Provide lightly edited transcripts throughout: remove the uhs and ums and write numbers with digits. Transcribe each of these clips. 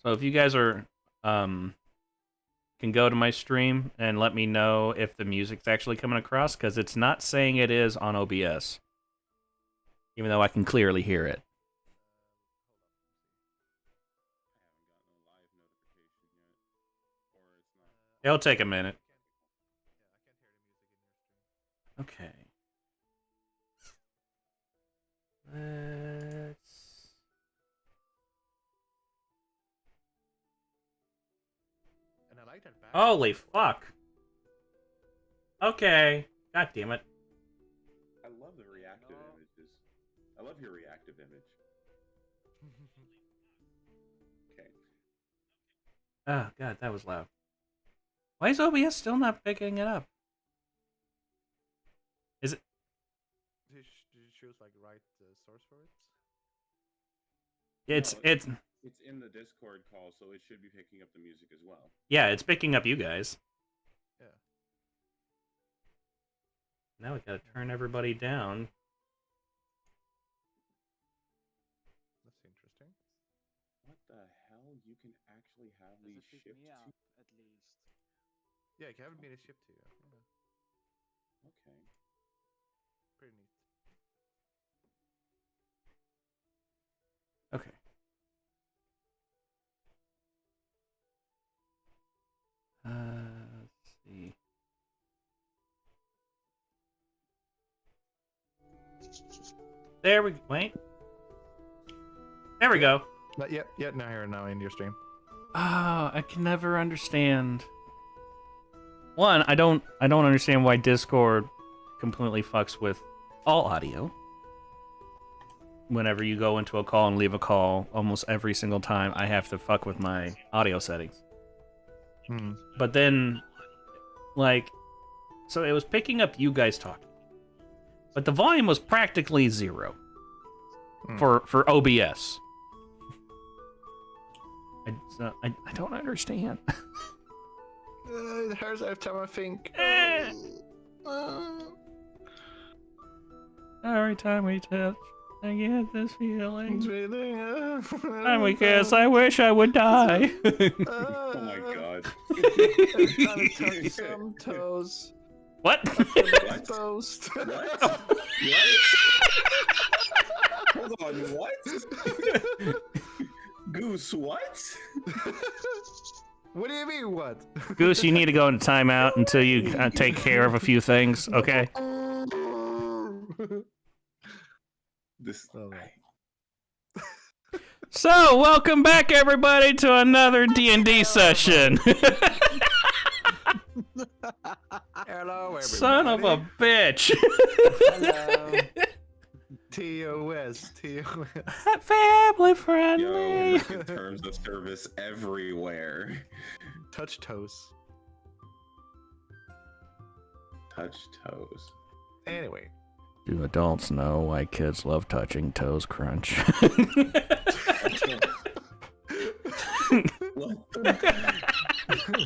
So if you guys are can go to my stream and let me know if the music's actually coming across, because it's not saying it is on OBS, even though I can clearly hear it. It'll take a minute. Okay. Let's... And I like that back. Holy fuck. Okay. God damn it. I love the reactive images. I love your reactive image. Okay. Oh, God, that was loud. Why is OBS still not picking it up? Is it? Did you choose like right source for it? It's It's in the Discord call, so it should be picking up the music as well. yeah, it's picking up you guys. Yeah. Now we gotta turn everybody down. That's interesting. What the hell? You can actually have these shipped to... at least. Yeah, you haven't been shipped to you. Yeah. Okay. Pretty neat. Okay. Let's see. There we wait. There we go. But yeah, now in your stream. Ah, I can never understand. One, I don't understand why Discord completely fucks with all audio. Whenever you go into a call and leave a call, almost every single time I have to fuck with my audio settings. Hmm. But then, like, so it was picking up you guys talking, but the volume was practically zero for OBS. I don't understand. It hurts every time I think. Every time we touch, I get this feeling. It's really. Time we kiss, I wish I would die. Oh my god. I'm trying to touch some toes. What? Post. What? What? Hold on, what? Goose, what? What do you mean, what? Goose, you need to go into timeout until you take care of a few things, okay? This. Oh, So, welcome back, everybody, to another D&D session. Hello, everybody. Son of a bitch. Hello. TOS. Family Yo, friendly. terms of service everywhere. Touch toes. Touch toes. Anyway. Do adults know why kids love touching toes crunch? What the...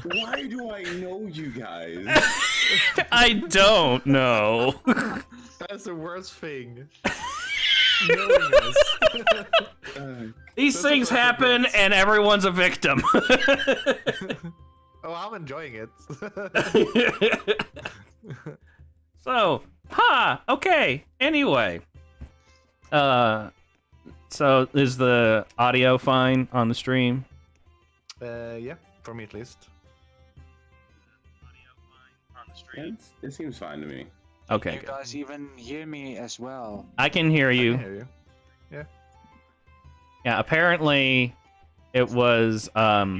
Why do I know you guys? I don't know. That's the worst thing. Knowing us. These That's things the happen regrets. and everyone's a victim. Oh, I'm enjoying it. So, okay. Anyway. So is the audio fine on the stream? Yeah, for me at least. It seems fine to me. Okay, You good. guys even hear me as well? I can hear I you. can hear you. Yeah, apparently it was my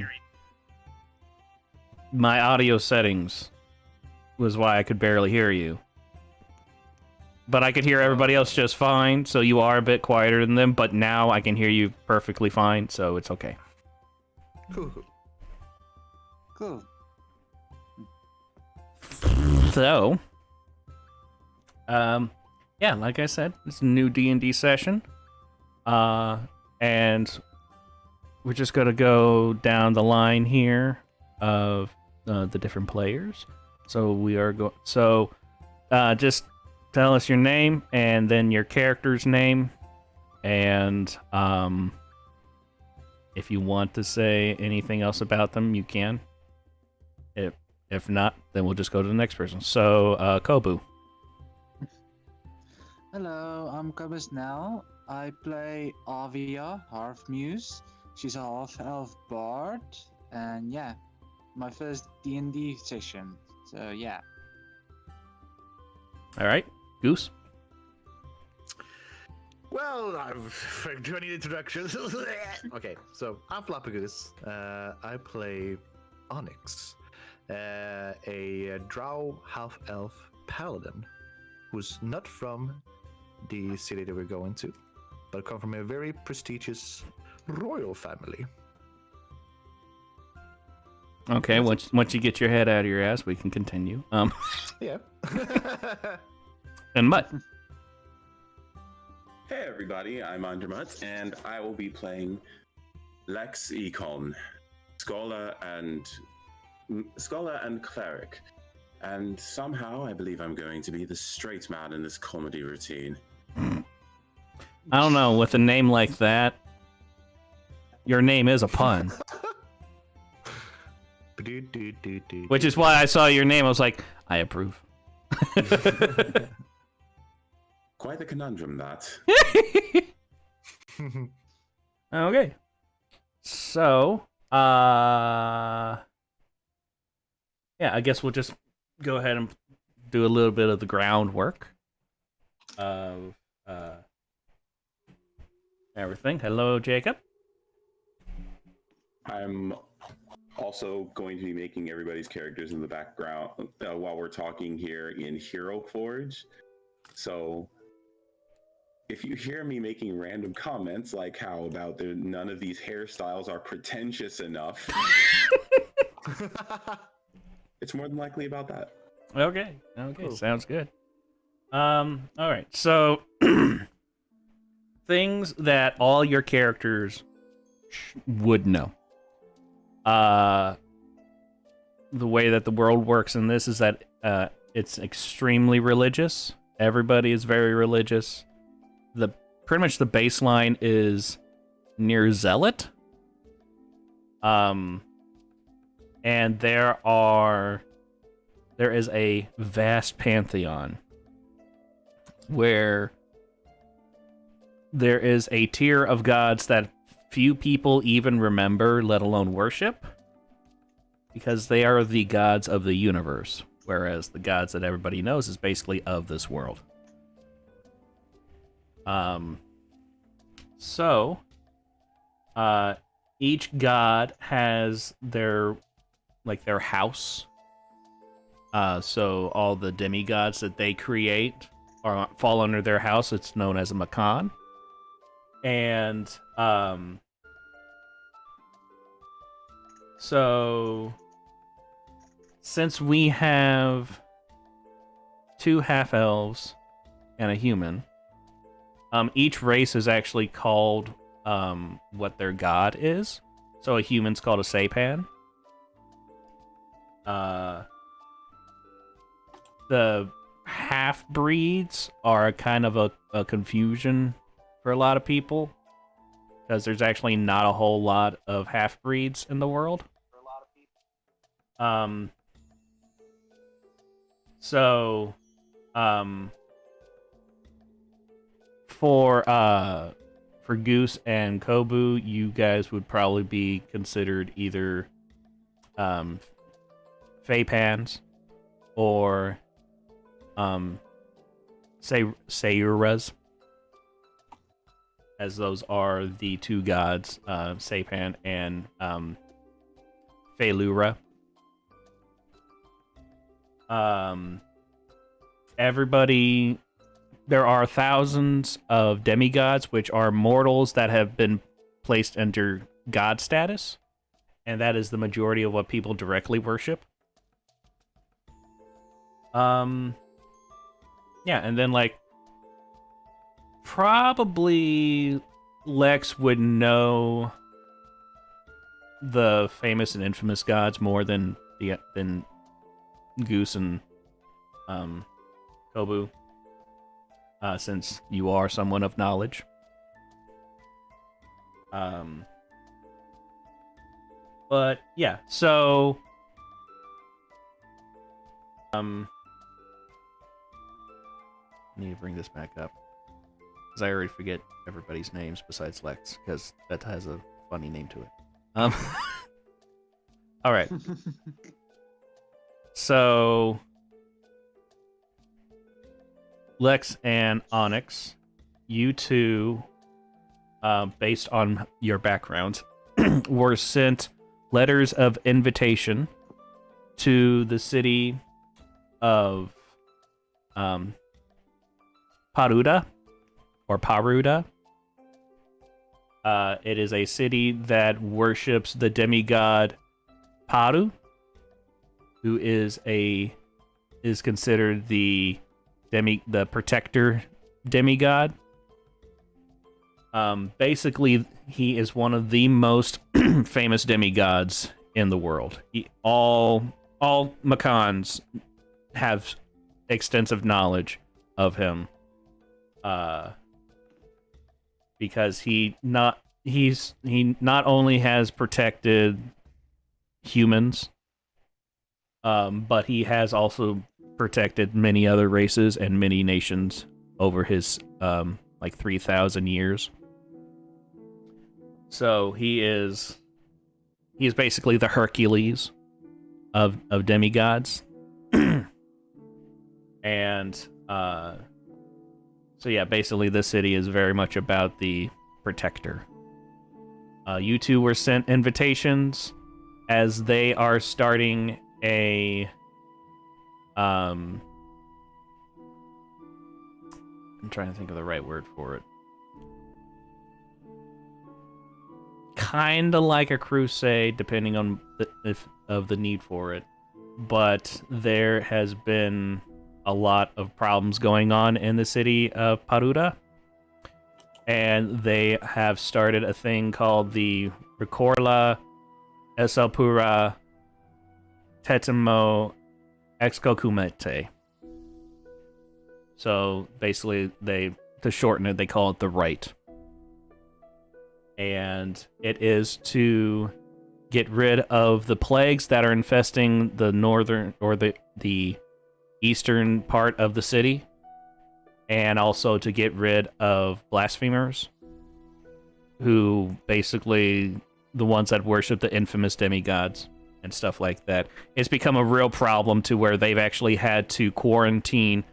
audio settings was why I could barely hear you. But I could hear everybody else just fine, so you are a bit quieter than them, but now I can hear you perfectly fine, so it's okay. Cool. Cool. So, yeah, like I said, it's a new D&D session. And we're just gonna go down the line here of the different players. So we are just tell us your name and then your character's name, and If you want to say anything else about them, you can. If not, then we'll just go to the next person. So, Kobu. Hello, I'm Cobus now. I play Avia, half muse. She's a half elf bard, and yeah, my first D&D session. So yeah. All right, Goose. Well, for 20 introductions. Okay, so I'm Floppy Goose. I play Onyx, a drow half-elf paladin who's not from the city that we're going to, but come from a very prestigious royal family. Okay, once you get your head out of your ass, we can continue. Yeah. And Mutt. Hey everybody, I'm Andremutt, and I will be playing Lex Econ, scholar and cleric. And somehow I believe I'm going to be the straight man in this comedy routine. I don't know, with a name like that, your name is a pun. Which is why I saw your name, I was like, I approve. Quite the conundrum, that. Okay. So, yeah, I guess we'll just go ahead and do a little bit of the groundwork of everything. Hello, Jacob. I'm also going to be making everybody's characters in the background while we're talking here in Hero Forge. So if you hear me making random comments like how about none of these hairstyles are pretentious enough, it's more than likely about that. Okay, Cool. Sounds good. All right, so things that all your characters would know. The way that the world works in this is that it's extremely religious. Everybody is very religious. Pretty much the baseline is near zealot. And there is a vast pantheon where there is a tier of gods that few people even remember, let alone worship, because they are the gods of the universe, whereas the gods that everybody knows is basically of this world. So each god has their house. So all the demigods that they create fall under their house. It's known as a Makan. And so since we have 2 half-elves and a human, each race is actually called what their god is. So a human's called a Saipan. The half-breeds are kind of a confusion for a lot of people, because there's actually not a whole lot of half-breeds in the world. So, for Goose and Kobu, you guys would probably be considered either Faepans or Sayuras, as those are the 2 gods, Saipan and Faelura. Everybody, there are thousands of demigods, which are mortals that have been placed under god status, and that is the majority of what people directly worship. Yeah, and then, like, probably Lex would know the famous and infamous gods more than Goose and Kobu, since you are someone of knowledge. But yeah, so I need to bring this back up because I already forget everybody's names besides Lex because that has a funny name to it. All right. So Lex and Onyx, you two, based on your backgrounds, were sent letters of invitation to the city of Paruda or Paruda. It is a city that worships the demigod Paru, who is considered the protector demigod. Basically, he is one of the most famous demigods in the world. All Makans have extensive knowledge of him, because he not only has protected humans, but he has also protected many other races and many nations over his 3,000 years. So he is basically the Hercules of demigods. And so yeah, basically this city is very much about the protector. You two were sent invitations as they are starting a I'm trying to think of the right word for it. Kind of like a crusade, depending on the need for it. But there has been a lot of problems going on in the city of Paruda, and they have started a thing called the Recorla Esalpura Tetemo Excokumete. So basically, to shorten it, they call it the Rite. And it is to get rid of the plagues that are infesting the northern or the eastern part of the city, and also to get rid of blasphemers, who basically the ones that worship the infamous demigods and stuff like that. It's become a real problem to where they've actually had to quarantine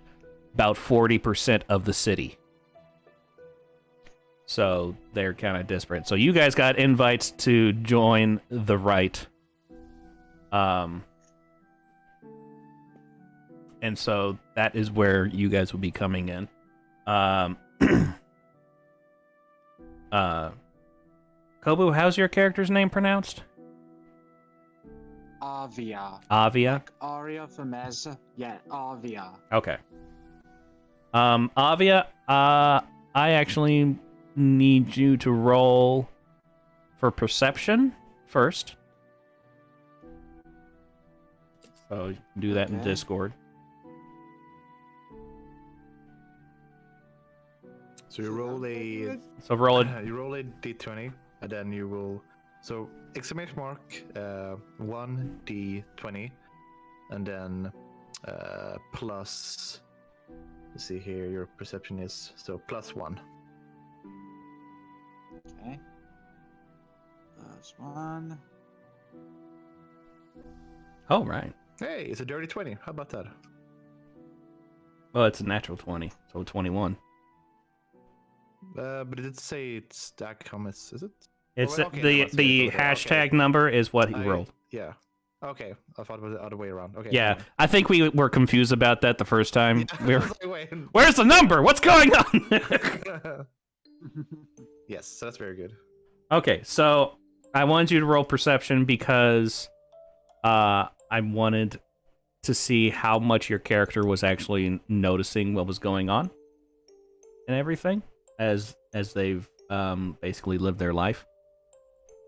about 40% of the city. So they're kind of desperate. So you guys got invites to join the Rite. And so that is where you guys will be coming in. Kobu, how's your character's name pronounced? Avia. Avia? Like Aria from Mesa. Yeah, Avia. Okay. Avia, I actually need you to roll for perception first. So you can do that in Okay. Discord. So you roll a So roll it. you roll a d20, and then you will exclamation mark 1d20, and then plus. Let's see here. Your perception is so +1. Okay. +1. Oh, right. Hey, it's a dirty 20. How about that? Well, it's a natural 20, so 21. But it did say it's the outcome is it? It's well, okay, the that must be it. Okay. hashtag number is what he rolled. Yeah. Okay. I thought it was the other way around. Okay. Yeah, fine. I think we were confused about that the first time. Yeah, We I were, was like, wait. where's the number? What's going on? Yes, so that's very good. Okay, so I wanted you to roll perception because I wanted to see how much your character was actually noticing what was going on and everything as they've basically lived their life.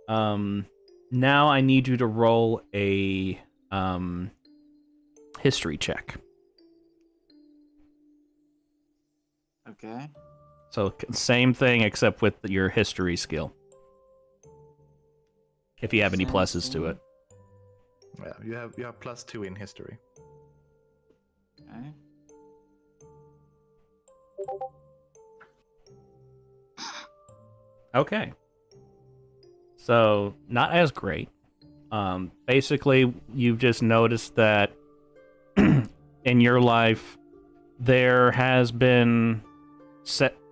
Now I need you to roll a history check. Okay. So same thing except with your history skill. if you have any pluses to it. Yeah, you have +2 in history. Okay. Okay. So, not as great. Basically, you've just noticed that in your life, there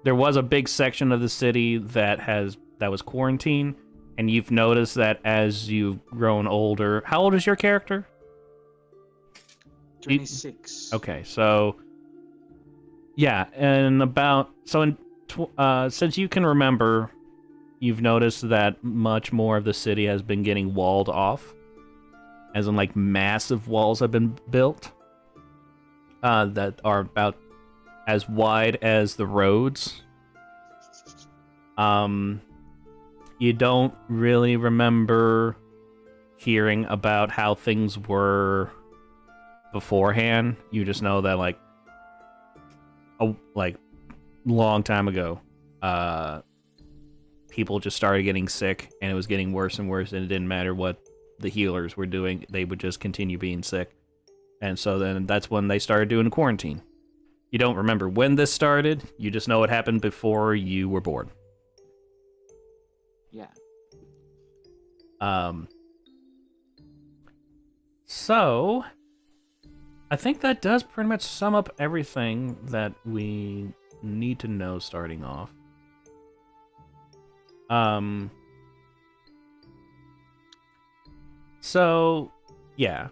was a big section of the city that was quarantined, and you've noticed that as you've grown older. How old is your character? 26. Okay, so yeah, and since you can remember, you've noticed that much more of the city has been getting walled off, as in like massive walls have been built that are about as wide as the roads. You don't really remember hearing about how things were beforehand. You just know that like long time ago, people just started getting sick, and it was getting worse and worse, and it didn't matter what the healers were doing, they would just continue being sick. And so then that's when they started doing quarantine. You don't remember when this started, you just know it happened before you were born. Yeah. So I think that does pretty much sum up everything that we need to know starting off. So yeah.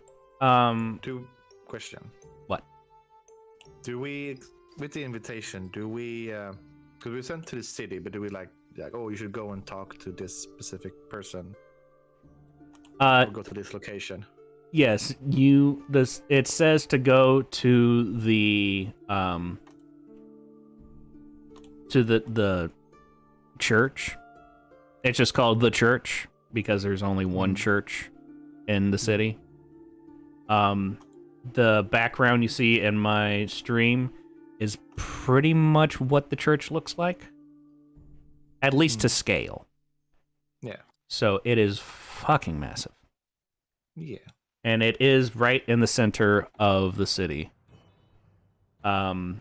Question. What? Do we, with the invitation, do we, because we sent to the city, but do we like, oh, you should go and talk to this specific person, or go to this location? Yes, it says to go to the church. It's just called the church because there's only one church in the city. The background you see in my stream is pretty much what the church looks like. At least to scale. Yeah. So it is fucking massive. Yeah. And it is right in the center of the city. And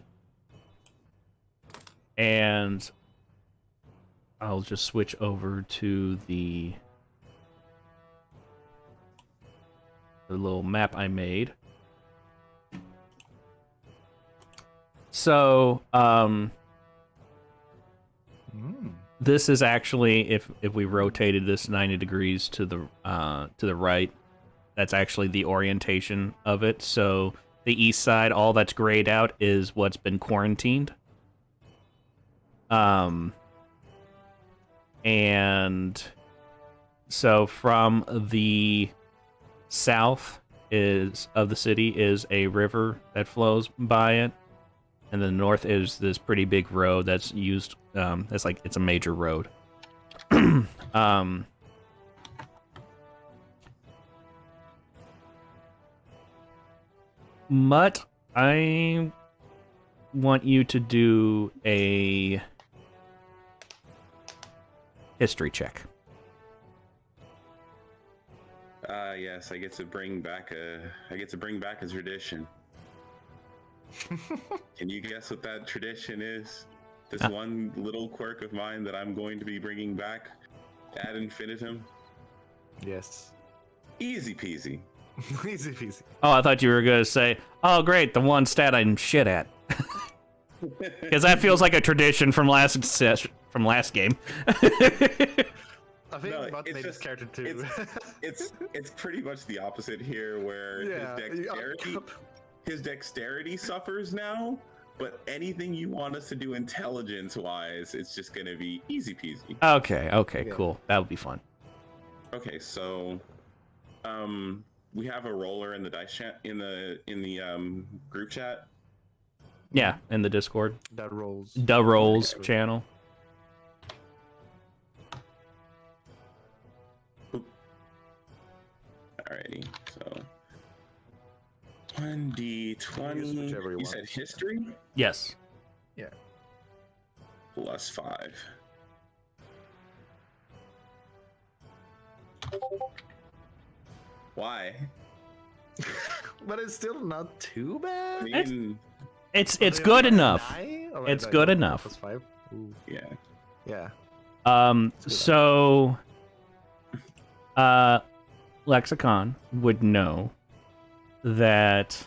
I'll just switch over to the little map I made. So, this is actually, if we rotated this 90 degrees to the right, that's actually the orientation of it. So the east side, all that's grayed out, is what's been quarantined. And so from the south of the city is a river that flows by it, and the north is this pretty big road that's used. It's a major road. Mutt, I want you to do a history check. Yes, I get to bring back a tradition. Can you guess what that tradition is? This one little quirk of mine that I'm going to be bringing back ad infinitum. Yes. Easy peasy. Easy peasy. Oh, I thought you were going to say, oh, great, the one stat I'm shit at. Because that feels like a tradition from last game. I think Mutt made his character too. It's pretty much the opposite here, where his dexterity suffers now, but anything you want us to do intelligence-wise, it's just going to be easy peasy. Okay, cool. That would be fun. Okay, so we have a roller in the dice chat in the group chat. Yeah, in the Discord. That rolls. The Rolls channel. Alrighty, so 1d20. You said history? Yes. Yeah. +5. Why? But it's still not too I bad. mean, It's Are they good on enough. 9? Or It's like, good no, enough. plus 5? Ooh, yeah. yeah. So, Lexicon would know that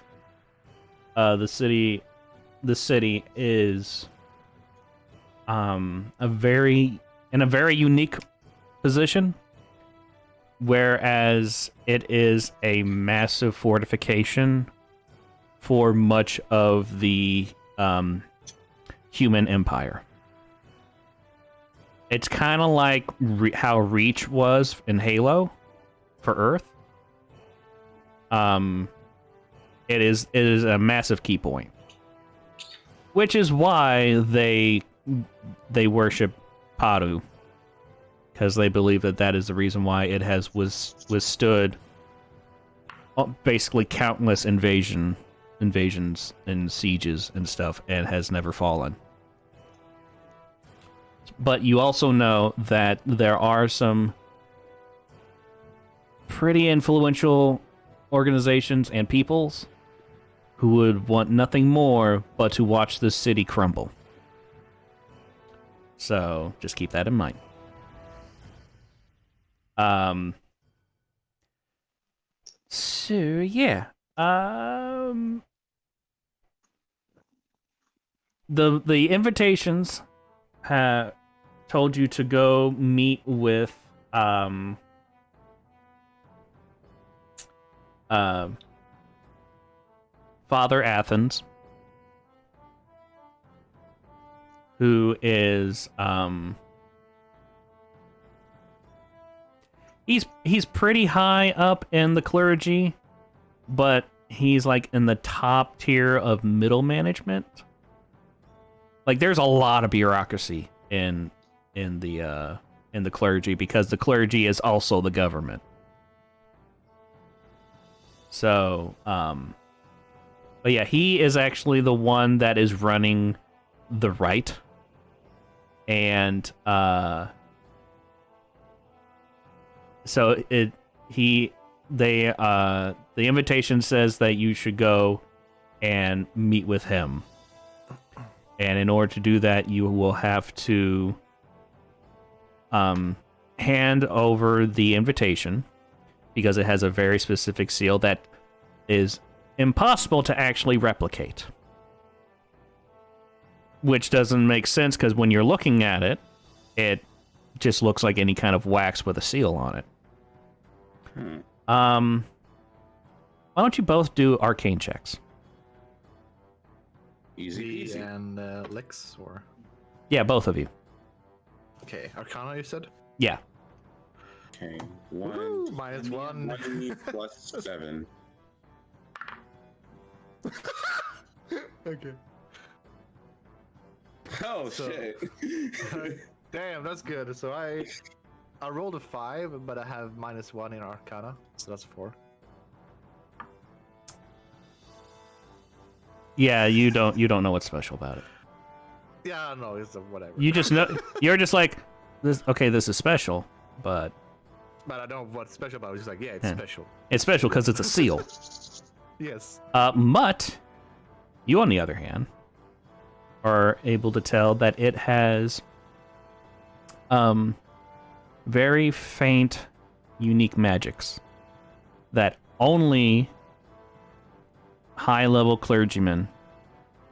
the city is in a very unique position, whereas it is a massive fortification for much of the human empire. It's kind of like how Reach was in Halo for Earth. It is a massive key point, which is why they worship Paru, because they believe that is the reason why it has withstood basically countless invasions and sieges and stuff, and has never fallen. But you also know that there are some pretty influential organizations and peoples who would want nothing more but to watch this city crumble. So just keep that in mind. So yeah. The invitations have told you to go meet with Father Athens, who is he's pretty high up in the clergy, but he's like in the top tier of middle management. Like there's a lot of bureaucracy in the clergy, because the clergy is also the government. So, but yeah, he is actually the one that is running the rite, and so the invitation says that you should go and meet with him, and in order to do that, you will have to hand over the invitation, because it has a very specific seal that is impossible to actually replicate. Which doesn't make sense, because when you're looking at it, it just looks like any kind of wax with a seal on it. Why don't you both do arcane checks? Easy Me peasy. and Lex, or Yeah, both of you. okay, Arcana, you said. Yeah. Okay. Woo, One. minus 1. 20 plus 7. Okay. Oh So- shit. Damn, that's good. So I rolled a 5, but I have minus 1 in Arcana, so that's 4. Yeah, you don't know what's special about it. Yeah, no, it's whatever. You just know, you're just like, this. Okay, this is special, but But I don't know what's special about it. It's just like, yeah, it's Yeah. special. it's special because it's a seal. Yes. Mutt, you on the other hand, are able to tell that it has very faint, unique magics that only high-level clergymen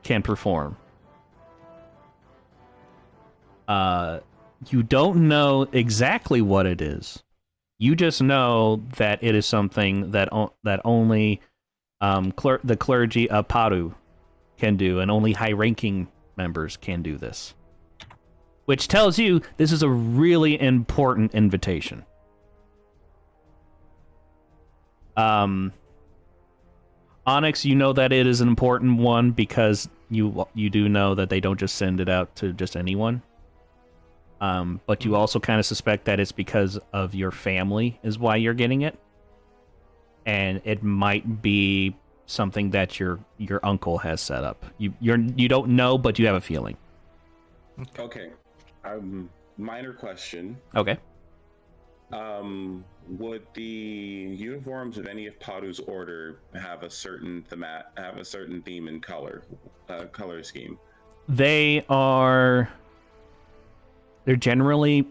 can perform. You don't know exactly what it is. You just know that it is something that only the clergy of Paru can do, and only high-ranking members can do this. Which tells you this is a really important invitation. Onyx, you know that it is an important one because you do know that they don't just send it out to just anyone. But you also kind of suspect that it's because of your family is why you're getting it. And it might be something that your uncle has set up. You don't know, but you have a feeling. Okay. Minor question. Okay. Would the uniforms of any of Padu's order have a certain theme and color scheme? They're generally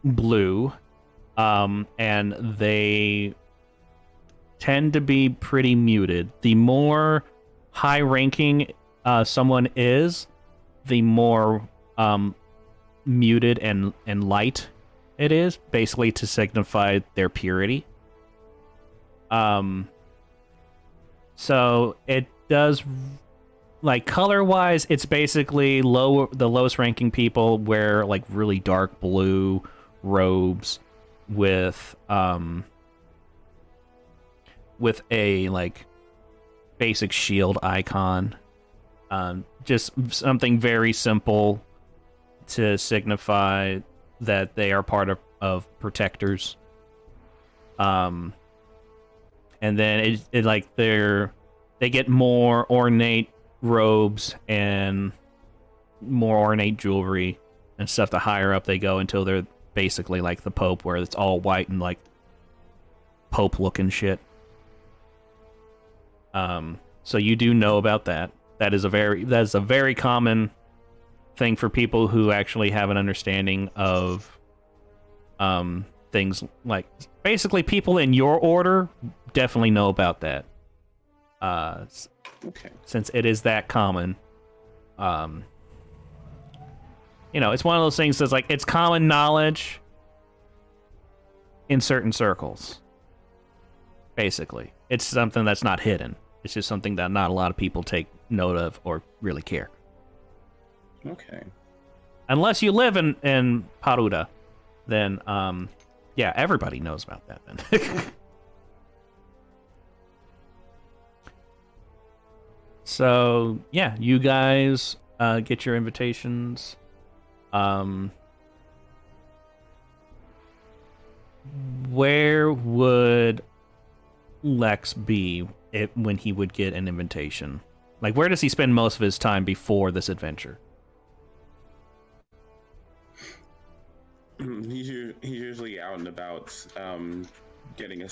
blue, and they tend to be pretty muted. The more high-ranking someone is, the more muted and light it is, basically to signify their purity. So it does, like, color-wise, it's basically the lowest-ranking people wear, like, really dark blue robes with a, like, basic shield icon. Just something very simple to signify that they are part of protectors. And then it like they get more ornate robes and more ornate jewelry and stuff the higher up they go, until they're basically like the Pope, where it's all white and like Pope looking shit. So you do know about that. That is a very common thing for people who actually have an understanding of things, like basically people in your order definitely know about that. Okay. Since it is that common. It's one of those things that's like, it's common knowledge in certain circles. Basically. It's something that's not hidden. It's just something that not a lot of people take note of or really care. Okay. Unless you live in Paruda, then, yeah, everybody knows about that then. So, yeah, you guys get your invitations. Where would Lex be when he would get an invitation? Like, where does he spend most of his time before this adventure? He's usually out and about, getting a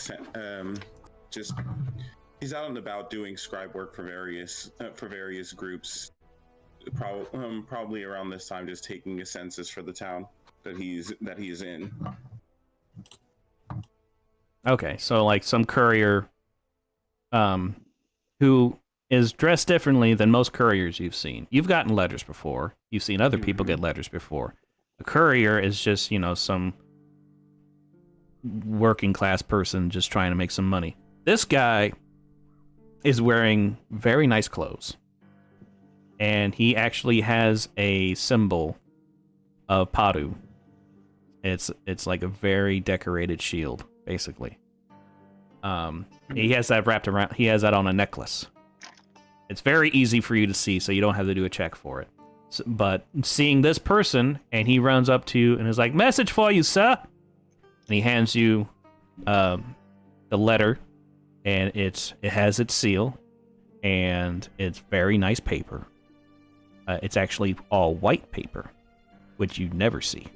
he's out and about doing scribe work for various groups. Probably around this time, just taking a census for the town that he's in. Okay, so like some courier, who is dressed differently than most couriers you've seen. You've gotten letters before. You've seen other people get letters before. A courier is just, some working class person just trying to make some money. This guy is wearing very nice clothes. And he actually has a symbol of Padu. It's like a very decorated shield, basically. He has that wrapped around. He has that on a necklace. It's very easy for you to see, so you don't have to do a check for it. But seeing this person, and he runs up to you and is like, "Message for you, sir." And he hands you the letter, and it has its seal, and it's very nice paper. It's actually all white paper, which you never see.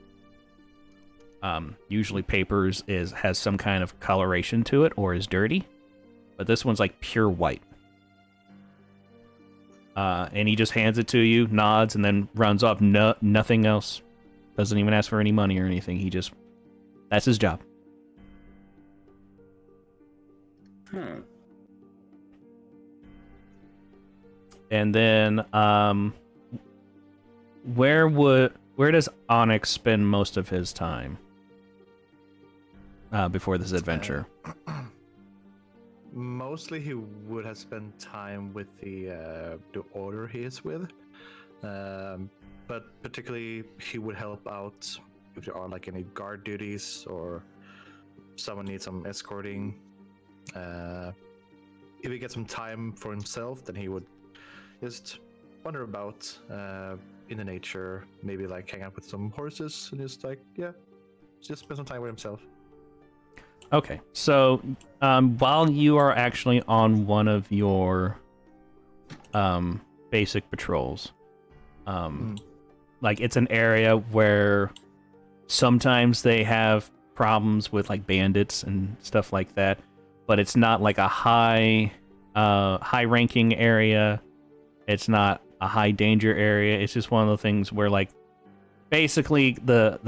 Usually papers has some kind of coloration to it or is dirty, but this one's like pure white. And he just hands it to you, nods, and then runs off. Nothing else. Doesn't even ask for any money or anything. That's his job. And then, where does Onyx spend most of his time before this adventure? Mostly he would have spent time with the order he is with, but particularly he would help out if there are like any guard duties or someone needs some escorting. If he gets some time for himself, then he would just wander about in the nature, maybe like hang out with some horses and just spend some time with himself. Okay, so while you are actually on one of your basic patrols, like it's an area where sometimes they have problems with like bandits and stuff like that, but it's not like a high ranking area. It's not a high danger area. It's just one of the things where like basically the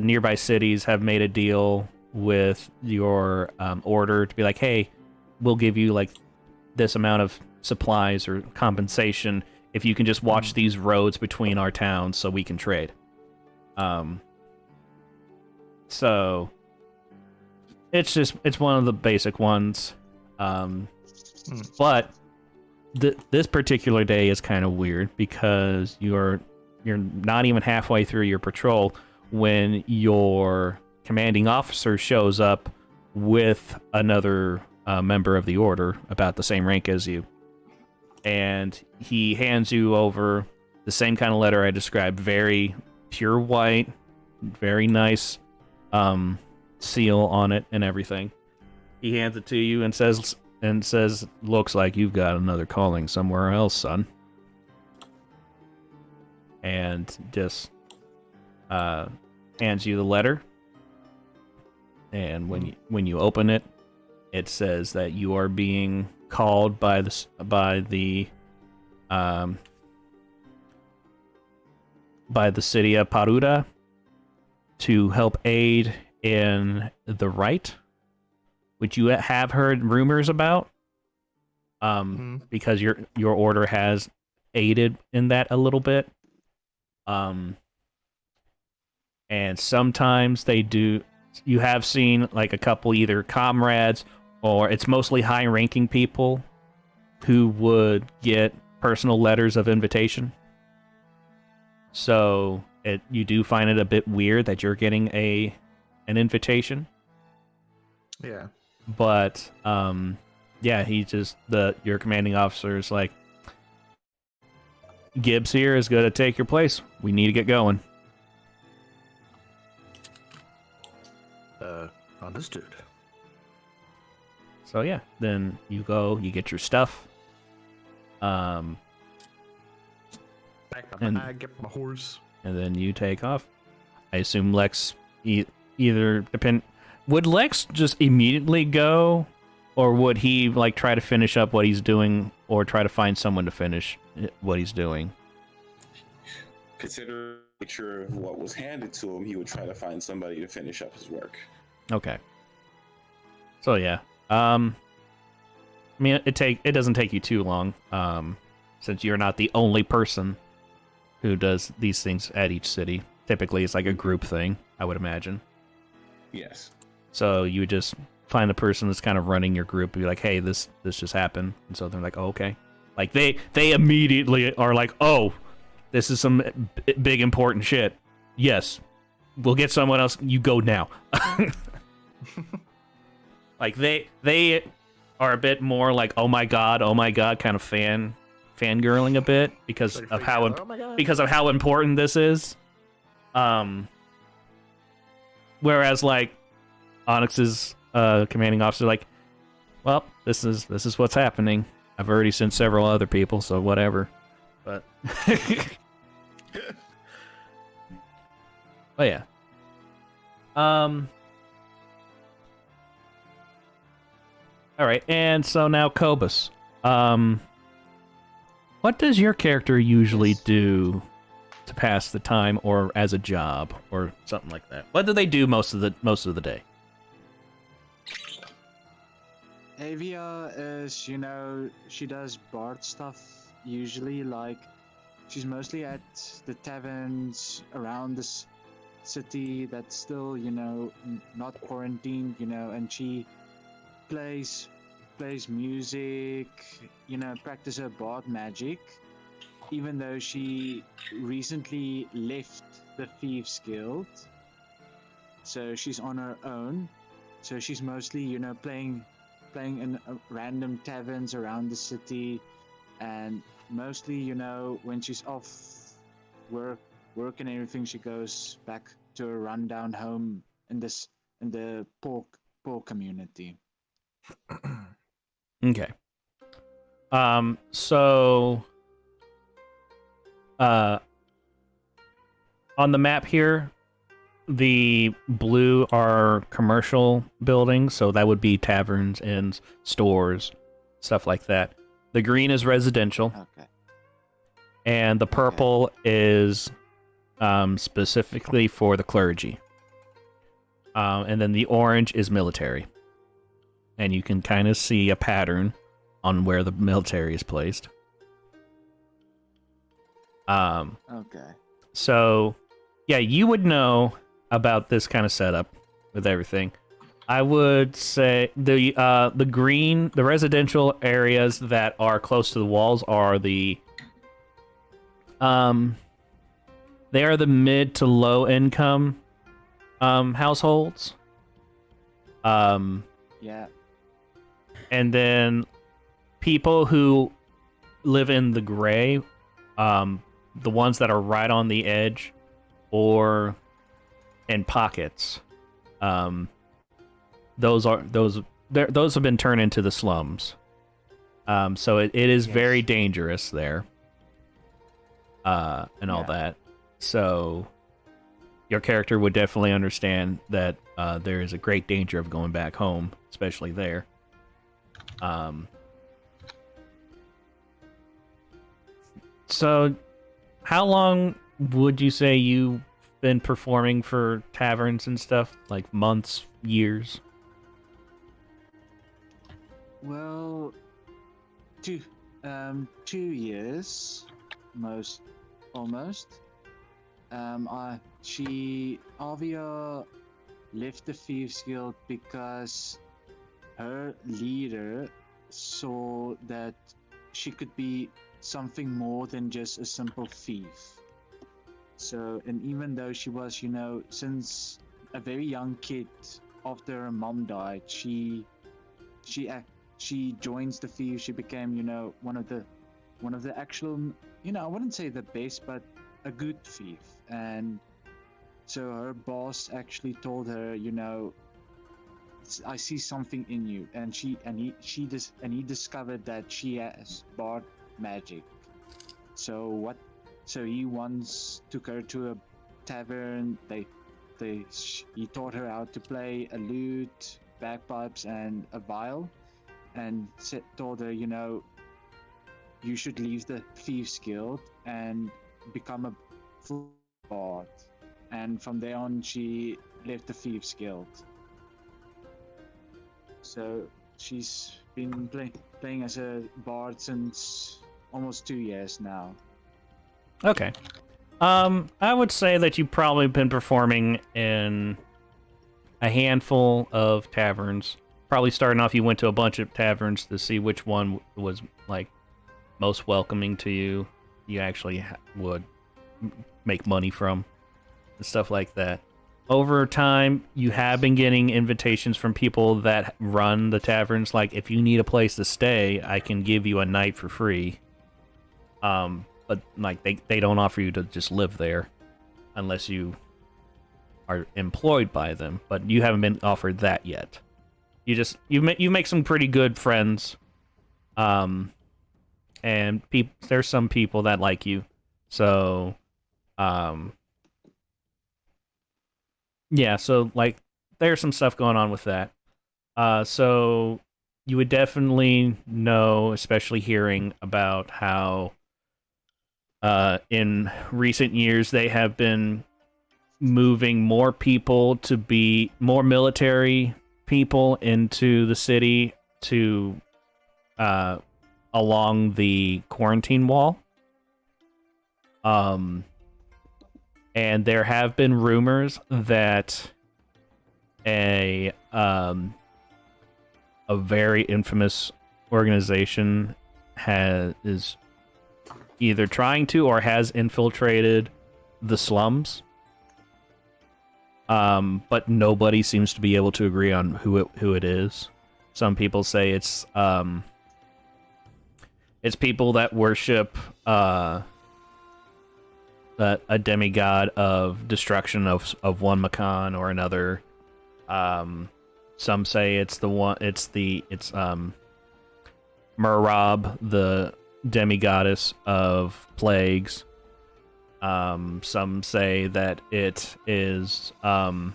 nearby cities have made a deal with your order to be like, hey, we'll give you like this amount of supplies or compensation if you can just watch these roads between our towns so we can trade. So it's one of the basic ones. But this particular day is kind of weird because you're not even halfway through your patrol when your commanding officer shows up with another member of the order about the same rank as you. And he hands you over the same kind of letter I described, very pure white, very nice seal on it and everything. He hands it to you and says, looks like you've got another calling somewhere else, son. And just hands you the letter. And when you open it, it says that you are being called by the city of Paruda to help aid in the right, which you have heard rumors about, because your order has aided in that a little bit. And sometimes they do. You have seen like a couple either comrades or it's mostly high-ranking people who would get personal letters of invitation. So you do find it a bit weird that you're getting an invitation. Yeah. But yeah, your commanding officer is like, Gibbs here is going to take your place. We need to get going. Understood. So yeah, then you go, you get your stuff. Back my bag, get my horse. And then you take off. I assume Lex either depend. Would Lex just immediately go, or would he like try to finish up what he's doing, or try to find someone to finish what he's doing? Considering the nature of what was handed to him, he would try to find somebody to finish up his work. Okay. So yeah, I mean, it doesn't take you too long, since you're not the only person who does these things at each city. Typically, it's like a group thing, I would imagine. Yes. So you would just find the person that's kind of running your group and be like, hey, this just happened. And so they're like, oh, okay. Like, they immediately are like, oh, this is some big important shit. Yes. We'll get someone else. You go now. Like, they are a bit more like, oh my god, kind of fangirling a bit because of how important this is. Whereas like Onyx's commanding officer, like, well, this is what's happening. I've already sent several other people, so whatever. But but yeah. All right, and so now Cobus. What does your character usually do to pass the time, or as a job, or something like that? What do they do most of the day? Avia is, she does bard stuff usually. Like, she's mostly at the taverns around this city that's still, not quarantined, and she plays music, practice her bard magic, even though she recently left the Thieves Guild. So she's on her own. So she's mostly, playing in random taverns around the city, and mostly, when she's off work and everything, she goes back to her rundown home in the poor community. Okay. So on the map here, the blue are commercial buildings, so that would be taverns, inns, stores, stuff like that. The green is residential, Okay. and the purple is specifically for the clergy. And then the orange is military. And you can kind of see a pattern on where the military is placed. Okay. So, yeah, you would know about this kind of setup with everything. I would say the green, the residential areas that are close to the walls are the they are the mid to low income households. Yeah. And then people who live in the gray, the ones that are right on the edge or in pockets, those have been turned into the slums. So it is Yes. very dangerous there, and all Yeah. that. So your character would definitely understand that there is a great danger of going back home, especially there. So how long would you say you've been performing for taverns and stuff? Like months, years? Well, 2 years, almost. Avia left the Thieves Guild because her leader saw that she could be something more than just a simple thief. So, and even though she was, since a very young kid, after her mom died, she joins the thieves. She became, one of the actual, I wouldn't say the best, but a good thief. And so her boss actually told her, I see something in you, and he discovered that she has bard magic. So he once took her to a tavern. He taught her how to play a lute, bagpipes, and a viol, and told her, you should leave the Thieves Guild and become a full bard. And from there on, she left the Thieves Guild. So she's been playing as a bard since almost 2 years now. Okay. I would say that you've probably been performing in a handful of taverns. Probably starting off, you went to a bunch of taverns to see which one was like most welcoming to you. You actually would make money from and stuff like that. Over time, you have been getting invitations from people that run the taverns. Like, if you need a place to stay, I can give you a night for free. But like they don't offer you to just live there unless you are employed by them. But you haven't been offered that yet. You make some pretty good friends. And there's some people that like you. So yeah, so like there's some stuff going on with that. So you would definitely know, especially hearing about how in recent years they have been moving more people to be more military people into the city to along the quarantine wall. And there have been rumors that a very infamous organization is either trying to or has infiltrated the slums. But nobody seems to be able to agree on who it is. Some people say it's people that worship a demigod of destruction of one Makan or another. Some say it's Merab, the demigoddess of plagues. Some say that it is an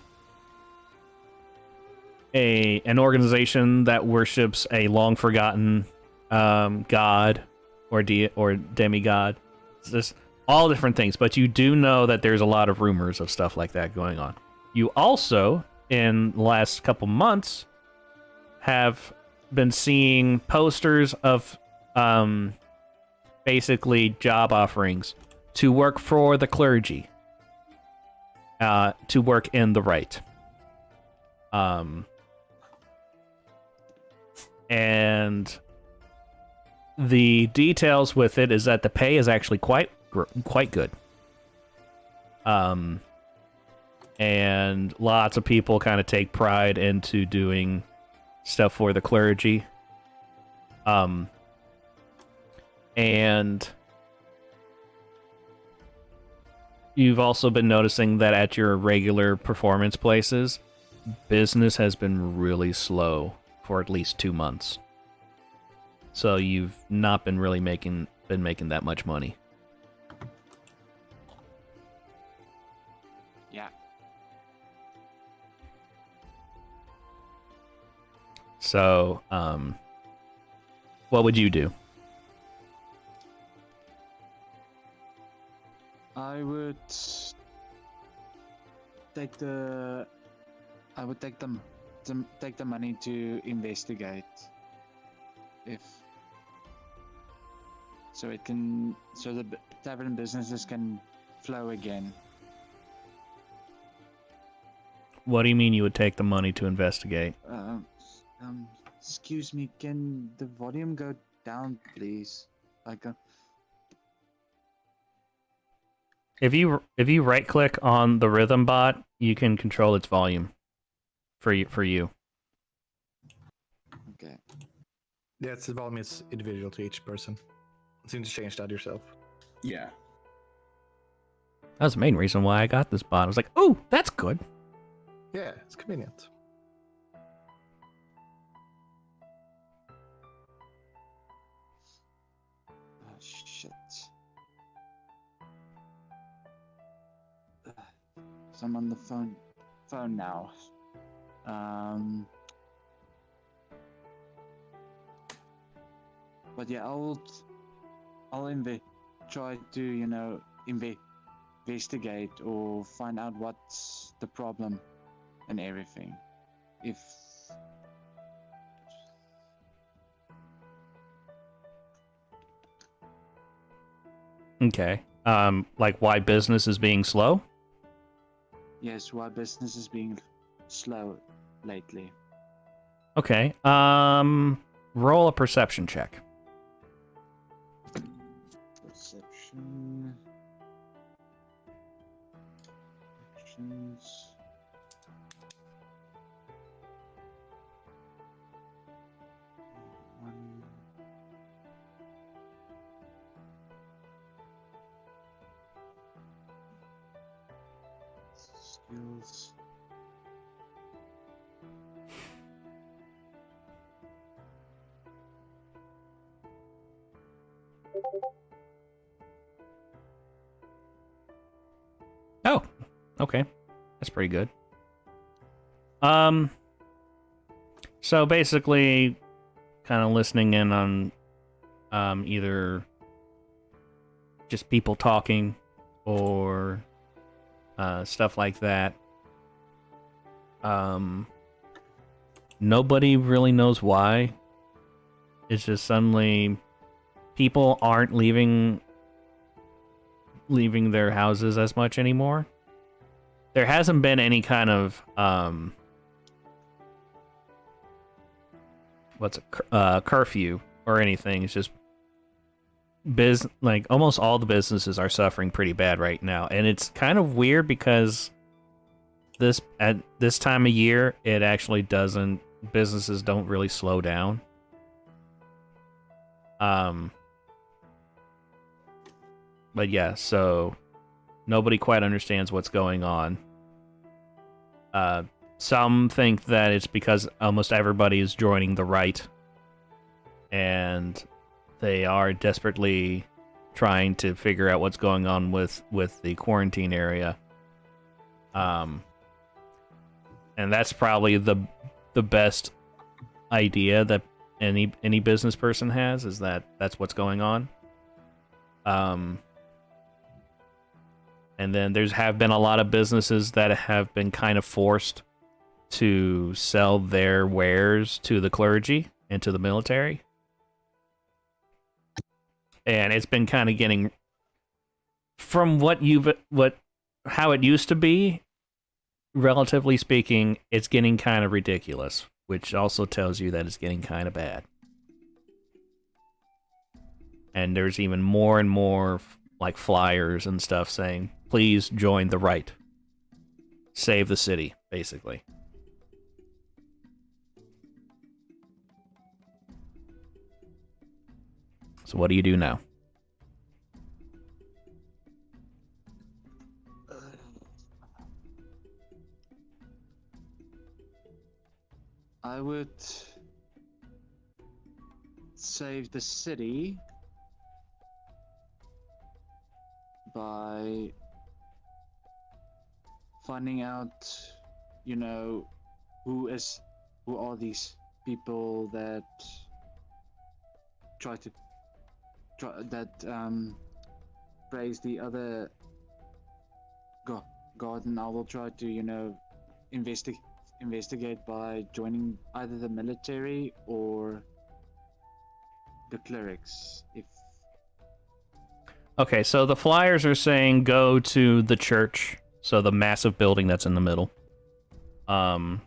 organization that worships a long forgotten god or demigod. It's just all different things, but you do know that there's a lot of rumors of stuff like that going on. You also, in the last couple months, have been seeing posters of basically job offerings to work for the clergy, to work in the rite. And the details with it is that the pay is actually quite good. And lots of people kind of take pride into doing stuff for the clergy. And you've also been noticing that at your regular performance places, business has been really slow for at least 2 months. So you've not been really making that much money. Yeah. So, what would you do? I would take the money to investigate so the tavern businesses can flow again. What do you mean you would take the money to investigate? Excuse me, can the volume go down, please? If you right click on the rhythm bot, you can control its volume for you. Okay. Yeah, the volume is individual to each person. You need to change that yourself. Yeah. That was the main reason why I got this bot. I was like, "Oh, that's good." Yeah, it's convenient. Oh shit. So I'm on the phone now. But yeah, I'll try to investigate or find out what's the problem and everything. If Okay. Like why business is being slow? yes, why business is being slow lately. Okay. Roll a perception check. Perception. Actions. One. Skills. Oh, okay. That's pretty good. So basically, kind of listening in on either just people talking or stuff like that. Nobody really knows why. It's just suddenly people aren't leaving their houses as much anymore. There hasn't been any kind of curfew or anything. It's just almost all the businesses are suffering pretty bad right now, and it's kind of weird because at this time of year it actually doesn't. Businesses don't really slow down. But yeah, so nobody quite understands what's going on. Some think that it's because almost everybody is joining the right, and they are desperately trying to figure out what's going on with the quarantine area. And that's probably the best idea that any business person has, is that that's what's going on. And then have been a lot of businesses that have been kind of forced to sell their wares to the clergy and to the military. And it's been kind of getting, from how it used to be, relatively speaking, it's getting kind of ridiculous, which also tells you that it's getting kind of bad. And there's even more and more like flyers and stuff saying, please join the right. Save the city, basically. So what do you do now? I would save the city by finding out, you know, who are these people that praise the other god, and I will try to, you know, investigate by joining either the military or the clerics. Okay, so the flyers are saying go to the church, so the massive building that's in the middle. And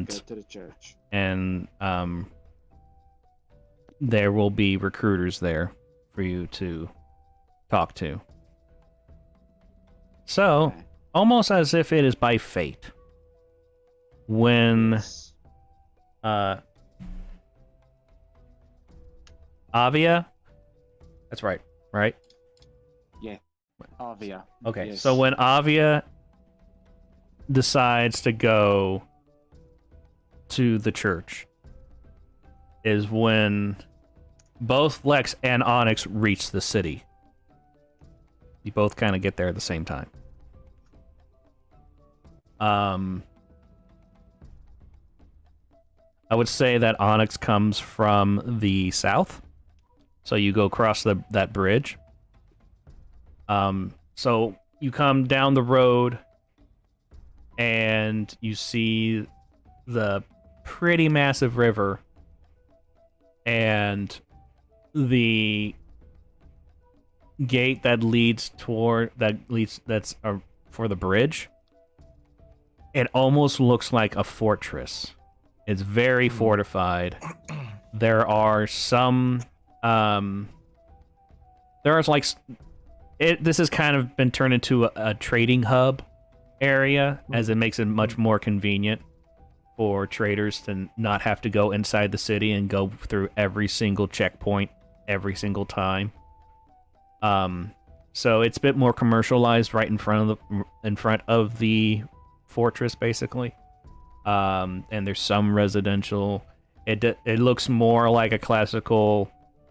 go to the church. And there will be recruiters there for you to talk to. So, Okay. almost as if it is by fate, when Yes. Avia, that's right? Avia. Okay, Yes. so when Avia decides to go to the church is when both Lex and Onyx reach the city. You both kind of get there at the same time. I would say that Onyx comes from the south, so you go across that bridge. So you come down the road, and you see the pretty massive river, and the gate that's for the bridge. It almost looks like a fortress. It's very fortified. There are some this has kind of been turned into a trading hub area, as it makes it much more convenient for traders to not have to go inside the city and go through every single checkpoint every single time. So it's a bit more commercialized right in front of the fortress, basically. And there's some residential. It looks more like a classical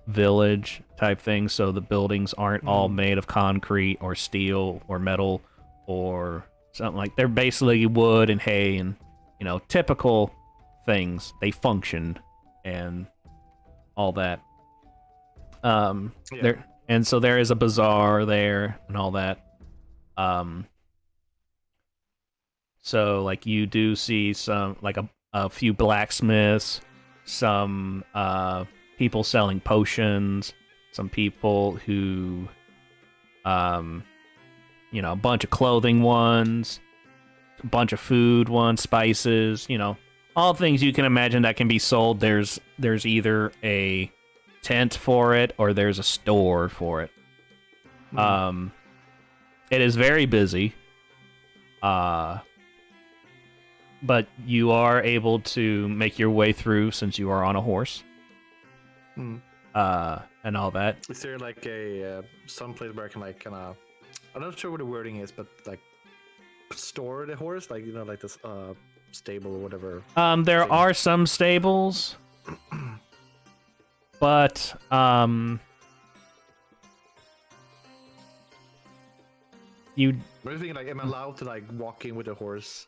village type thing, so the buildings aren't all made of concrete or steel or metal or something like. They're basically wood and hay and, you know, typical things. They function and all that. There, and so there is a bazaar there and all that. So like you do see some, like a few blacksmiths, some people selling potions, some people who you know, a bunch of clothing ones, a bunch of food ones, spices, you know, all things you can imagine that can be sold. There's either a tent for it or there's a store for it. It is very busy. But you are able to make your way through since you are on a horse. And all that. Is there like a some place where I can like kind of, I'm not sure what the wording is, but like store the horse, like, you know, like this stable or whatever? There are some stables, but you What are you thinking? Like, am I allowed to like walk in with a horse?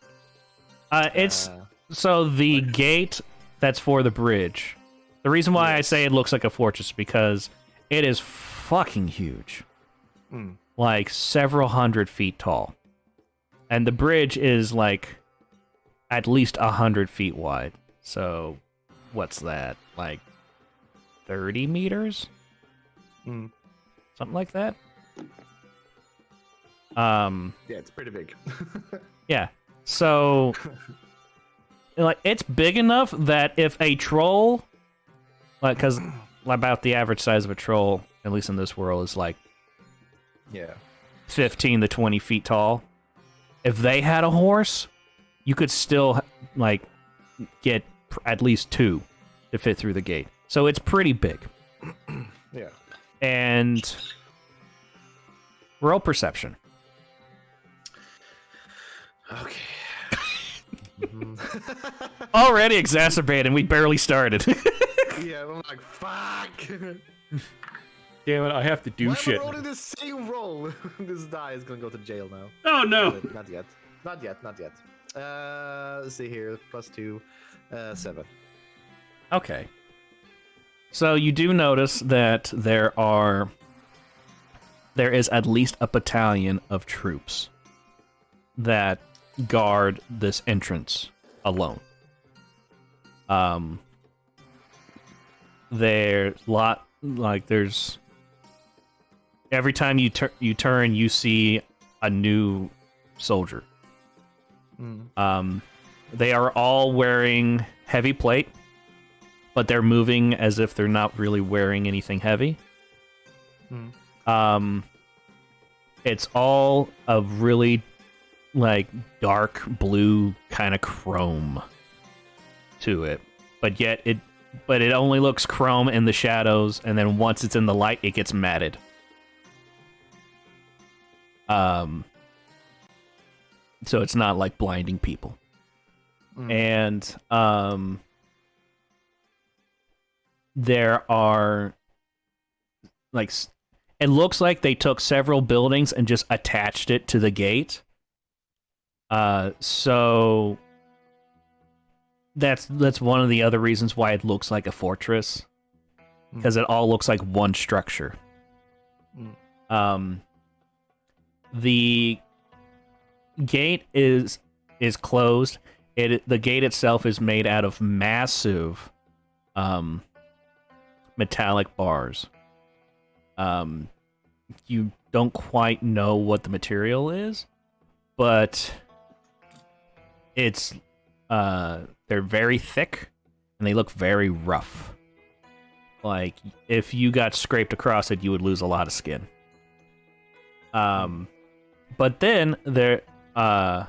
it's Uh, so the gate that's for the bridge. The reason why I say it looks like a fortress is because it is fucking huge. Like several 100 feet tall. And the bridge is like at least 100 feet wide. So what's that? Like 30 meters? Something like that. Yeah, it's pretty big. Yeah. So like it's big enough that if a troll, like, because about the average size of a troll, at least in this world, is like Yeah. 15 to 20 feet tall. If they had a horse, you could still like get at least 2 to fit through the gate. So it's pretty big. Yeah. And roll perception. Okay. Already exacerbated, and we barely started. Yeah, I'm like, fuck. Damn it, I have to do Why shit. am I rolling the same roll? This guy is gonna go to jail now. Oh no! But not yet. Not yet. Not yet. Let's see here. +2, 7. Okay. So you do notice that there is at least a battalion of troops that guard this entrance alone. There's every time you turn, you see a new soldier. They are all wearing heavy plate, but they're moving as if they're not really wearing anything heavy. It's all a really like dark blue kind of chrome to it, but it only looks chrome in the shadows, and then once it's in the light, it gets matted. So it's not like blinding people. And there are like it looks like they took several buildings and just attached it to the gate. So that's one of the other reasons why it looks like a fortress, because it all looks like one structure. The gate is closed. The gate itself is made out of massive metallic bars. You don't quite know what the material is, but it's they're very thick and they look very rough. Like if you got scraped across it, you would lose a lot of skin. But then there are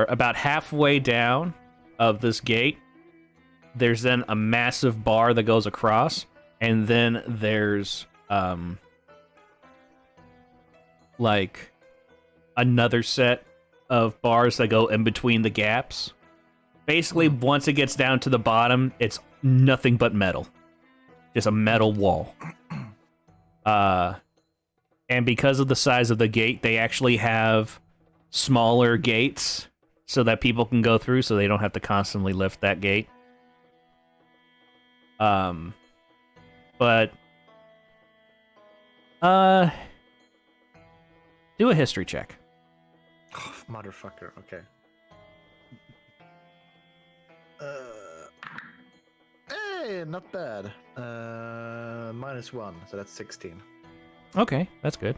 about halfway down of this gate. There's then a massive bar that goes across, and then there's like another set of bars that go in between the gaps. Basically, once it gets down to the bottom, it's nothing but metal. Just a metal wall. And because of the size of the gate, they actually have smaller gates so that people can go through, so they don't have to constantly lift that gate. But do a history check. Oh, motherfucker. Okay. Hey, not bad. -1, so that's 16. Okay, that's good.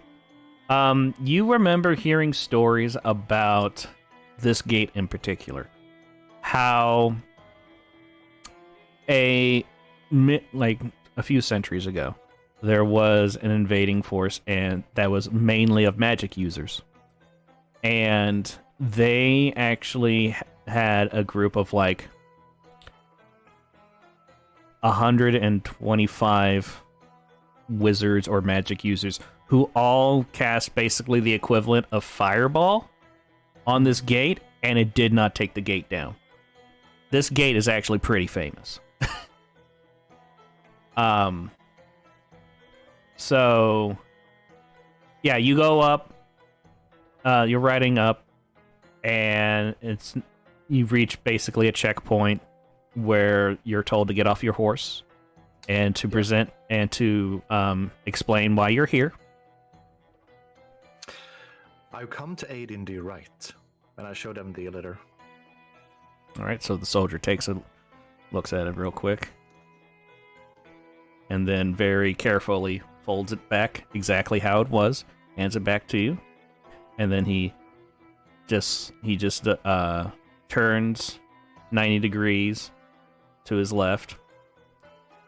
You remember hearing stories about this gate in particular. How like a few centuries ago, there was an invading force, and that was mainly of magic users. And they actually had a group of like 125 wizards or magic users who all cast basically the equivalent of fireball on this gate, and it did not take the gate down. This gate is actually pretty famous. So yeah, you go up. You're riding up, and you've reached basically a checkpoint where you're told to get off your horse and to present and to explain why you're here. I come to aid in the right, and I show them the letter. All right, so the soldier looks at it real quick, and then very carefully folds it back exactly how it was, hands it back to you, and then he just turns 90 degrees to his left,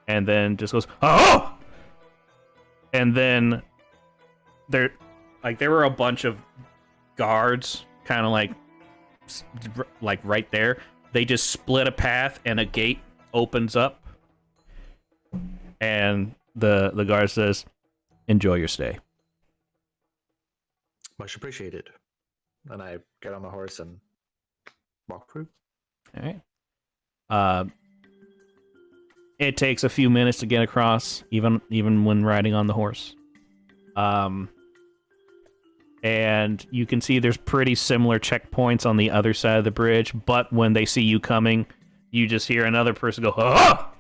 and then just goes, "Oh!" And then there were a bunch of guards, kind of like right there. They just split a path, and a gate opens up, and the guard says, "Enjoy your stay." Much appreciated. And I get on my horse and walk through. All right. It takes a few minutes to get across, even when riding on the horse. And you can see there's pretty similar checkpoints on the other side of the bridge, but when they see you coming, you just hear another person go, "Ah!"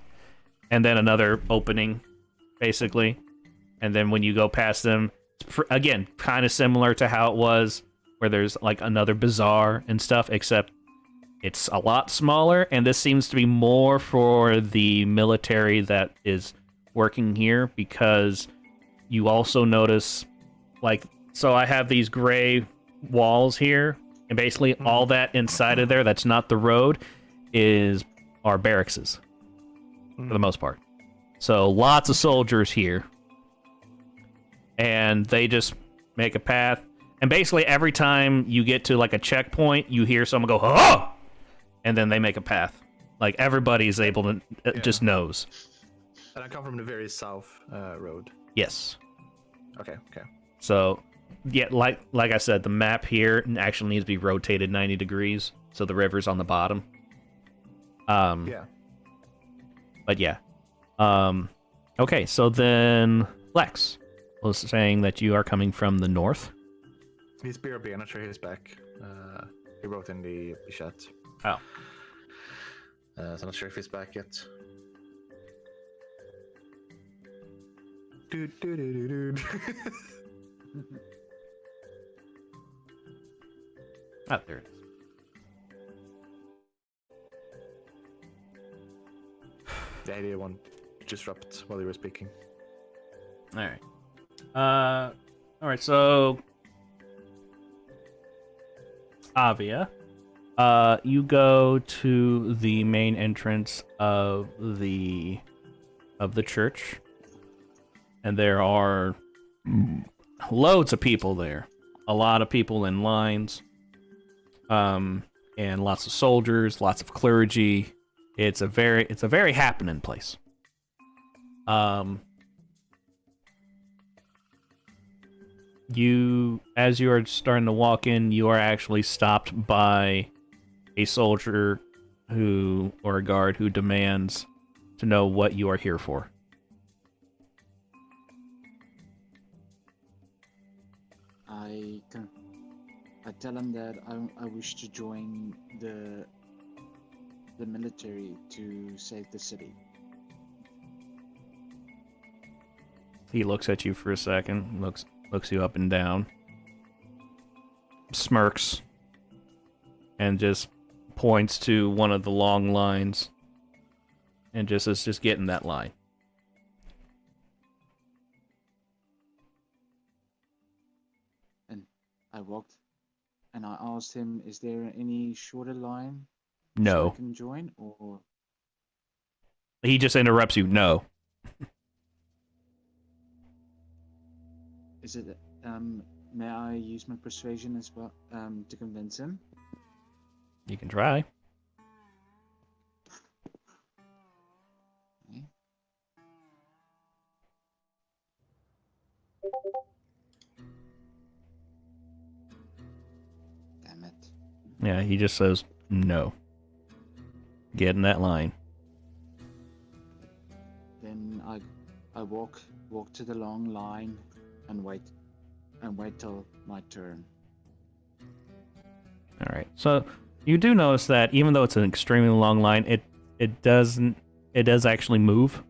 And then another opening, basically. And then when you go past them, it's again, kind of similar to how it was, where there's like another bazaar and stuff, except it's a lot smaller, and this seems to be more for the military that is working here, because you also notice, like, so I have these gray walls here, and basically all that inside of there that's not the road are barracks for the most part. So lots of soldiers here, and they just make a path. And basically every time you get to like a checkpoint, you hear someone go, "Oh!" And then they make a path. Like everybody's able to just knows. And I come from the very south road. Yes. Okay. So, yeah, like I said, the map here actually needs to be rotated 90 degrees, so the river's on the bottom. Yeah. But yeah. Okay, so then Lex was saying that you are coming from the north. He's BRB, I'm not sure he's back. He wrote in the chat. Oh. So I'm not sure if he's back yet. Dude. Oh, there it is. The idea one disrupt while he was speaking. Alright. Alright, so Avia. You go to the main entrance of the church, and there are loads of people there. A lot of people in lines, and lots of soldiers, lots of clergy. It's a very happening place. As you are starting to walk in, you are actually stopped by a soldier or a guard who demands to know what you are here for. I tell him that I wish to join the military to save the city. He looks at you for a second, looks you up and down, smirks, and just points to one of the long lines, and says, "Just get in that line." And I walked, and I asked him, "Is there any shorter line No. so I can join?" Or He just interrupts you. No. is it? May I use my persuasion as well to convince him? You can try. Okay. Damn it. Yeah, he just says, "No. Get in that line." Then I walk to the long line and wait. and wait till my turn. All right. So you do notice that even though it's an extremely long line, it does actually move.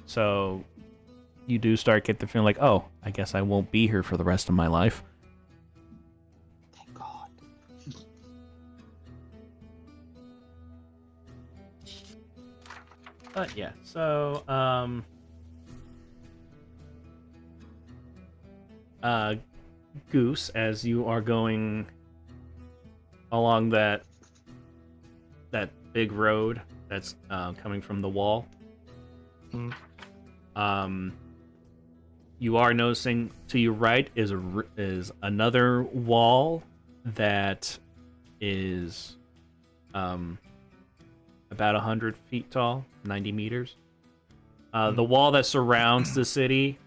So you do start get the feeling like, oh, I guess I won't be here for the rest of my life. Thank God. But yeah, so Goose, as you are going along that big road that's coming from the wall, you are noticing to your right is another wall that is about 100 feet tall, 90 meters. The wall that surrounds the city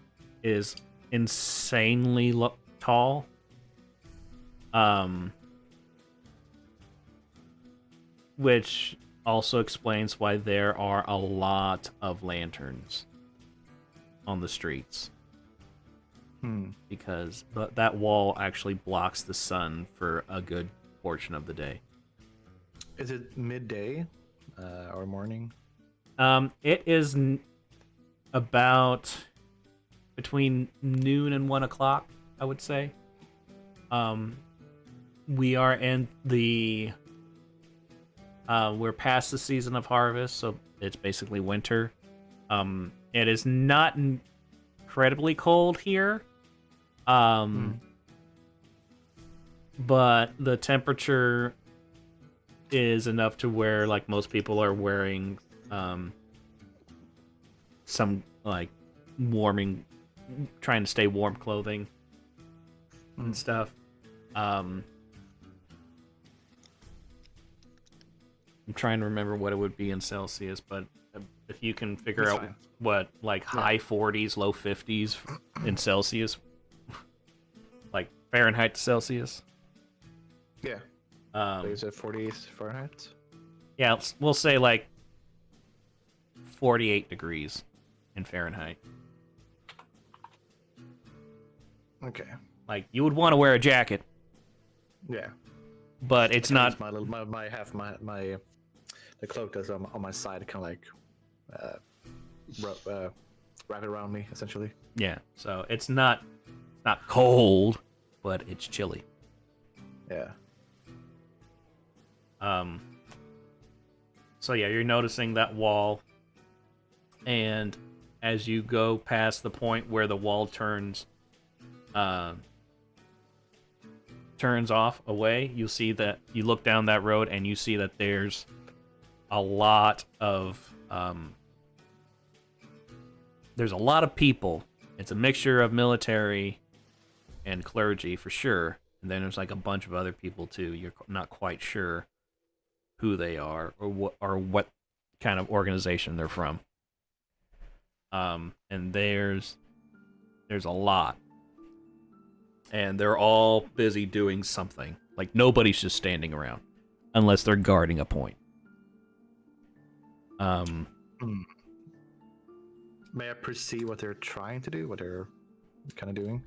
is insanely tall. Which also explains why there are a lot of lanterns on the streets. Because that wall actually blocks the sun for a good portion of the day. Is it midday or morning? It is about between noon and 1 o'clock, I would say. We are in the we're past the season of harvest, so it's basically winter. It is not incredibly cold here. But the temperature is enough to where, like, most people are wearing some, like, trying to stay warm clothing and stuff. I'm trying to remember what it would be in Celsius, but if you can figure That's out fine. what, like, high 40s, low 50s in Celsius, like Fahrenheit to Celsius. Yeah. Is it 40 Fahrenheit? Yeah, we'll say like 48 degrees in Fahrenheit. Okay. Like, you would want to wear a jacket, Yeah. but it's not. My little the cloak that's on my side kind of like wrap it around me essentially. Yeah, so it's not cold, but it's chilly. Yeah. So yeah, you're noticing that wall, and as you go past the point where the wall turns off away, you see that you look down that road and you see that there's a lot of people. It's a mixture of military and clergy for sure, and then there's like a bunch of other people too. You're not quite sure who they are or what kind of organization they're from. And there's a lot. And they're all busy doing something. Like, nobody's just standing around unless they're guarding a point. May I perceive what they're trying to do? What they're kind of doing?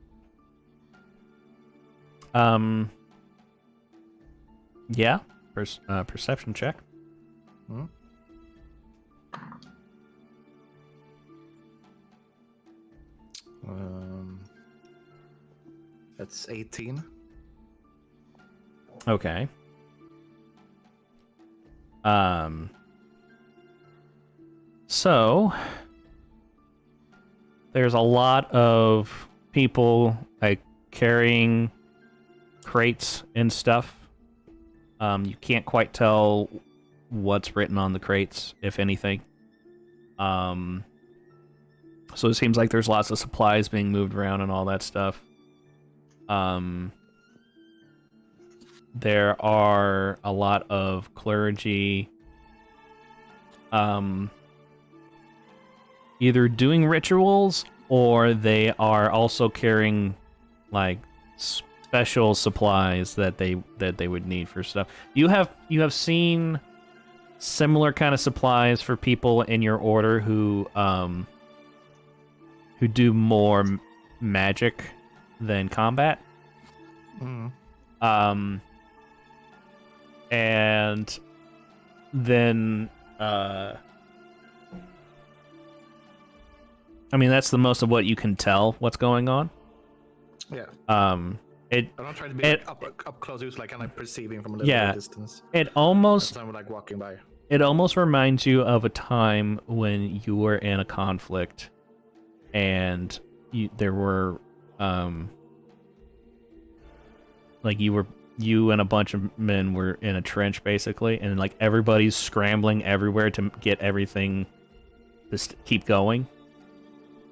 Yeah. Perception check. That's 18. Okay. So there's a lot of people like carrying crates and stuff. You can't quite tell what's written on the crates, if anything. So it seems like there's lots of supplies being moved around and all that stuff. There are a lot of clergy either doing rituals or they are also carrying like special supplies that they would need for stuff. You have seen similar kind of supplies for people in your order who who do more magic than combat. Mm. And then I mean, that's the most of what you can tell what's going on. Yeah. I'm not trying to be up close. It was like kind of perceiving from a little Yeah. distance. It almost I'm like walking by. It almost reminds you of a time when you were in a conflict, and there were, like you and a bunch of men were in a trench basically, and like everybody's scrambling everywhere to get everything to keep going.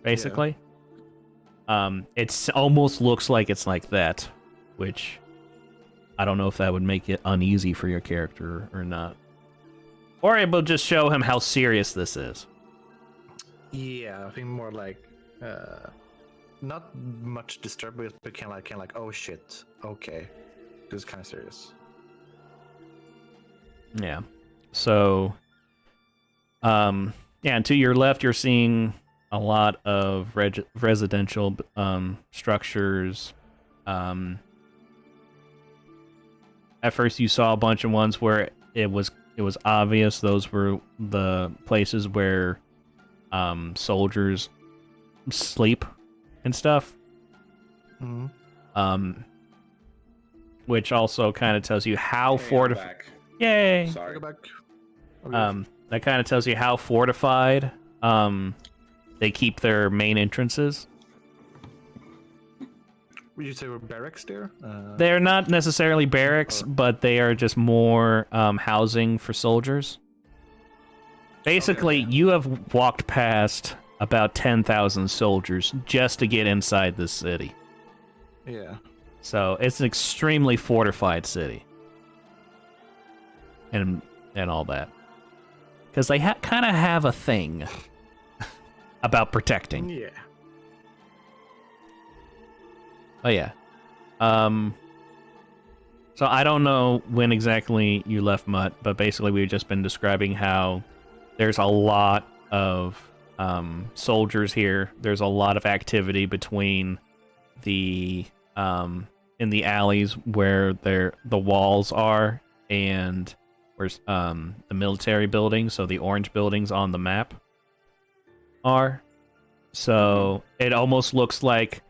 Basically, it's almost looks like it's like that, which I don't know if that would make it uneasy for your character or not. Or it will just show him how serious this is. Yeah, I think more like not much disturbed, but kind of like oh shit, okay, this is kind of serious. Yeah. So, yeah, and to your left, you're seeing a lot of residential structures. At first, you saw a bunch of ones where it was obvious those were the places where soldiers sleep and stuff. Mm-hmm. Which also kind of tells you how fortified. Back. Yay! Sorry. Go back. Okay. That kind of tells you how fortified they keep their main entrances. Would you say we're barracks there? They're not necessarily barracks, but they are just more housing for soldiers. Basically, Okay. you have walked past about 10,000 soldiers just to get inside this city. Yeah. So it's an extremely fortified city. And all that. Because they kind of have a thing about protecting. Yeah. Oh yeah. So I don't know when exactly you left Mutt, but basically we've just been describing how there's a lot of soldiers here. There's a lot of activity between the in the alleys where the walls are and where's the military buildings, so the orange buildings on the map are. So it almost looks like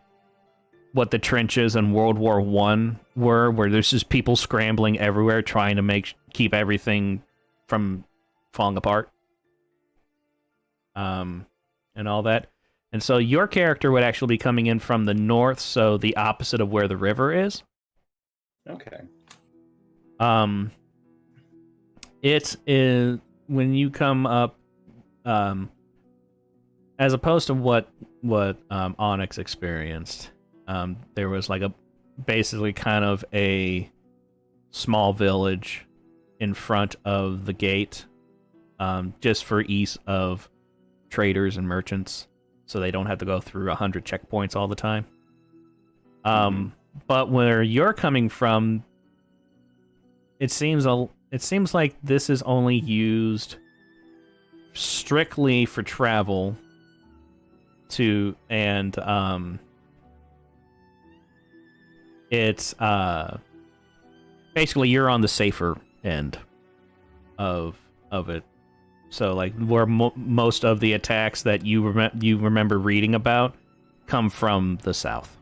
what the trenches in World War I were, where there's just people scrambling everywhere trying to keep everything from falling apart. And all that. And so your character would actually be coming in from the north, so the opposite of where the river is. Okay. It is when you come up, as opposed to what Onyx experienced. There was like basically kind of a small village in front of the gate, just for ease of traders and merchants, so they don't have to go through 100 checkpoints all the time. But where you're coming from, it seems like this is only used strictly for travel it's basically you're on the safer end of it. So like where most of the attacks that you remember reading about come from the south.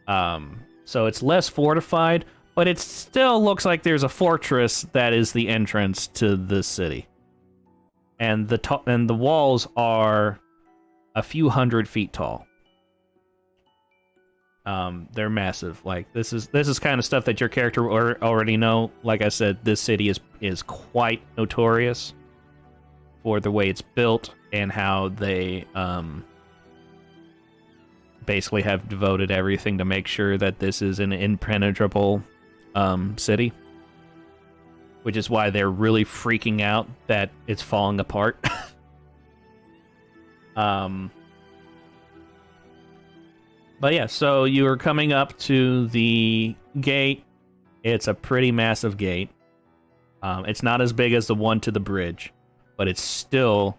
So it's less fortified, but it still looks like there's a fortress that is the entrance to this city. And the walls are a few 100 feet tall. They're massive. Like this is kind of stuff that your character already know. Like I said, this city is quite notorious for the way it's built and how they basically have devoted everything to make sure that this is an impenetrable city. Which is why they're really freaking out that it's falling apart. But yeah, so you are coming up to the gate. It's a pretty massive gate. It's not as big as the one to the bridge, but it's still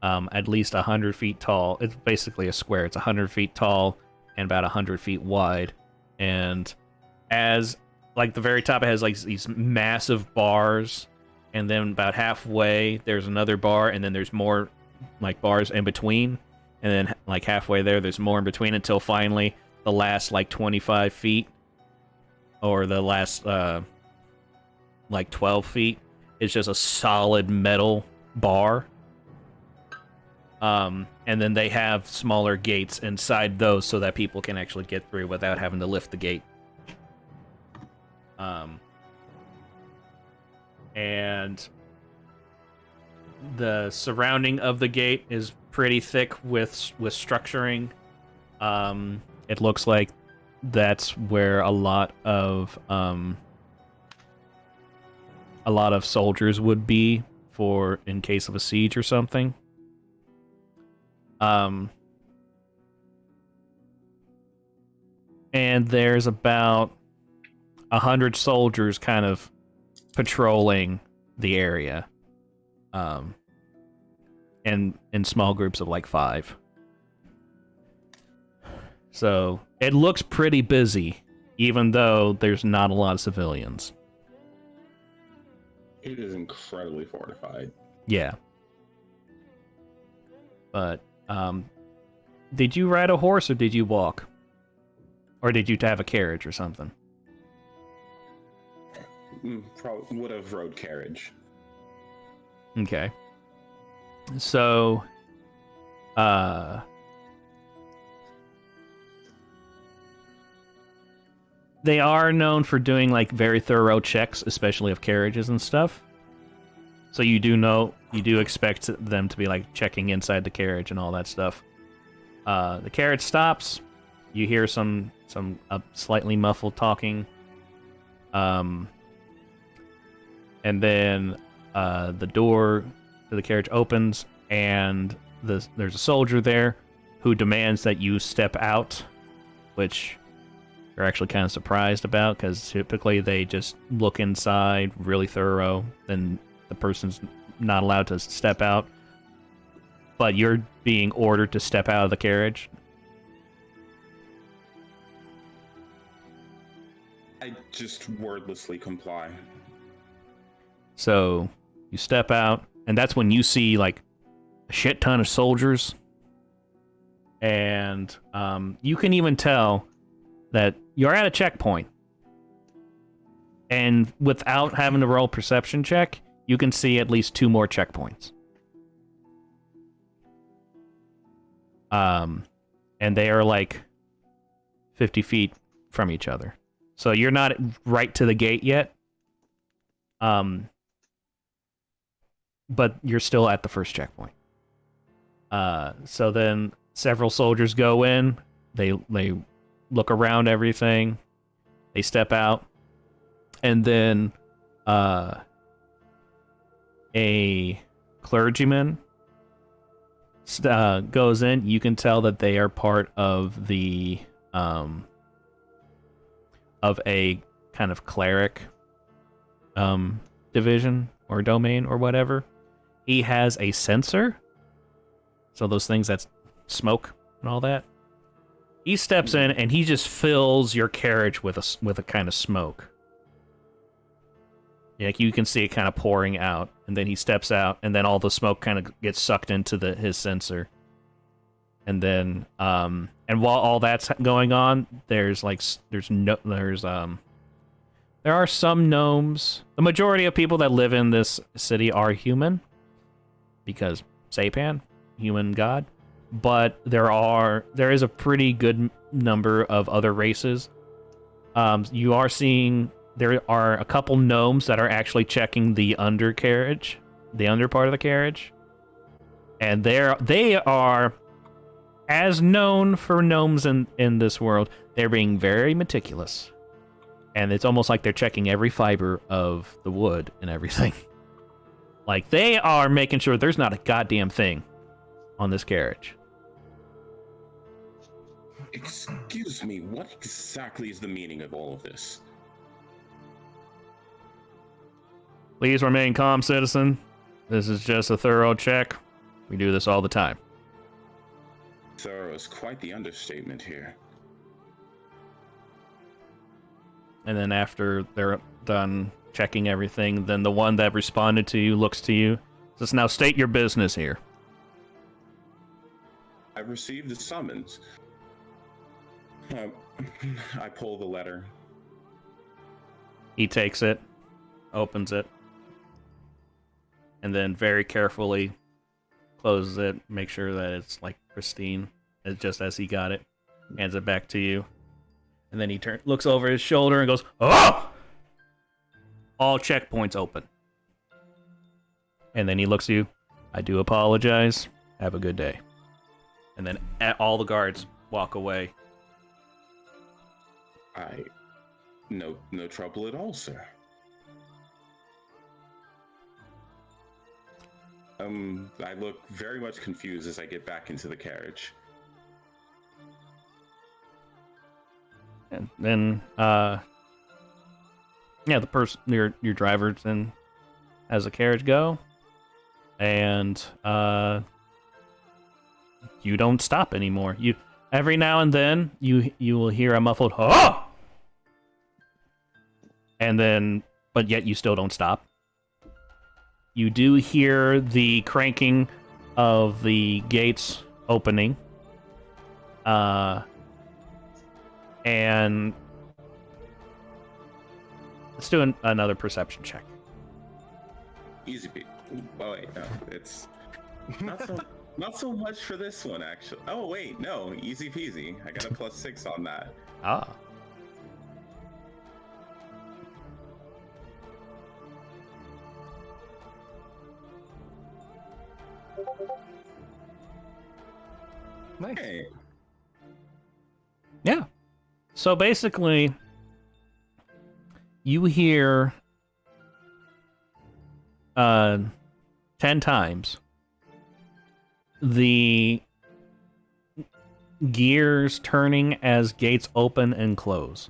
at least 100 feet tall. It's basically a square. It's 100 feet tall and about 100 feet wide. And as like the very top, it has like these massive bars, and then about halfway there's another bar, and then there's more like bars in between, and then like halfway there's more in between until finally the last like 25 feet or the last like 12 feet is just a solid metal bar. And then they have smaller gates inside those so that people can actually get through without having to lift the gate. And the surrounding of the gate is pretty thick with structuring. It looks like that's where a lot of soldiers would be for in case of a siege or something. And there's about 100 soldiers kind of patrolling the area, and in small groups of like 5. So it looks pretty busy, even though there's not a lot of civilians. It is incredibly fortified. Yeah. But, did you ride a horse or did you walk? Or did you have a carriage or something? Probably would have rode carriage. Okay. So, they are known for doing like very thorough checks, especially of carriages and stuff. So you do expect them to be like checking inside the carriage and all that stuff. The carriage stops. You hear some slightly muffled talking. And then the door to the carriage opens, and there's a soldier there who demands that you step out, which you're actually kind of surprised about, because typically they just look inside, really thorough, then the person's not allowed to step out. But you're being ordered to step out of the carriage. I just wordlessly comply. So you step out, and that's when you see like a shit ton of soldiers. And you can even tell that you're at a checkpoint. And without having to roll a perception check, you can see at least 2 more checkpoints. And they are like 50 feet from each other. So you're not right to the gate yet. But you're still at the first checkpoint. So then several soldiers go in. They look around everything. They step out. And then a clergyman goes in. You can tell that they are part of the of a kind of cleric division or domain or whatever. He has a censer, so those things that smoke and all that. He steps in and he just fills your carriage with a kind of smoke. Like you can see it kind of pouring out, and then he steps out, and then all the smoke kind of gets sucked into his censer. And then, and while all that's going on, there are some gnomes. The majority of people that live in this city are human, because Saipan, human god. But there is a pretty good number of other races. You are seeing there are a couple gnomes that are actually checking the undercarriage, the under part of the carriage, and they are as known for gnomes in this world. They're being very meticulous, and it's almost like they're checking every fiber of the wood and everything. Like they are making sure there's not a goddamn thing on this carriage. Excuse me, what exactly is the meaning of all of this? Please remain calm, citizen. This is just a thorough check. We do this all the time. Thorough is quite the understatement here. And then after they're done checking everything, then the one that responded to you looks to you. Says, now state your business here. I've received a summons. I pull the letter. He takes it, opens it, and then very carefully closes it, make sure that it's like pristine, just as he got it, hands it back to you. And then he looks over his shoulder and goes, "Oh!" All checkpoints open. And then he looks at you. I do apologize. Have a good day. And then all the guards walk away. No trouble at all, sir. I look very much confused as I get back into the carriage. And then, yeah, the person, your driver, then has a carriage go, and you don't stop anymore. You every now and then you will hear a muffled "oh," and then, but yet you still don't stop. You do hear the cranking of the gates opening, and let's do another perception check. Easy peasy. Oh wait, no, it's not so much for this one actually. Oh wait, no, easy peasy. I got a +6 on that. Ah. Nice. Hey, Yeah. So basically, you hear 10 times the gears turning as gates open and close,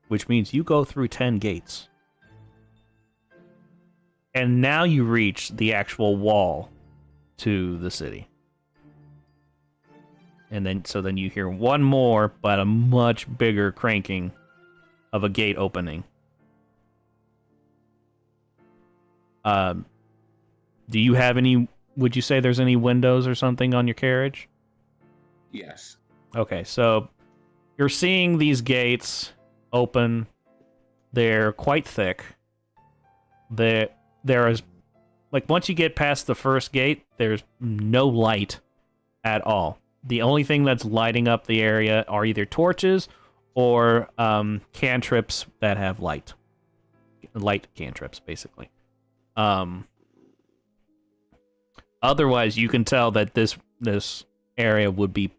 which means you go through 10 gates. And now you reach the actual wall to the city. And then you hear one more, but a much bigger cranking of a gate opening. Do you have any, would you say there's any windows or something on your carriage? yes. Okay, so you're seeing these gates open. They're quite thick. There is, like, once you get past the first gate, there's no light at all. The only thing that's lighting up the area are either torches or cantrips that have light. Light cantrips, basically. Otherwise, you can tell that this area would be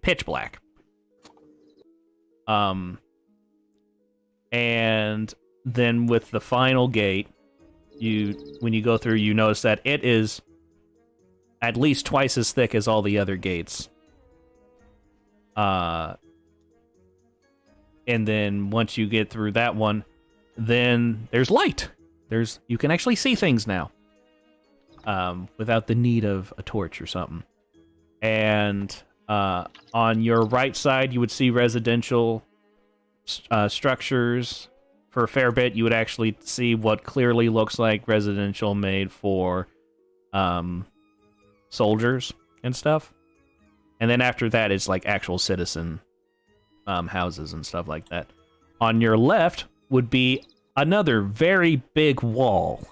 pitch black. And then with the final gate, when you go through, you notice that it is at least twice as thick as all the other gates. And then once you get through that one, then there's light. You can actually see things now, without the need of a torch or something. And on your right side, you would see residential structures. For a fair bit, you would actually see what clearly looks like residential made for soldiers and stuff. And then after that, it's like actual citizen houses and stuff like that. On your left would be another very big wall.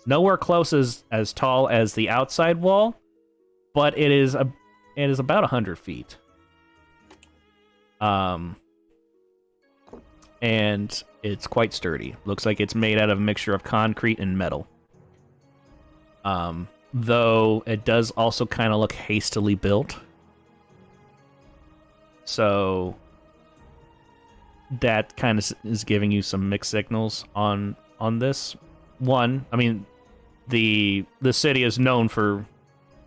Nowhere close as tall as the outside wall, but it is about 100 feet. And it's quite sturdy. Looks like it's made out of a mixture of concrete and metal. Though it does also kind of look hastily built. So that kind of is giving you some mixed signals on this one. I mean, the city is known for,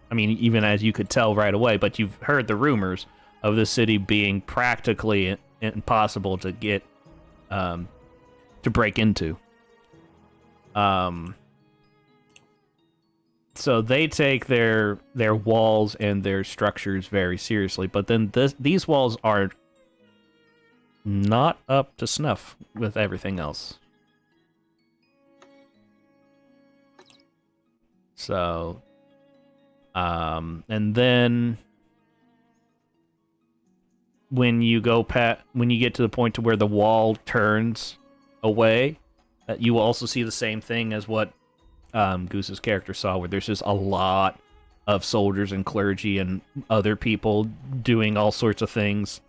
I mean, even as you could tell right away, but you've heard the rumors of the city being practically impossible to get to break into. So they take their walls and their structures very seriously, but then these walls are not up to snuff with everything else. So, and then when you get to the point to where the wall turns away, you will also see the same thing as what Goose's character saw, where there's just a lot of soldiers and clergy and other people doing all sorts of things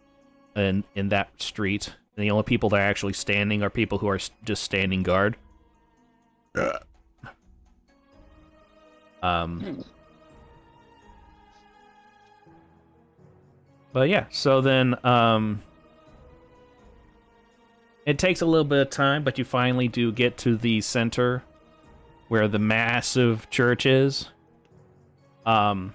in that street. And the only people that are actually standing are people who are just standing guard. But yeah, so then it takes a little bit of time, but you finally do get to the center where the massive church is. I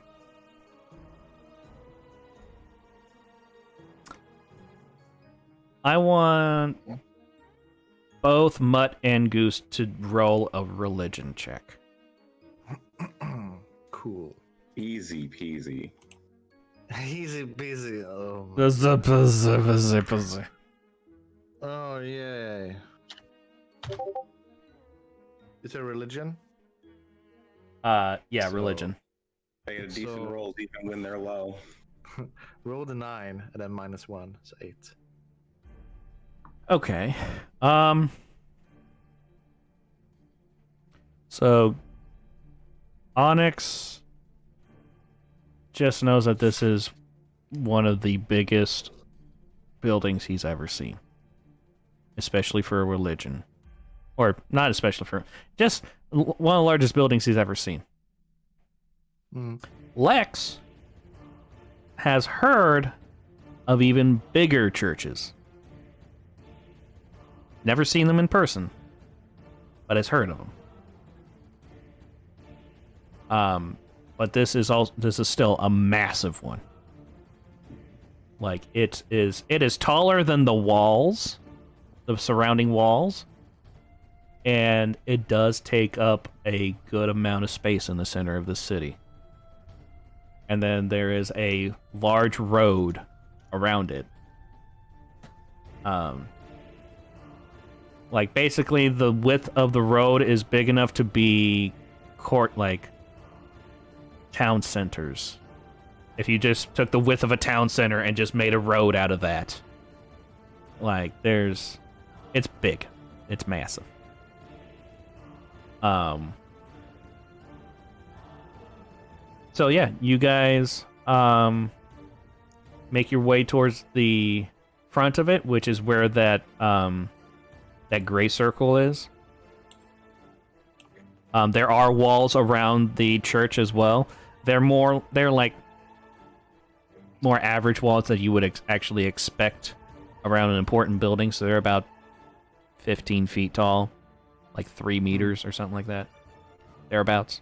want both Mutt and Goose to roll a religion check. Cool. Easy peasy. Easy busy. Oh, oh yay. Is it religion? Yeah, So- religion. They get decent So- rolls even when they're low. Roll the 9 and then -1, so 8. Okay. So Onyx just knows that this is one of the biggest buildings he's ever seen. Especially for a religion. Or not especially for just one of the largest buildings he's ever seen. Mm. Lex has heard of even bigger churches. Never seen them in person, but has heard of them. But this is still a massive one. Like it is taller than the walls, the surrounding walls, and it does take up a good amount of space in the center of the city. And then there is a large road around it. Like basically the width of the road is big enough to be town centers. If you just took the width of a town center and just made a road out of that. Like it's big. It's massive. So yeah, you guys make your way towards the front of it, which is where that gray circle is. There are walls around the church as well. They're like more average walls that you would actually expect around an important building. So they're about 15 feet tall, like 3 meters or something like that. Thereabouts.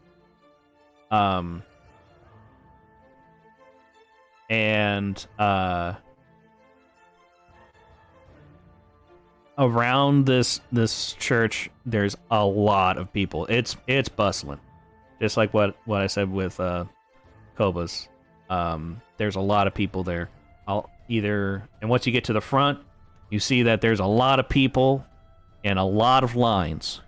Around this church, there's a lot of people. It's bustling, just like what I said with Kobas. There's a lot of people there. And once you get to the front, you see that there's a lot of people and a lot of lines.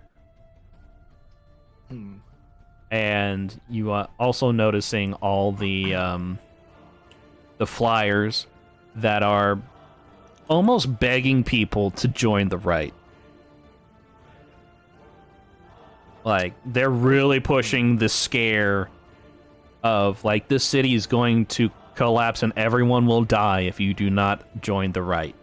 And you are also noticing all the flyers that are almost begging people to join the right. Like, they're really pushing the scare of, like, this city is going to collapse and everyone will die if you do not join the right.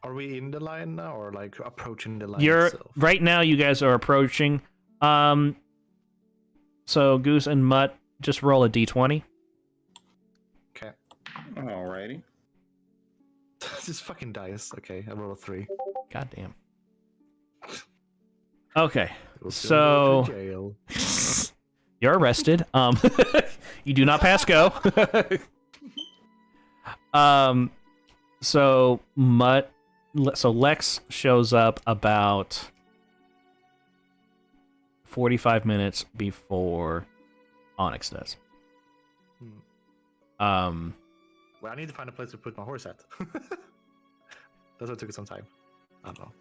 Are we in the line now, or like approaching the line itself? Right now, you guys are approaching. So Goose and Mutt, just roll a d20. Okay. Alrighty. Just fucking dice. Okay, I roll a 3. God damn. Okay, We'll so go to jail. you're arrested. You do not pass go. So Lex shows up about 45 minutes before Onyx does. Well, I need to find a place to put my horse at. That's what took some time. I don't know.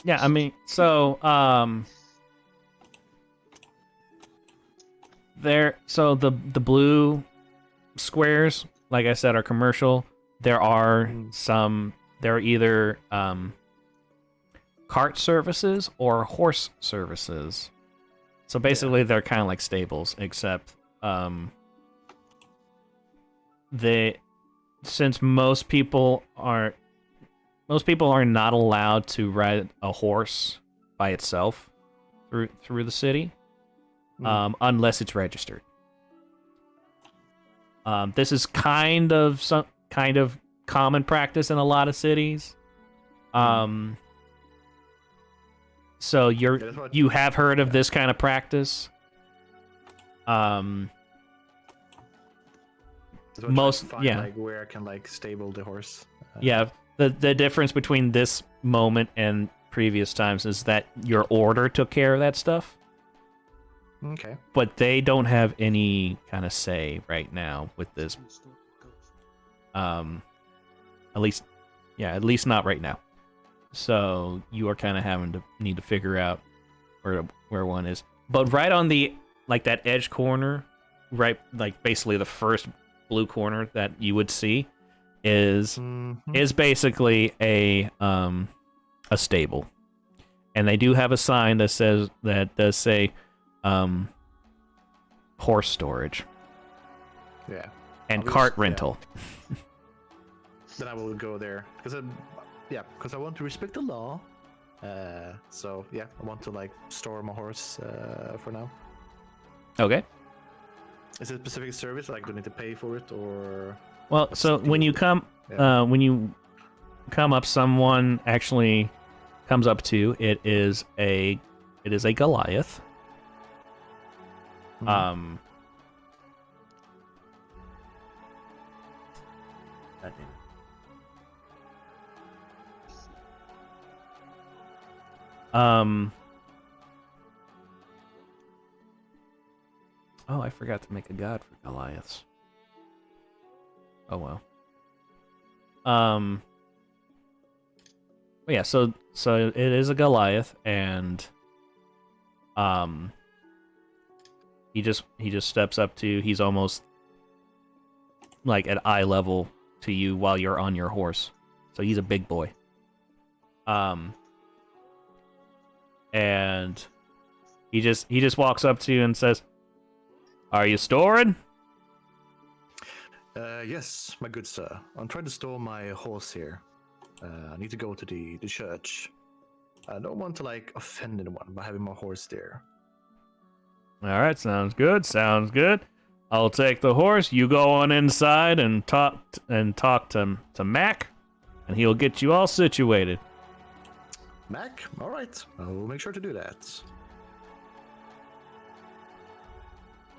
Yeah, I mean, so the blue squares, like I said, are commercial. There are either cart services or horse services. So basically, they're kind of like stables, except since most people are not allowed to ride a horse by itself through the city, unless it's registered. This is kind of common practice in a lot of cities. So you have heard of this kind of practice. Like where I can like stable the horse. The difference between this moment and previous times is that your order took care of that stuff. Okay. But they don't have any kind of say right now with this. At least not right now. So you are kind of need to figure out where one is. But right on the that edge corner, right, like basically the first blue corner that you would see is basically a stable. And they do have a sign that does say horse storage. Yeah. And cart rental. Then I will go there because I want to respect the law. So yeah, I want to store my horse for now. Okay. Is it a specific service? Like, do I need to pay for it or? Well, so when you come up, someone actually comes up to it. Is a Goliath. Mm-hmm. Oh, I forgot to make a god for Goliaths. Oh well. Yeah, so it is a Goliath, and he just steps up to you. He's almost like at eye level to you while you're on your horse. So he's a big boy. And he just walks up to you and says, "Are you storing?" Yes, my good sir. I'm trying to store my horse here. I need to go to the church. I don't want to offend anyone by having my horse there. All right, sounds good. I'll take the horse. You go on inside and talk to Mac, and he'll get you all situated. Mac? All right. I will make sure to do that.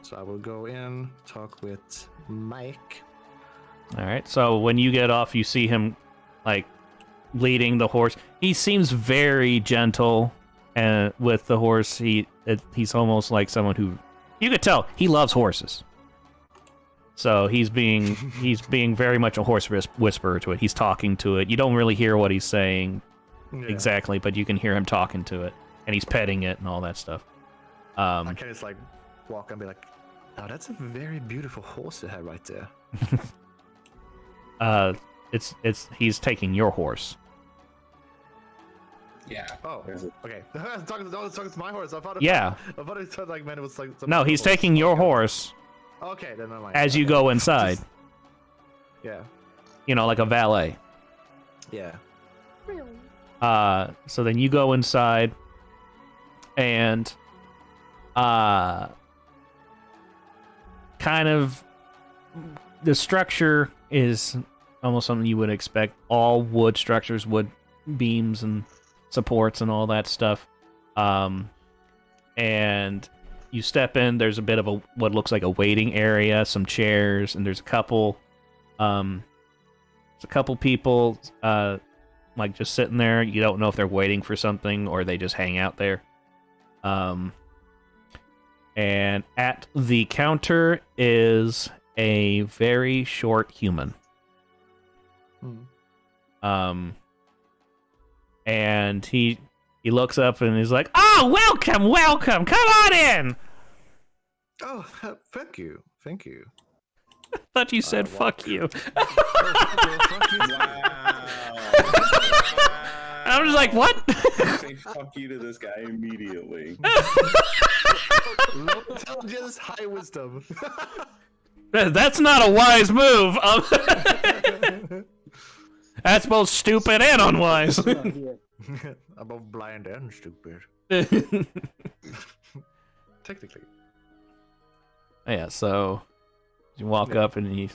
So I will go in, talk with Mike. All right. So when you get off, you see him leading the horse. He seems very gentle, and with the horse, he's almost like someone who you could tell he loves horses. So he's being very much a horse whisperer to it. He's talking to it. You don't really hear what he's saying exactly, but you can hear him talking to it, and he's petting it and all that stuff. I can just walk and be like, "Oh, that's a very beautiful horse you have right there." He's taking your horse. Yeah. Oh, okay. I was talking to my horse. I thought it sounded like, man, it was No, he's taking your horse. Okay, then I'm as you go inside. Yeah. Like a valet. Yeah. So then you go inside, and kind of the structure is almost something you would expect. All wood structures, wood beams and supports and all that stuff. And you step in, there's a bit of what looks like a waiting area, some chairs, and there's a couple people just sitting there. You don't know if they're waiting for something or they just hang out there. And at the counter is a very short human. And he looks up and he's like, "Oh, welcome, welcome! Come on in!" Oh, thank you. Thank you. I thought you said "fuck you." Fuck you. Wow. I'm just like, what? Say fuck you to this guy immediately. Low intelligence, high wisdom. That's not a wise move. That's both stupid and unwise. Yeah. I'm both blind and stupid. Technically. Yeah, so you walk up and he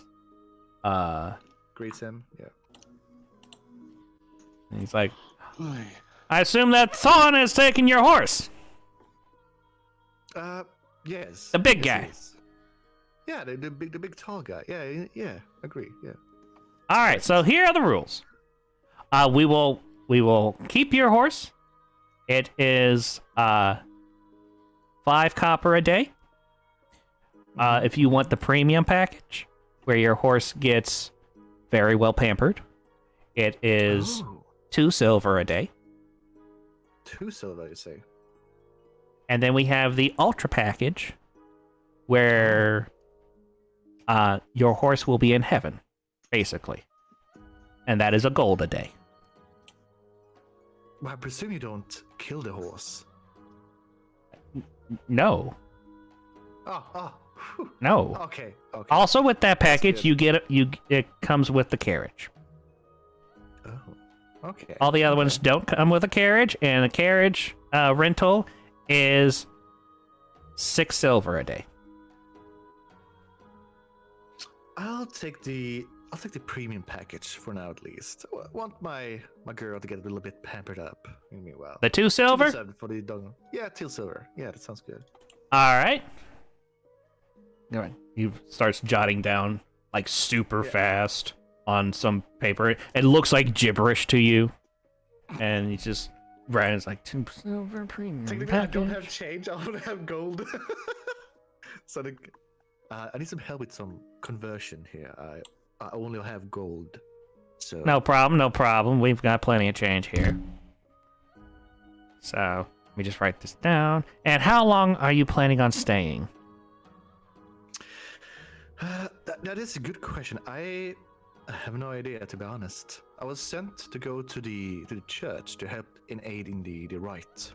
Greets him. Yeah. and he's like, "I assume that Thorn is taking your horse." Yes. The big Yes, guy. he is. Yeah, the big tall guy. Yeah, agree. Yeah. All right, so here are the rules. We will keep your horse. It is 5 copper a day. If you want the premium package, where your horse gets very well pampered, it is Oh, 2 silver a day. 2 silver, you say? And then we have the ultra package, where your horse will be in heaven, basically. And that is a gold a day. Well, I presume you don't kill the horse. No. Whew. No. Okay. Also, with that package, good. it comes with the carriage. Oh, okay. All the other ones don't come with a carriage, and the carriage rental is 6 silver a day. I'll take the premium package for now, at least. I want my girl to get a little bit pampered up. In meanwhile, The 2 silver? for the dog. Yeah, 2 silver. Yeah, that sounds good. All right. Go ahead. He starts jotting down like super fast on some paper. It looks like gibberish to you, and he just writes like 2 silver premium Technically, package. I don't have change. I only have gold. So I need some help with some conversion here. I only have gold. So No problem, no problem. We've got plenty of change here. So let me just write this down. And how long are you planning on staying? That is a good question. I have no idea, to be honest. I was sent to go to the church to help in aiding the rite.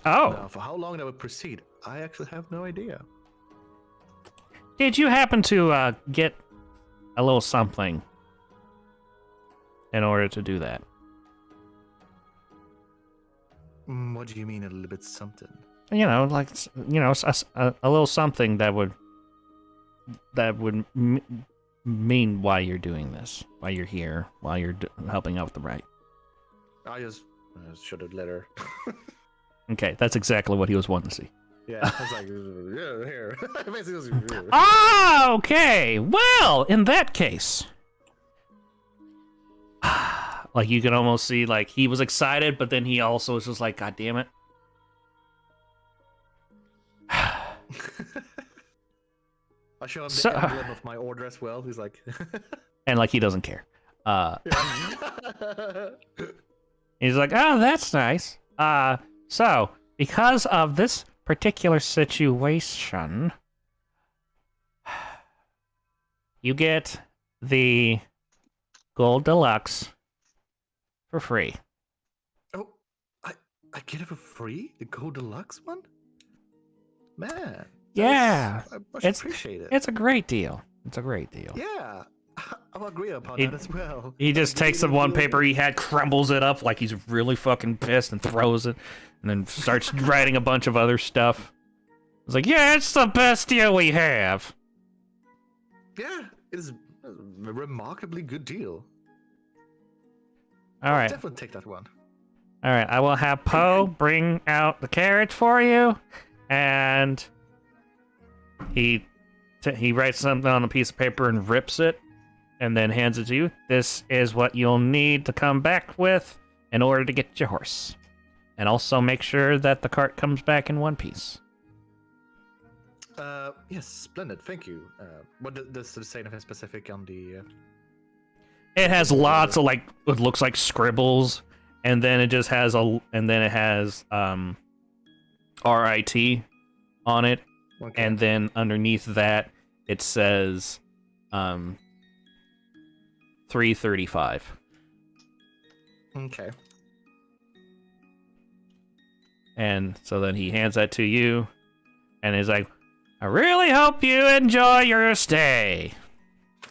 Oh, Now, for how long that would proceed, I actually have no idea. did you happen to get a little something in order to do that? What do you mean a little bit something? You know, like a little something that would mean why you're doing this, why you're here, why you're helping out with the rite. I just should have let her. Okay, that's exactly what he was wanting to see. Yeah, I was like, yeah, here. Basically, it was, yeah. Ah, okay. Well, in that case, like you can almost see, like he was excited, but then he also was just like, "God damn it!" I show him the So- emblem of my order as well. He's like, And like he doesn't care. yeah. He's like, "Oh, that's nice." So because of this particular situation, you get the Gold Deluxe for free. Oh, I get it for free? The Gold Deluxe one? Man. Yeah, I much it's- appreciate it. It's a great deal. It's a great deal. Yeah, I'll agree upon He- that as well. He just takes the Really, one really- paper he had, crumbles it up like he's really fucking pissed, and throws it, and then starts writing a bunch of other stuff. It's like, yeah, it's the best deal we have. Yeah, it is a remarkably good deal. All right, Definitely take that one. all right. I will have Poe bring out the carrot for you, and he writes something on a piece of paper and rips it, and then hands it to you. This is what you'll need to come back with in order to get your horse, and also make sure that the cart comes back in one piece. Yes, splendid. Thank you. What does it say anything specific on the? It has lots of like it looks like scribbles, and then it just has RIT on it, Okay. and then underneath that it says 335. Okay. And so then he hands that to you, and he's like, I really hope you enjoy your stay.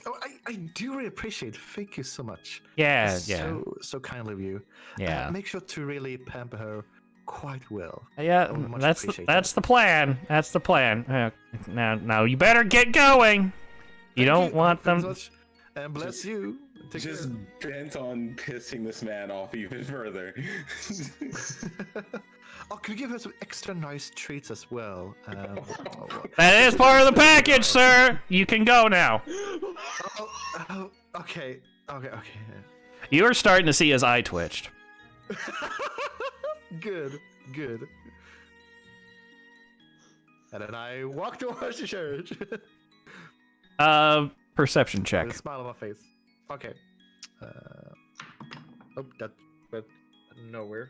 Oh, I do really appreciate it. Thank you so much. Yeah, That's yeah, So kindly of you. yeah. Make sure to really pamper her quite well. Yeah, I would much that's appreciate that's that. the plan. That's the plan. Now you better get going. You Thank don't want Thank you them. so much. And bless you. Take Just bent on pissing this man off even further. Oh, could you give her some extra nice treats as well? That is part of the package, sir. You can go now. Okay. You are starting to see his eye twitched. Good. And then I walk towards the church. Perception check. With a smile on my face. Okay. That went nowhere.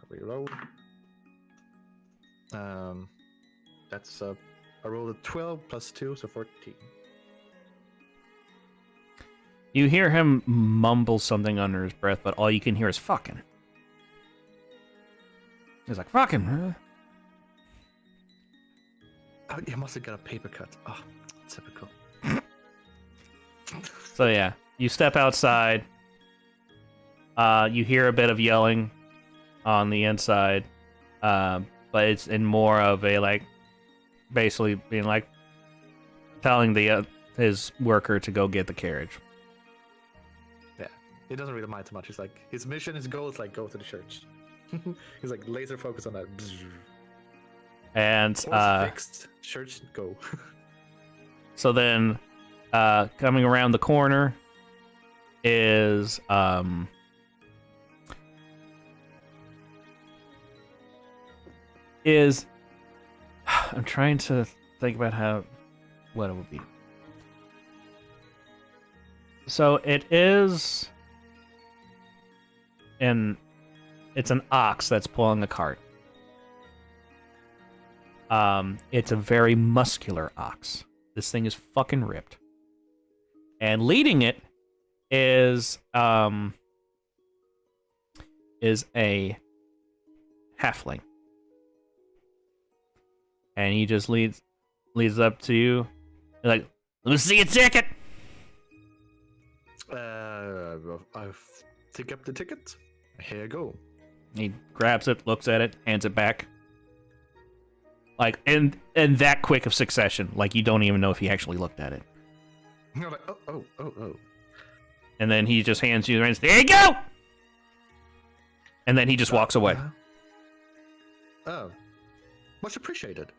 Reload. That's I rolled a 12 plus 2, so 14. You hear him mumble something under his breath, but all you can hear is fucking. He's like, fucking. Oh, you must have got a paper cut. Oh, typical. So yeah, you step outside. You hear a bit of yelling on the inside, but it's in more of a like, basically being like, telling the his worker to go get the carriage. Yeah, he doesn't really mind too much. He's like, his mission, his goal is like go to the church. He's like laser focused on that. And Horse fixed. Church go. so then, coming around the corner is I'm trying to think about what it would be. So it is it's an ox that's pulling a cart. It's a very muscular ox. This thing is fucking ripped. And leading it is a halfling. And he just leads up to you. He's like, let me see your ticket. I've take up the ticket. Here you go. He grabs it, looks at it, hands it back. Like in that quick of succession, like you don't even know if he actually looked at it. You're like, oh. And then he just hands you the reins. There you go. And then he just walks away. Oh, much appreciated.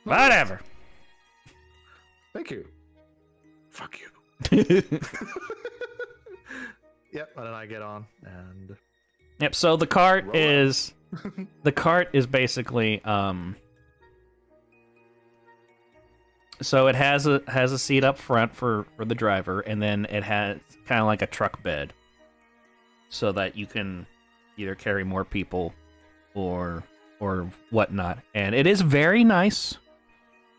Whatever. Thank you. Fuck you. Yep, and then I get on and. Yep. So the cart Roll is basically So it has a seat up front for the driver, and then it has kind of like a truck bed, so that you can either carry more people or whatnot. And it is very nice,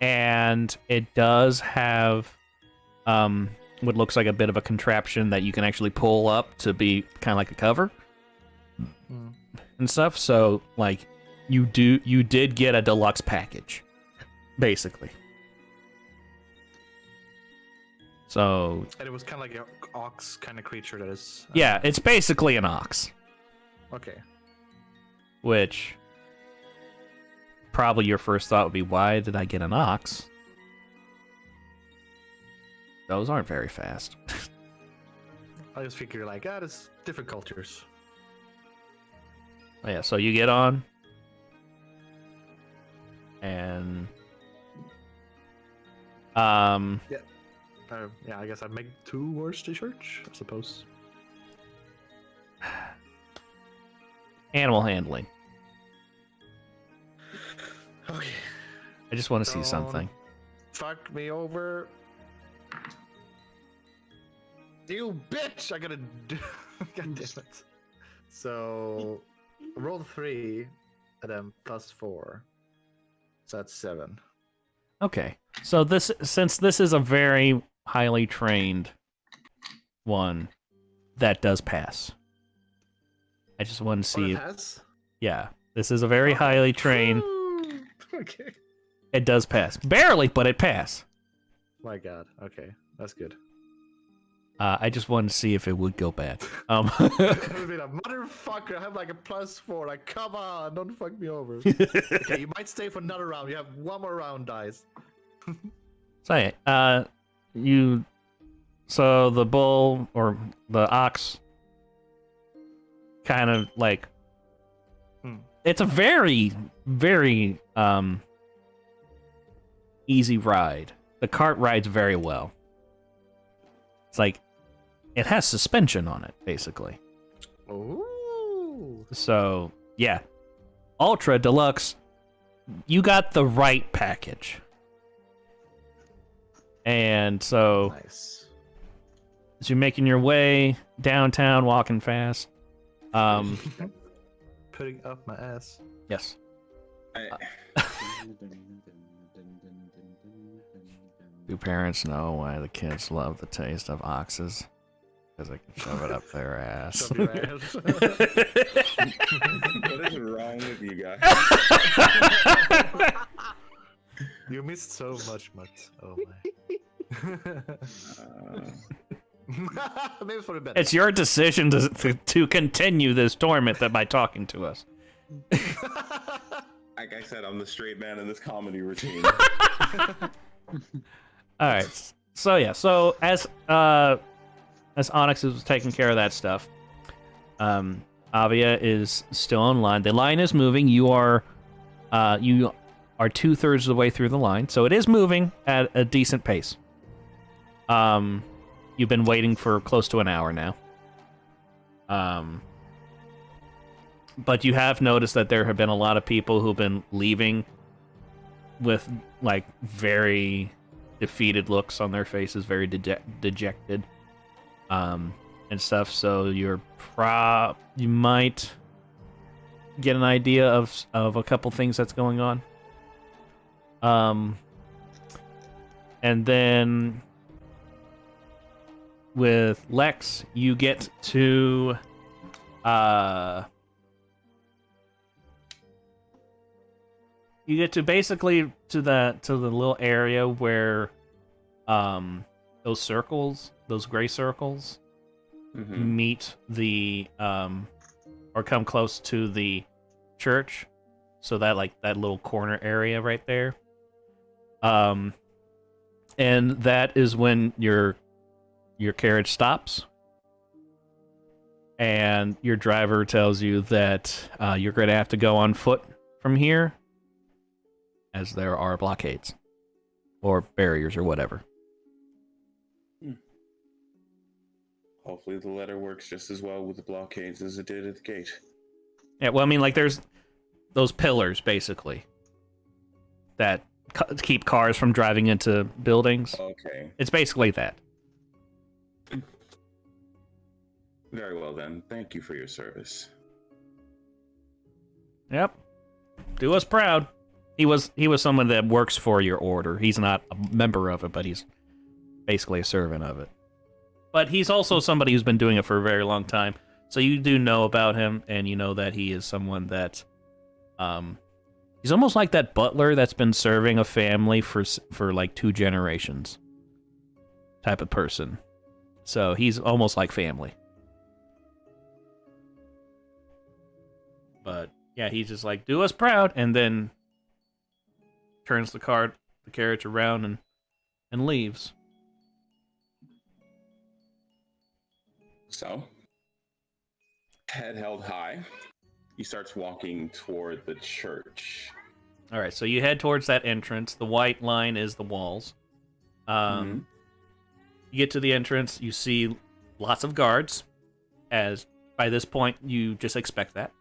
and it does have what looks like a bit of a contraption that you can actually pull up to be kind of like a cover and stuff. So like you did get a deluxe package, basically. So And it was kind of like an ox kind of creature that is. yeah, it's basically an ox, Okay. which probably your first thought would be, why did I get an ox? Those aren't very fast. I just figure like, there's different cultures. Oh, yeah, so you get on, and Yeah, I guess I'd make towards the church, I suppose. animal handling. Okay. I just want to see Don't- something. fuck me over. You bitch! I gotta do. God damn it. So, roll 3, and then +4. So that's 7. Okay. So since this is a very highly trained one, that does pass. I just want to see. Yeah, this is a very highly trained. Okay. It does pass. Barely, but it passed. My god. Okay, that's good. I just wanted to see if it would go bad. I would be like, motherfucker, I have like a +4. Like, come on, don't fuck me over. Okay, you might stay for another round. You have one more round, dice. So so the bull or the ox kind of like it's a very, very easy ride. The cart rides very well. It's like it has suspension on it, basically. Ooh. So yeah, Ultra Deluxe, you got the right package. And so, Nice. as you're making your way downtown, walking fast, Putting up my ass. yes. Do parents know why the kids love the taste of oxes? Because they can shove it up their ass. Shove your ass. What is wrong with you guys? You missed so much, Matt. Oh my. Maybe for the better. It's your decision to continue this torment by talking to us. Like I said, I'm the straight man in this comedy routine. All right. So yeah. So as Onyx is taking care of that stuff, Avia is still online. The line is moving. You are 2/3 of the way through the line, so it is moving at a decent pace. You've been waiting for close to an hour now. But you have noticed that there have been a lot of people who've been leaving with like very defeated looks on their faces, very dejected, and stuff. So you might get an idea of a couple things that's going on. And then with Lex, you get to basically to the little area where those circles, those gray circles, meet the or come close to the church. So that that little corner area right there. And that is when your carriage stops, and your driver tells you that you're going to have to go on foot from here, as there are blockades or barriers or whatever. Hopefully the letter works just as well with the blockades as it did at the gate. Yeah, well, I mean, like, there's those pillars, basically, that keep cars from driving into buildings. Okay. It's basically that. Very well then. Thank you for your service. Yep. Do us proud. He was someone that works for your order. He's not a member of it, but he's basically a servant of it. But he's also somebody who's been doing it for a very long time. So you do know about him, and you know that he is someone that he's almost like that butler that's been serving a family for like 2 generations type of person. So he's almost like family. But yeah, he's just like, do us proud, and then turns the carriage around and leaves. So, head held high, he starts walking toward the church. All right, so you head towards that entrance. The white line is the walls. You get to the entrance, you see lots of guards, as by this point you just expect that.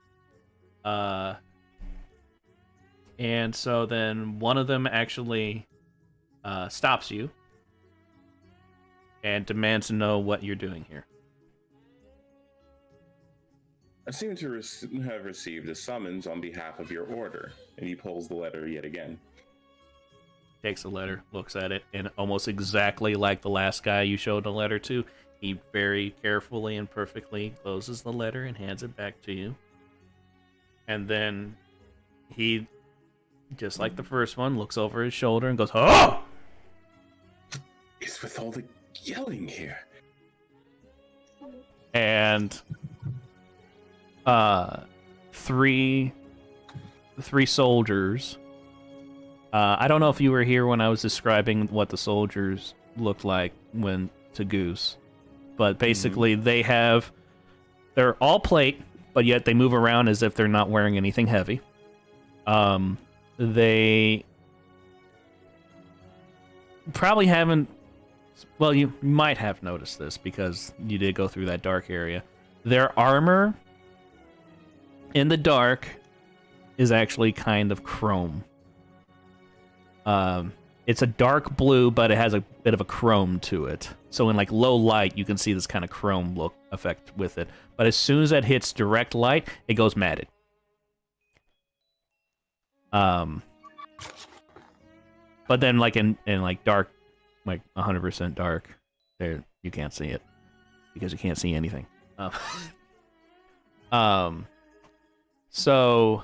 And so then one of them actually stops you and demands to know what you're doing here. I seem to have received a summons on behalf of your order. And he pulls the letter yet again. Takes the letter, looks at it, and almost exactly like the last guy you showed the letter to, he very carefully and perfectly closes the letter and hands it back to you. And then he, just like the first one, looks over his shoulder and goes, "Oh!" It's with all the yelling here. And three soldiers. I don't know if you were here when I was describing what the soldiers looked like when to Goose, but basically they're all plate, but yet they move around as if they're not wearing anything heavy. They probably haven't. Well, you might have noticed this because you did go through that dark area. Their armor in the dark is actually kind of chrome. It's a dark blue, but it has a bit of a chrome to it. So in like low light, you can see this kind of chrome look effect with it. But as soon as it hits direct light, it goes matted. But then like in like dark, like 100% dark, there you can't see it because you can't see anything. So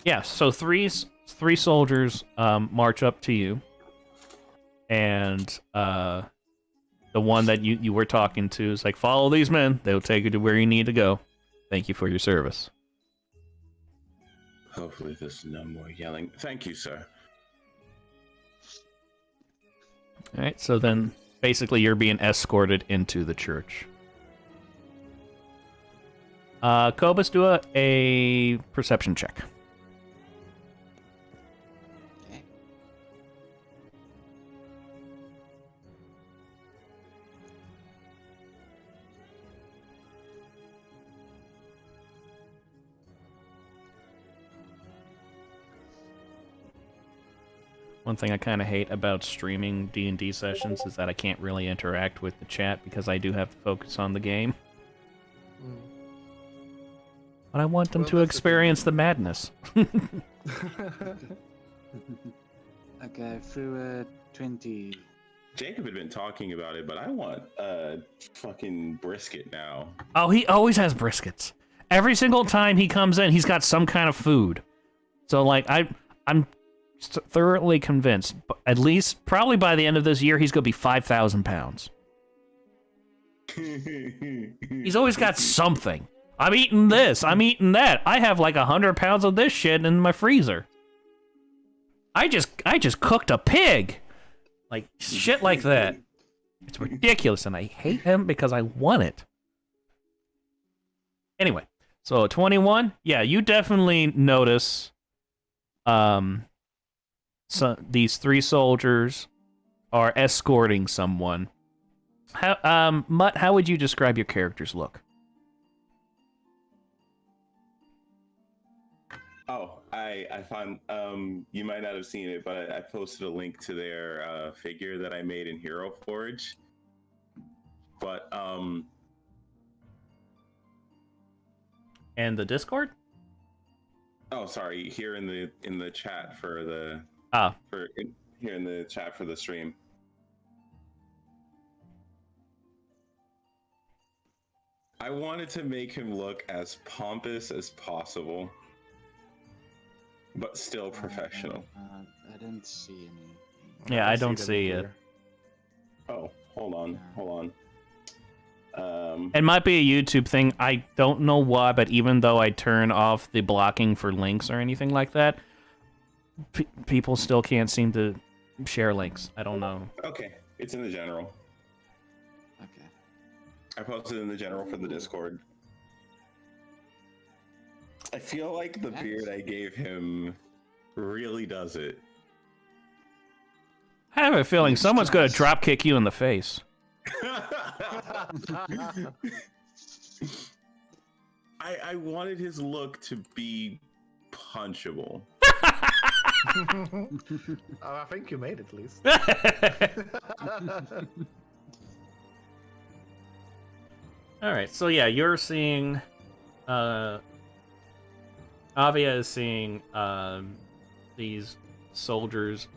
yeah, so three soldiers march up to you, and the one that you were talking to is like, "Follow these men; they'll take you to where you need to go. Thank you for your service." Hopefully there's no more yelling. Thank you, sir. All right, so then basically you're being escorted into the church. Cobus, do a perception check. Okay. One thing I kind of hate about streaming D&D sessions is that I can't really interact with the chat because I do have to focus on the game. But I want them to experience the madness. Okay, through a 20. Jacob had been talking about it, but I want fucking brisket now. Oh, he always has briskets. Every single time he comes in, he's got some kind of food. So, like, I'm thoroughly convinced, at least probably by the end of this year, he's going to be 5,000 pounds. He's always got something. I'm eating this. I'm eating that. I have like 100 pounds of this shit in my freezer. I just cooked a pig. Like, shit like that. It's ridiculous, and I hate him because I want it. Anyway, so 21, yeah, you definitely notice so these three soldiers are escorting someone. Mutt, how would you describe your character's look? Oh, I found, you might not have seen it, but I posted a link to their figure that I made in Hero Forge. But, And the Discord? oh, sorry, here in the chat for the, here in the chat for the stream. I wanted to make him look as pompous as possible, but still professional. I didn't see anything. Yeah, I don't see it. Oh, hold on. It might be a YouTube thing. I don't know why, but even though I turn off the blocking for links or anything like that, people still can't seem to share links. I don't know. Okay, it's in the general. Okay. I posted in the general for the Discord. I feel like the beard I gave him really does it. I have a feeling someone's going to drop kick you in the face. I wanted his look to be punchable. I think you made it, at least. All right, so yeah, you're seeing. Avia is seeing these soldiers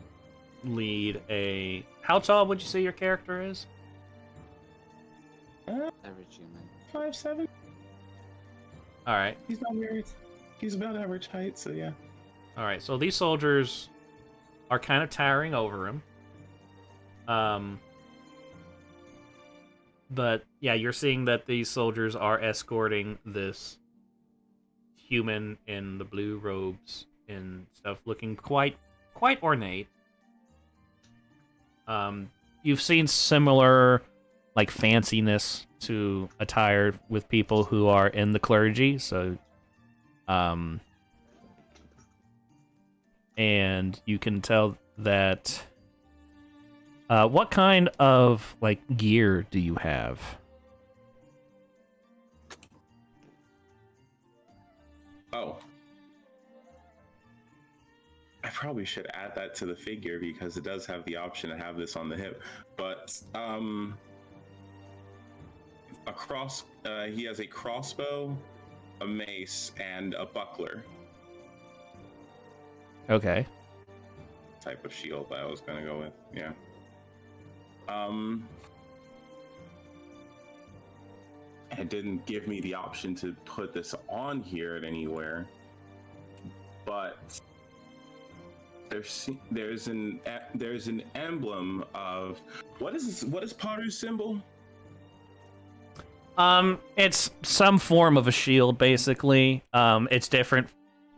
lead a. How tall would you say your character is? Average human. 5'7". All right. He's not very. He's about average height, so yeah. All right, so these soldiers are kind of towering over him. But yeah, you're seeing that these soldiers are escorting this human in the blue robes and stuff, looking quite ornate. You've seen similar like fanciness to attire with people who are in the clergy, so and you can tell that what kind of like gear do you have? Oh. I probably should add that to the figure because it does have the option to have this on the hip. But he has a crossbow, a mace, and a buckler. Okay. Type of shield that I was gonna go with. Yeah. It didn't give me the option to put this on here at anywhere, but there's an emblem of what is this? What is Potter's symbol? It's some form of a shield, basically. It's different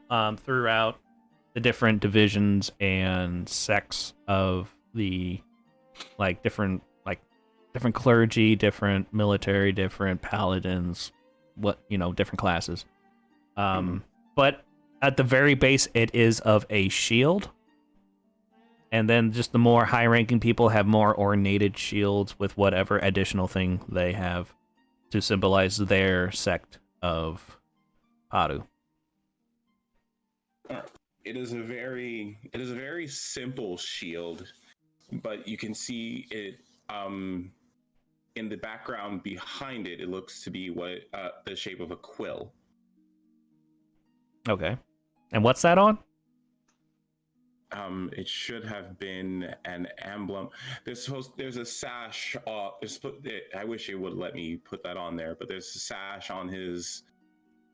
throughout the different divisions and sects of the different clergy, different military, different paladins, different classes. But at the very base, it is of a shield. And then just the more high-ranking people have more ornated shields with whatever additional thing they have to symbolize their sect of Paru. It is a very simple shield, but you can see it in the background behind it. It looks to be the shape of a quill. Okay, and what's that on? It should have been an emblem. There's a sash. I wish it would let me put that on there, but there's a sash on his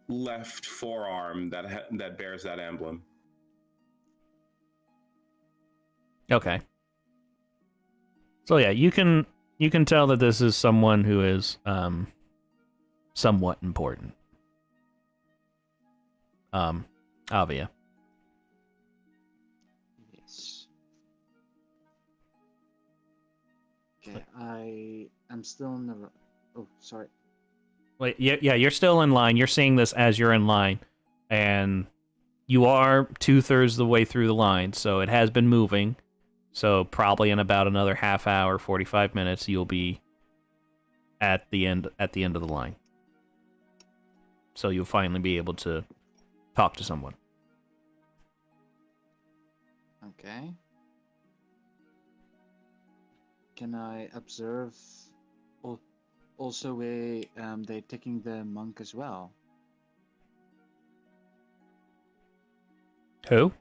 left forearm that bears that emblem. Okay. So yeah, you can tell that this is someone who is somewhat important. Avia. Yes. Okay, I am still in the. Oh, sorry. Wait, yeah, you're still in line. You're seeing this as you're in line, and you are 2/3 the way through the line, so it has been moving. So probably in about another half hour, 45 minutes, you'll be at the end of the line. So you'll finally be able to talk to someone. Okay. Can I observe also where they're taking the monk as well? Who?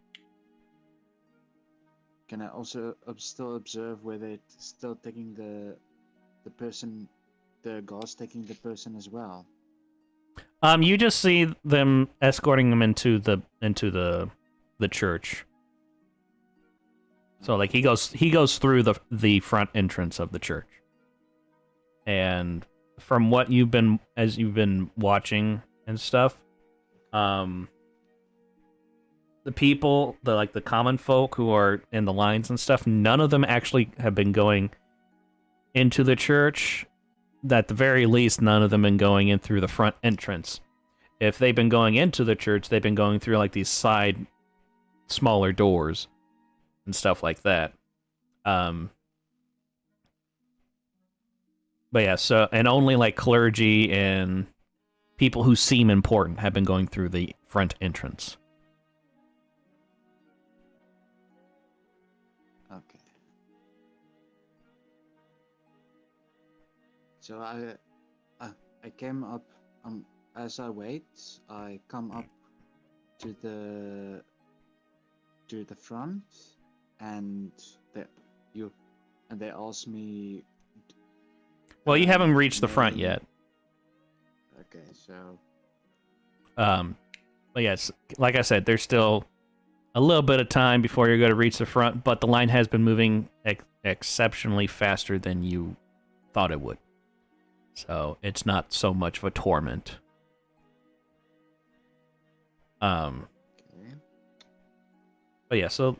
Can I also still observe where they're still taking the person, the guards taking the person as well? You just see them escorting them into the church. So like he goes through the front entrance of the church. And from what you've been watching and stuff, the people, the common folk who are in the lines and stuff, none of them actually have been going into the church. At the very least, none of them been going in through the front entrance. If they've been going into the church, they've been going through these side, smaller doors and stuff like that. But yeah, so, and only clergy and people who seem important have been going through the front entrance. So I came up as I wait. I come up to the front, and they ask me. Well, you haven't reached the front name. yet. Okay, so But yes, like I said, there's still a little bit of time before you're going to reach the front, but the line has been moving exceptionally faster than you thought it would. So it's not so much of a torment. okay. But yeah, so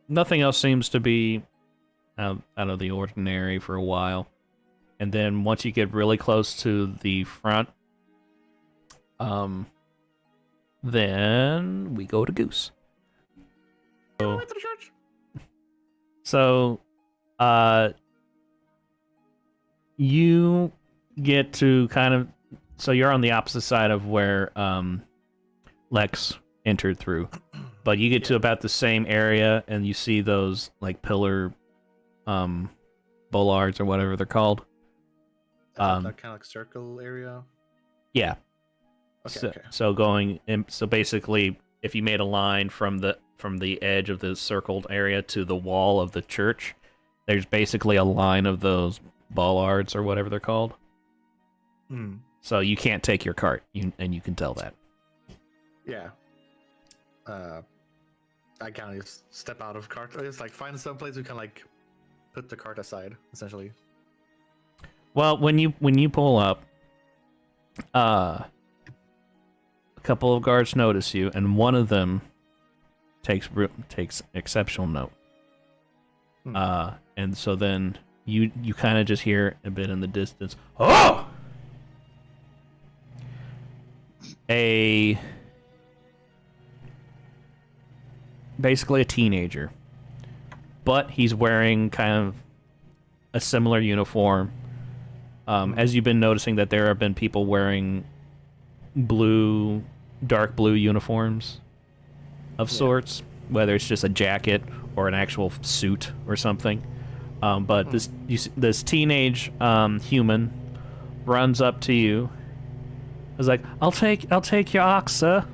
nothing else seems to be out of the ordinary for a while. And then once you get really close to the front, then we go to Goose. So, you get to kind of, so you're on the opposite side of where Lex entered through, but you get to about the same area, and you see those like pillar bollards or whatever they're called. That kind of like circle area. Yeah. Okay. So going in, so basically, if you made a line from the edge of the circled area to the wall of the church, there's basically a line of those bollards or whatever they're called. So you can't take your cart, and you can tell that. Yeah. I kind of just step out of cart. I just like find some place we can like put the cart aside, essentially. Well, when you pull up, a couple of guards notice you, and one of them takes exceptional note. And so then you kind of just hear a bit in the distance, oh! Basically a teenager, but he's wearing kind of a similar uniform. As you've been noticing that there have been people wearing dark blue uniforms of sorts, whether it's just a jacket or an actual suit or something. But this teenage human runs up to you. Is like, I'll take your ox, sir.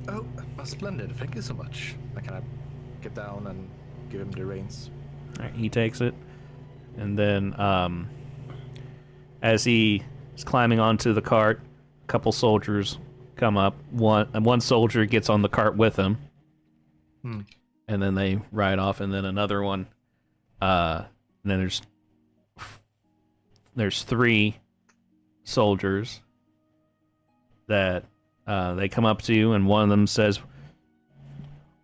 Oh, splendid! Thank you so much. I kind of get down and give him the reins. All right, he takes it, and then as he is climbing onto the cart, a couple soldiers come up. One soldier gets on the cart with him, and then they ride off. And then another one. And then there's 3 soldiers that they come up to you, and one of them says,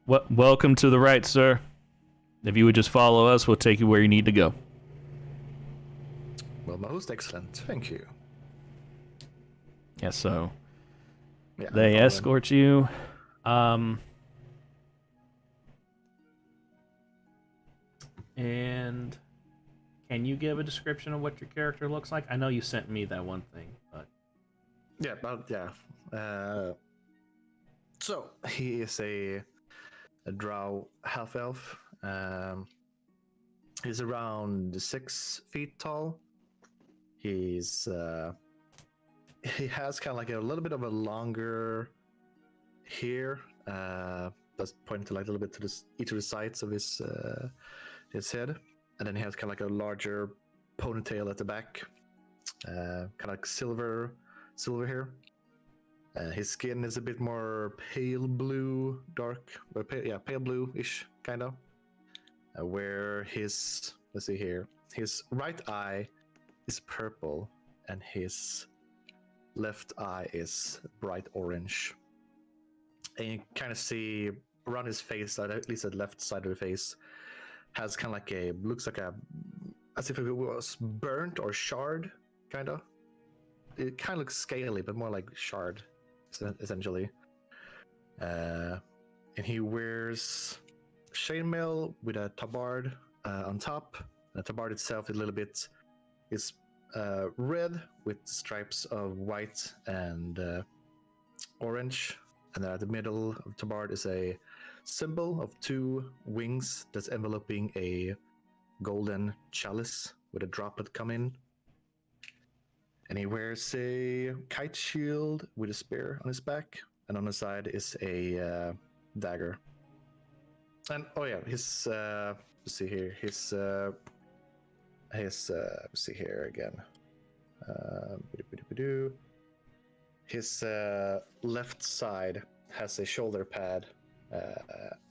"Welcome to the right, sir. If you would just follow us, we'll take you where you need to go." Well, most excellent. Thank you. Yeah, so Yeah, they escort you. And can you give a description of what your character looks like? I know you sent me that one thing, but so he is a drow half elf. He's around 6 feet tall. He has kind of like a little bit of a longer hair that's pointing to like a little bit to each of the sides of his head, and then he has kind of like a larger ponytail at the back, kind of like silver hair. His skin is a bit more pale blue, pale blue-ish kind of. Where his right eye is purple and his left eye is bright orange. And you kind of see around his face, at least the left side of the face, has kind of like looks like as if it was burnt or shard, kind of. It kind of looks scaly, but more like shard, essentially. And he wears chainmail with a tabard on top. The tabard itself is a little bit red with stripes of white and orange. And then at the middle of the tabard is a symbol of 2 wings that's enveloping a golden chalice with a droplet come in. And he wears a kite shield with a spear on his back, and on the side is a dagger. And oh yeah, his let's see here, his let's see here again. His left side has a shoulder pad,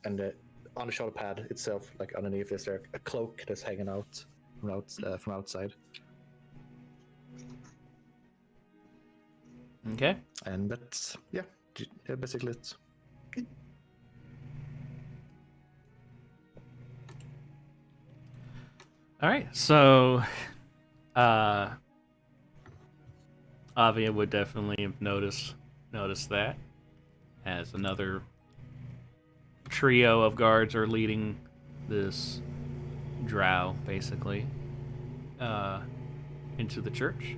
and on the shoulder pad itself, like underneath, is there a cloak that's hanging out from outside. Okay. And that's basically it. All right. So, Avia would definitely have noticed that, as another trio of guards are leading this drow, basically, into the church.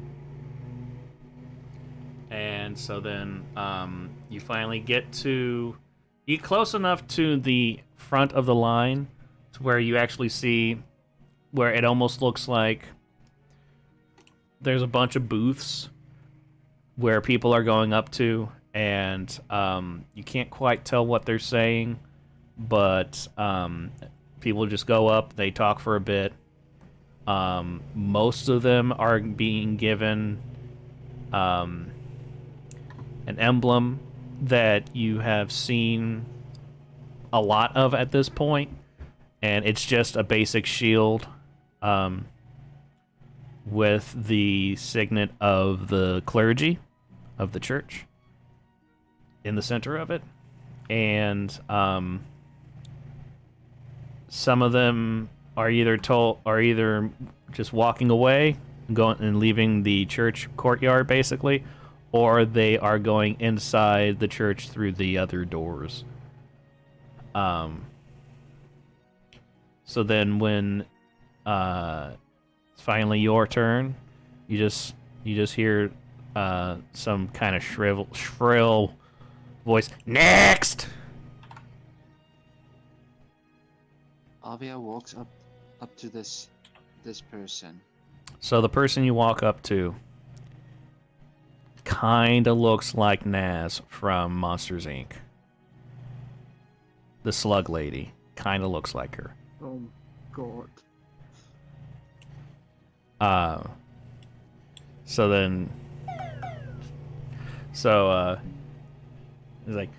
And so then you finally get close enough to the front of the line to where you actually see where it almost looks like there's a bunch of booths where people are going up to, and you can't quite tell what they're saying, but people just go up, they talk for a bit. Most of them are being given an emblem that you have seen a lot of at this point, and it's just a basic shield with the signet of the clergy of the church in the center of it. And some of them are either just walking away, going and leaving the church courtyard, basically, or they are going inside the church through the other doors. So then when it's finally your turn, you just hear some kind of shrill voice. Next! Avia walks up to this person. So the person you walk up to kind of looks like Naz from Monsters, Inc. The slug lady kind of looks like her. Oh, God. So he's like,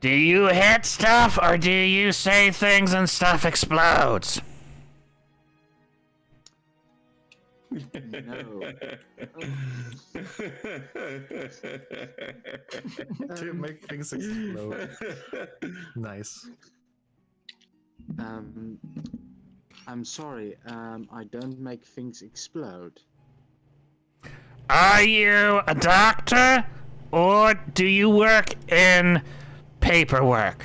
do you hit stuff, or do you say things and stuff explodes? No. To make things explode. Nice. I'm sorry. I don't make things explode. Are you a doctor, or do you work in paperwork?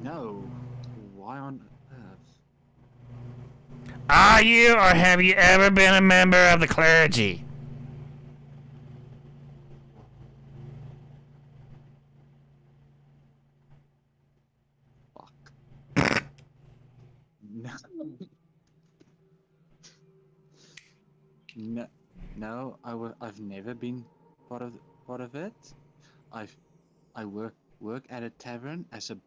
No. Why on earth? Are you, or have you ever been a member of the clergy? Fuck. No. No, I've never been part of it. I work at a tavern as in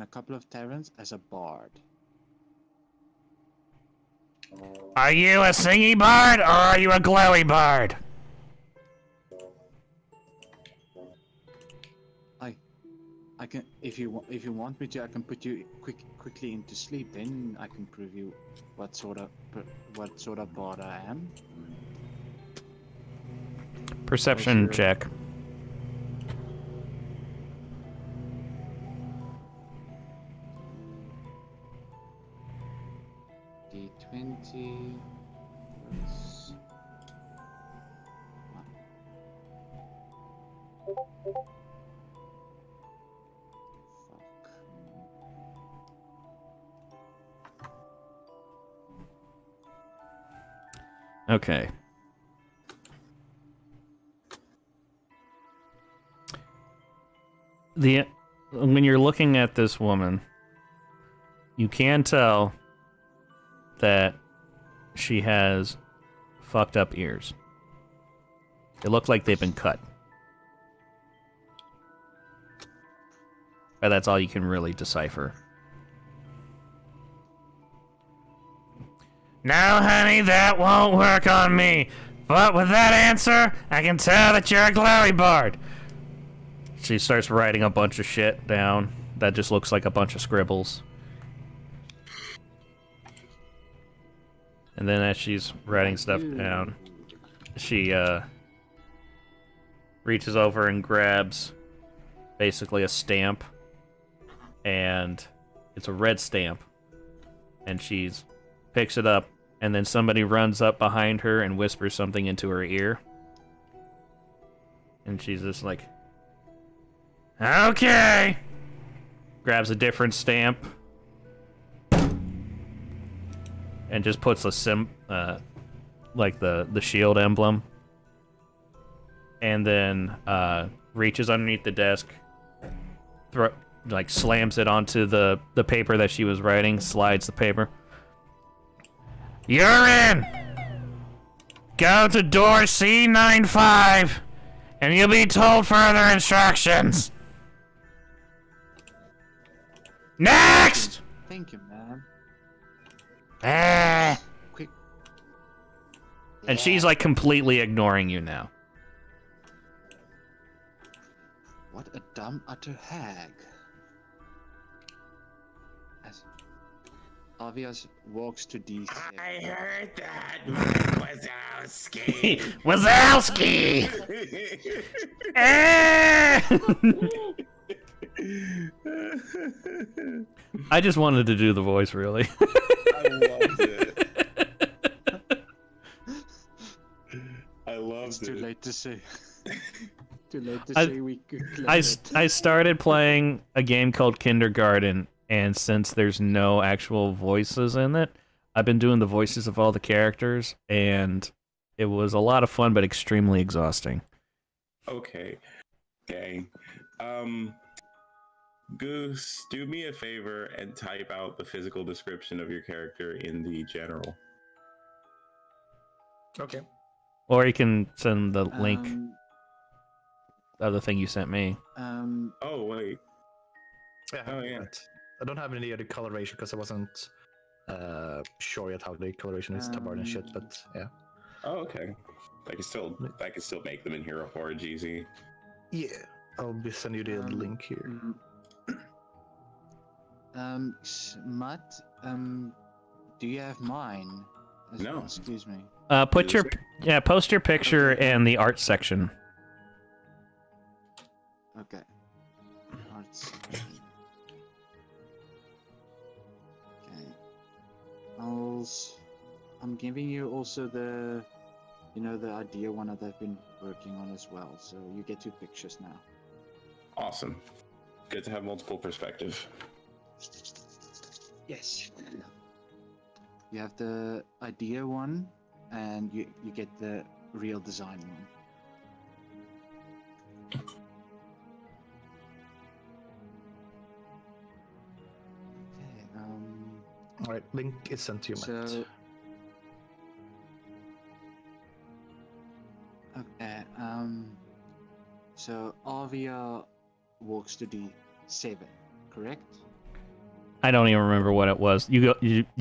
a couple of taverns as a bard. Are you a singy bard, or are you a glowy bard? I can, if you want me to, I can put you quickly into sleep. Then I can prove you what sort of bard I am. Perception Sure. check. D20 plus 1. Fuck. Okay. When you're looking at this woman, you can tell that she has fucked up ears. They look like they've been cut. But that's all you can really decipher. No, honey, that won't work on me. But with that answer, I can tell that you're a glowy bard. She starts writing a bunch of shit down that just looks like a bunch of scribbles. And then as she's writing stuff down, she reaches over and grabs basically a stamp. And it's a red stamp. And she picks it up, and then somebody runs up behind her and whispers something into her ear. And she's just like, okay! Grabs a different stamp. And just puts a like the shield emblem. And then reaches underneath the desk, slams it onto the paper that she was writing, slides the paper. You're in! Go to door C95, and you'll be told further instructions. Next! Thank you, man. Quick. And she's like completely ignoring you now. What a dumb utter hag. As Avias walks to D. I heard that, Mike Wazowski. Wazowski! I just wanted to do the voice, really. I loved it. I loved It's it. too late to say. Too late to I- say we could clip I it. started playing a game called Kindergarten, and since there's no actual voices in it, I've been doing the voices of all the characters, and it was a lot of fun, but extremely exhausting. Okay. Goose, do me a favor and type out the physical description of your character in the general. Okay. Or you can send the link Um, of the thing you sent me. Oh, wait. Yeah, Oh, yeah. I don't have any other coloration because I wasn't sure yet how the coloration is tabard and shit, but yeah. Oh, okay. I can still make them in Hero Forge easy. Yeah. I'll be sending you the link here. Matt, do you have mine? No. Excuse me. Post your picture in the art section. Okay. Art section. Okay. I'm giving you also the idea one that I've been working on as well. So you get 2 pictures now. Awesome. Good to have multiple perspective. Yes. You have the idea one, and you get the real design one. Okay. All right, link is sent to you, Matt. So. Okay. So Avia walks to D7, correct? I don't even remember what it was. You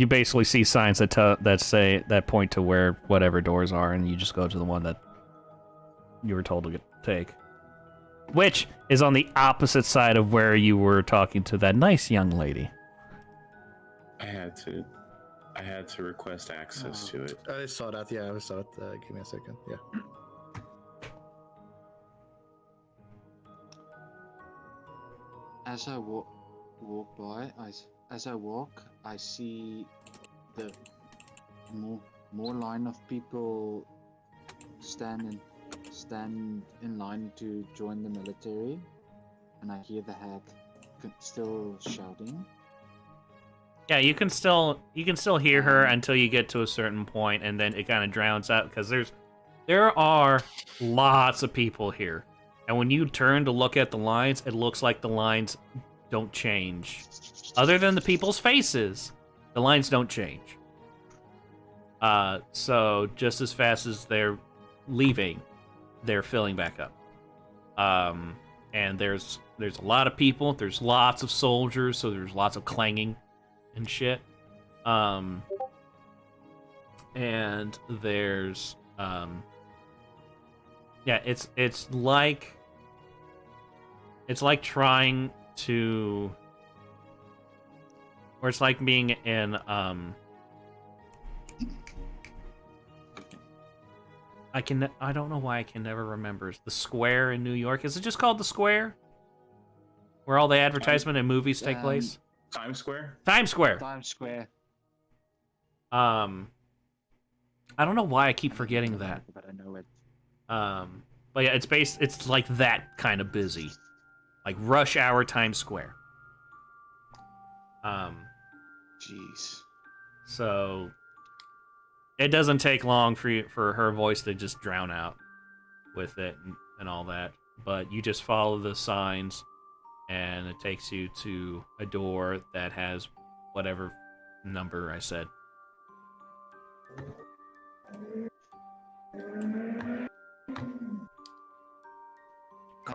basically see signs that point to where whatever doors are, and you just go to the one that you were told to take, which is on the opposite side of where you were talking to that nice young lady. I had to request access to it. I saw that. Yeah, I saw it. Give me a second. Yeah. As I walk by, as I walk, I see the more line of people stand in line to join the military, and I hear the hag still shouting. Yeah, you can still hear her until you get to a certain point, and then it kind of drowns out because there are lots of people here, and when you turn to look at the lines, it looks like the lines don't change. Other than the people's faces, the lines don't change. So just as fast as they're leaving, they're filling back up. And there's a lot of people. There's lots of soldiers, so there's lots of clanging and shit. And there's yeah, it's like trying to, or it's like being in I don't know why I can never remember the Square in New York. Is it just called the Square? Where all the advertisement and movies take place? Times Square? Times Square. Times Square. I don't know why I keep forgetting that. But I know it. But yeah, it's like that kind of busy. Like rush hour Times Square. Jeez. So it doesn't take long for her voice to just drown out with it and all that. But you just follow the signs, and it takes you to a door that has whatever number I said.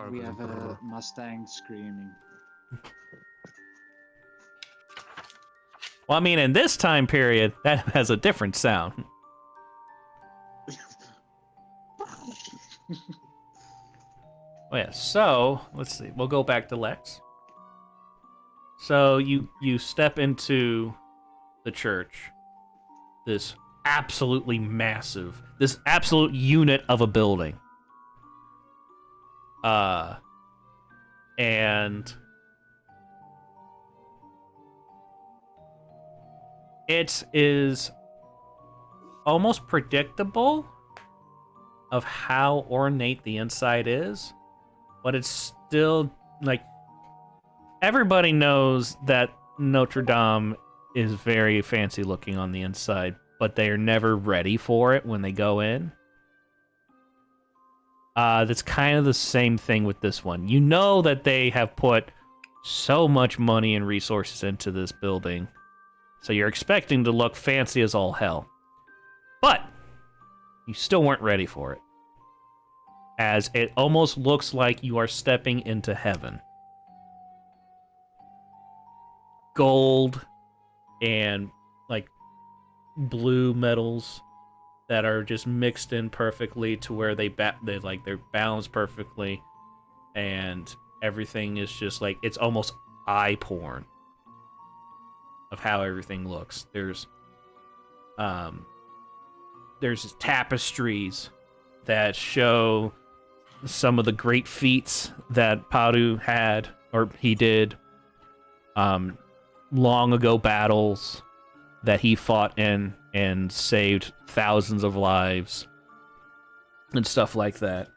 We have a Mustang screaming. Well, I mean, in this time period, that has a different sound. Oh yeah, so let's see. We'll go back to Lex. So you step into the church, this absolutely massive, this absolute unit of a building. And it is almost predictable of how ornate the inside is, but it's still like everybody knows that Notre Dame is very fancy looking on the inside, but they are never ready for it when they go in. That's kind of the same thing with this one. You know that they have put so much money and resources into this building, so you're expecting to look fancy as all hell. But you still weren't ready for it, as it almost looks like you are stepping into heaven. Gold and like blue metals that are just mixed in perfectly to where they're balanced perfectly, and everything is just like, it's almost eye porn of how everything looks. There's tapestries that show some of the great feats that Paru had, or he did, long ago battles that he fought in and saved thousands of lives and stuff like that.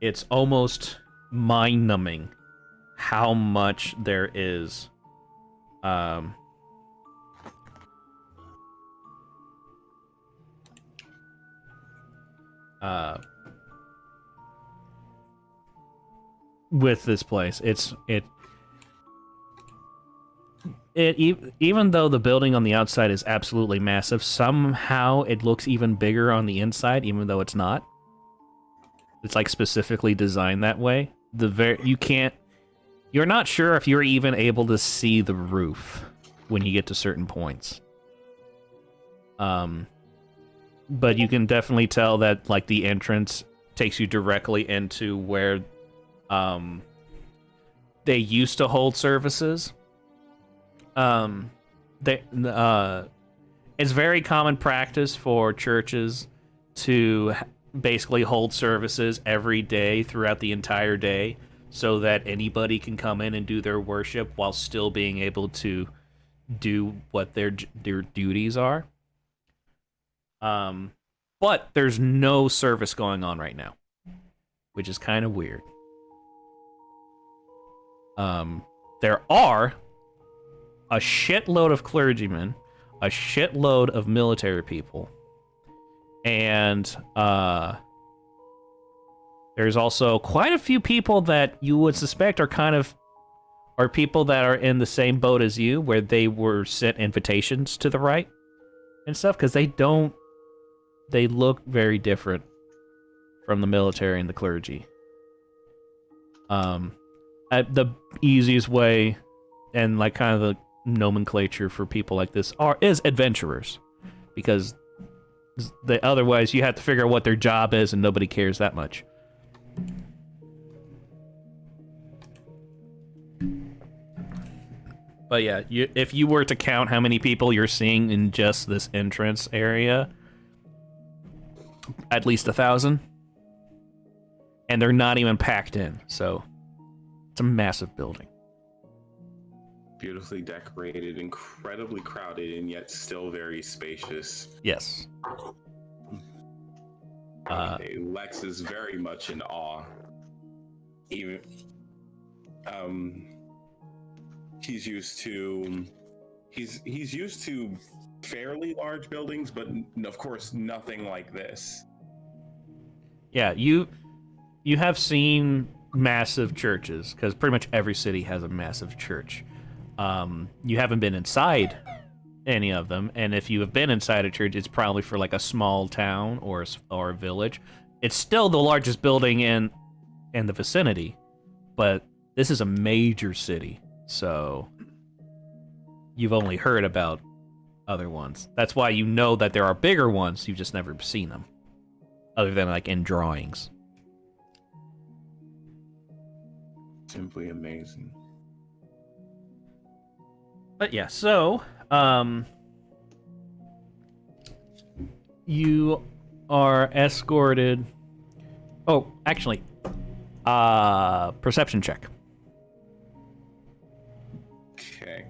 It's almost mind-numbing how much there is with this place. Even though the building on the outside is absolutely massive, somehow it looks even bigger on the inside, even though it's not. It's like specifically designed that way. You're not sure if you're even able to see the roof when you get to certain points. But you can definitely tell that like the entrance takes you directly into where they used to hold services. It's very common practice for churches to basically hold services every day throughout the entire day, so that anybody can come in and do their worship while still being able to do what their duties are. But there's no service going on right now, which is kind of weird. There are a shitload of clergymen, a shitload of military people, and there's also quite a few people that you would suspect are kind of are people that are in the same boat as you, where they were sent invitations to the right and stuff, because they look very different from the military and the clergy. The easiest way and like kind of the nomenclature for people like this is adventurers, because otherwise you have to figure out what their job is and nobody cares that much. But yeah, if you were to count how many people you're seeing in just this entrance area, at least 1,000. And they're not even packed in, so it's a massive building. Beautifully decorated, incredibly crowded, and yet still very spacious. Yes. Okay, Lex is very much in awe. Even, he's used to fairly large buildings, but of course nothing like this. Yeah, you have seen massive churches, because pretty much every city has a massive church. You haven't been inside any of them, and if you have been inside a church, it's probably for like a small town or a village. It's still the largest building in the vicinity, but this is a major city, so you've only heard about other ones. That's why you know that there are bigger ones, you've just never seen them, other than like in drawings. Simply amazing. But yeah, so you are escorted. Oh, actually, perception check. Okay.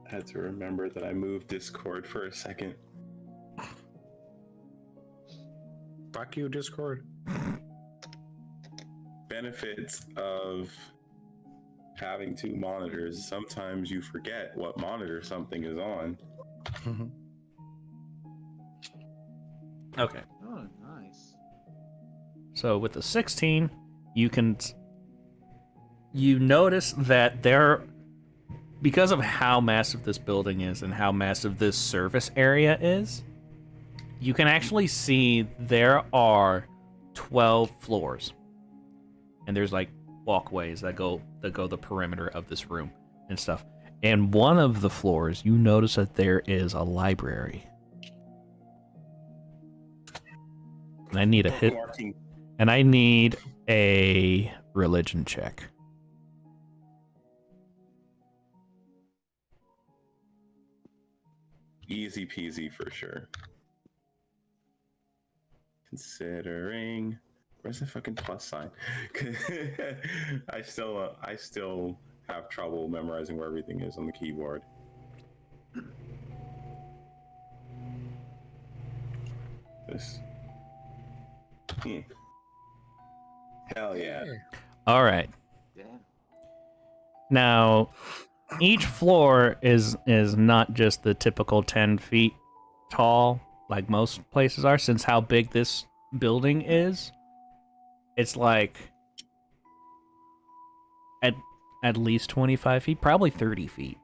I had to remember that I moved Discord for a second. Fuck you, Discord. Benefits of having two monitors. Sometimes you forget what monitor something is on. Okay. Oh, nice. So with the 16, you notice that because of how massive this building is and how massive this service area is, you can actually see there are 12 floors. And there's like walkways that go the perimeter of this room and stuff. And one of the floors, you notice that there is a library. And I need a hit. And I need a religion check. Easy peasy for sure. Considering, where's the fucking plus sign? I still have trouble memorizing where everything is on the keyboard. This. Hell yeah. All right. Yeah. Now, each floor is not just the typical 10 feet tall, like most places are, since how big this building is. It's like at least 25 feet, probably 30 feet,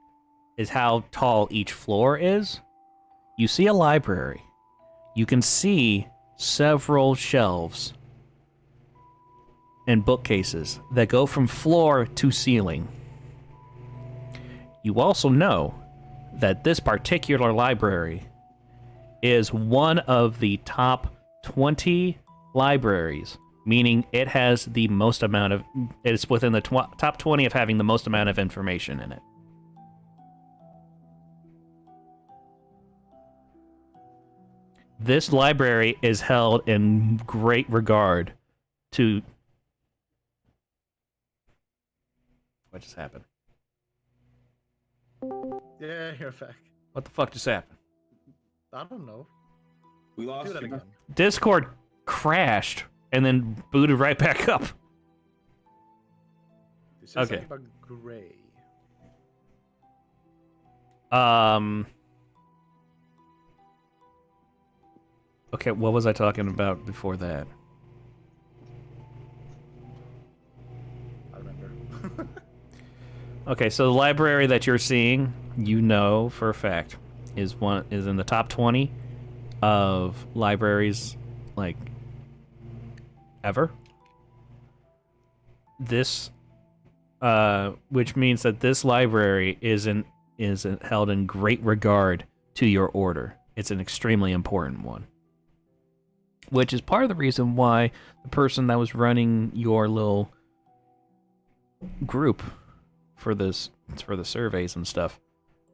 is how tall each floor is. You see a library. You can see several shelves and bookcases that go from floor to ceiling. You also know that this particular library is one of the top 20 libraries, meaning it has the most amount of... It's within the top 20 of having the most amount of information in it. This library is held in great regard to... What just happened? Yeah, you're back. What the fuck just happened? I don't know. We Do lost that you. again. Discord crashed and then booted right back up. This is Okay. something about gray. Okay, what was I talking about before that? I remember. Okay, so the library that you're seeing, you know for a fact, is in the top 20 of libraries like ever. This which means that this library is held in great regard to your order. It's an extremely important one. Which is part of the reason why the person that was running your little group for the surveys and stuff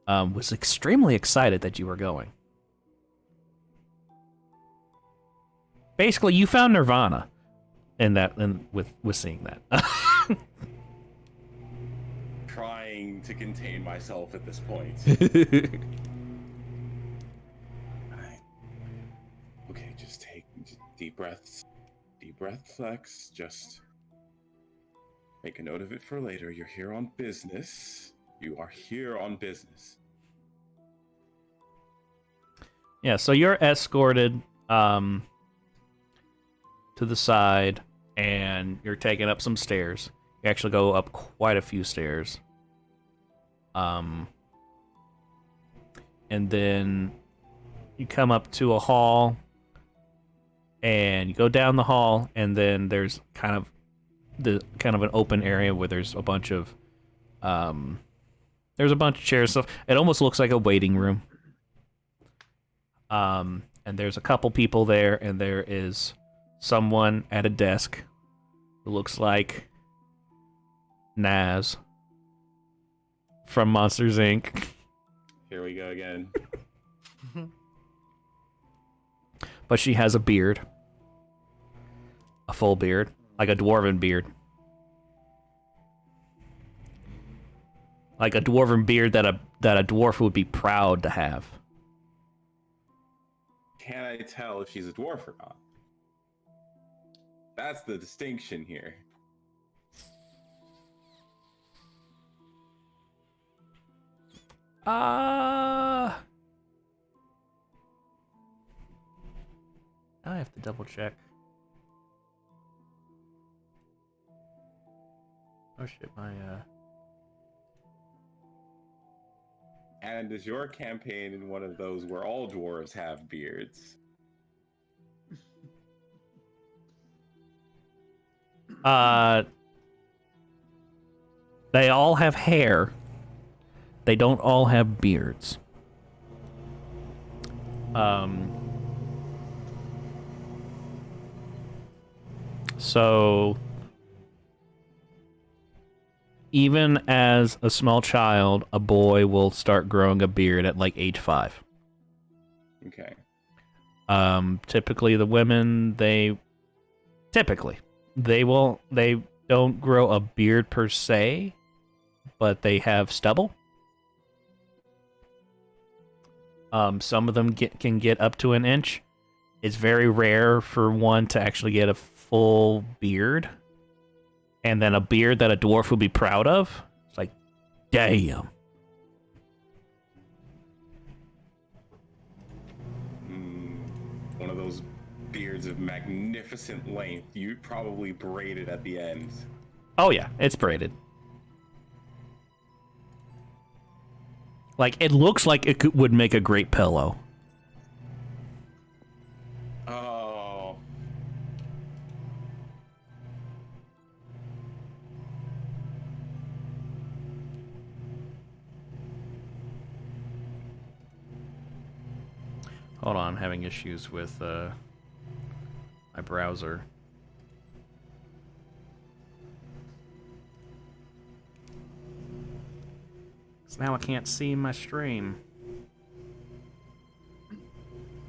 was extremely excited that you were going. Basically, you found Nirvana with seeing that. Trying to contain myself at this point. Alright. Okay, just take deep breaths. Deep breaths, Lex. Just make a note of it for later. You're here on business. You are here on business. Yeah, so you're escorted to the side, and you're taking up some stairs. You actually go up quite a few stairs. And then you come up to a hall, and you go down the hall, and then there's kind of an open area where there's a bunch of chairs. So it almost looks like a waiting room. And there's a couple people there, and there is someone at a desk who looks like Naz from Monsters, Inc. Here we go again. But she has a beard. A full beard. Like a dwarven beard. Like a dwarven beard that a dwarf would be proud to have. Can I tell if she's a dwarf or not? That's the distinction here. I have to double check. Oh shit, And is your campaign in one of those where all dwarves have beards? They all have hair. They don't all have beards. So even as a small child, a boy will start growing a beard at like age 5. Okay. Typically the women, they don't grow a beard per se, but they have stubble. Some of them can get up to an inch. It's very rare for one to actually get a full beard. And then a beard that a dwarf would be proud of. It's like, damn. One of those beards of magnificent length. You probably braided at the end. Oh yeah, it's braided. Like, it looks like it would make a great pillow. Oh. Hold on, I'm having issues with my browser. So now I can't see my stream.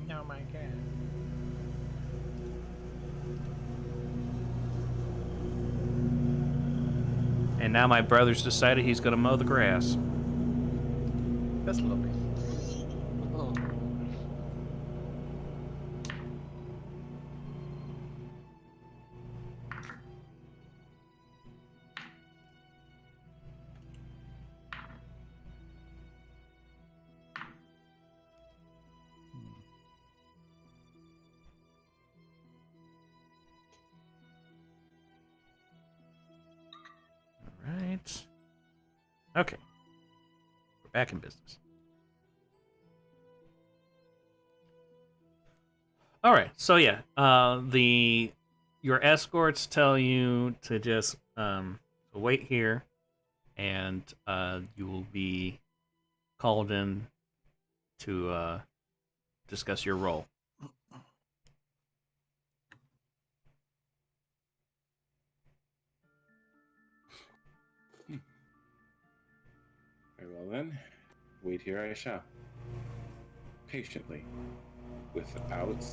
Oh my god. And now my brother's decided he's gonna mow the grass. That's lovely. Oh. Okay. We're back in business. All right. So yeah, your escorts tell you to just wait here, and you will be called in to discuss your role. Very well then, wait here I shall. Patiently, without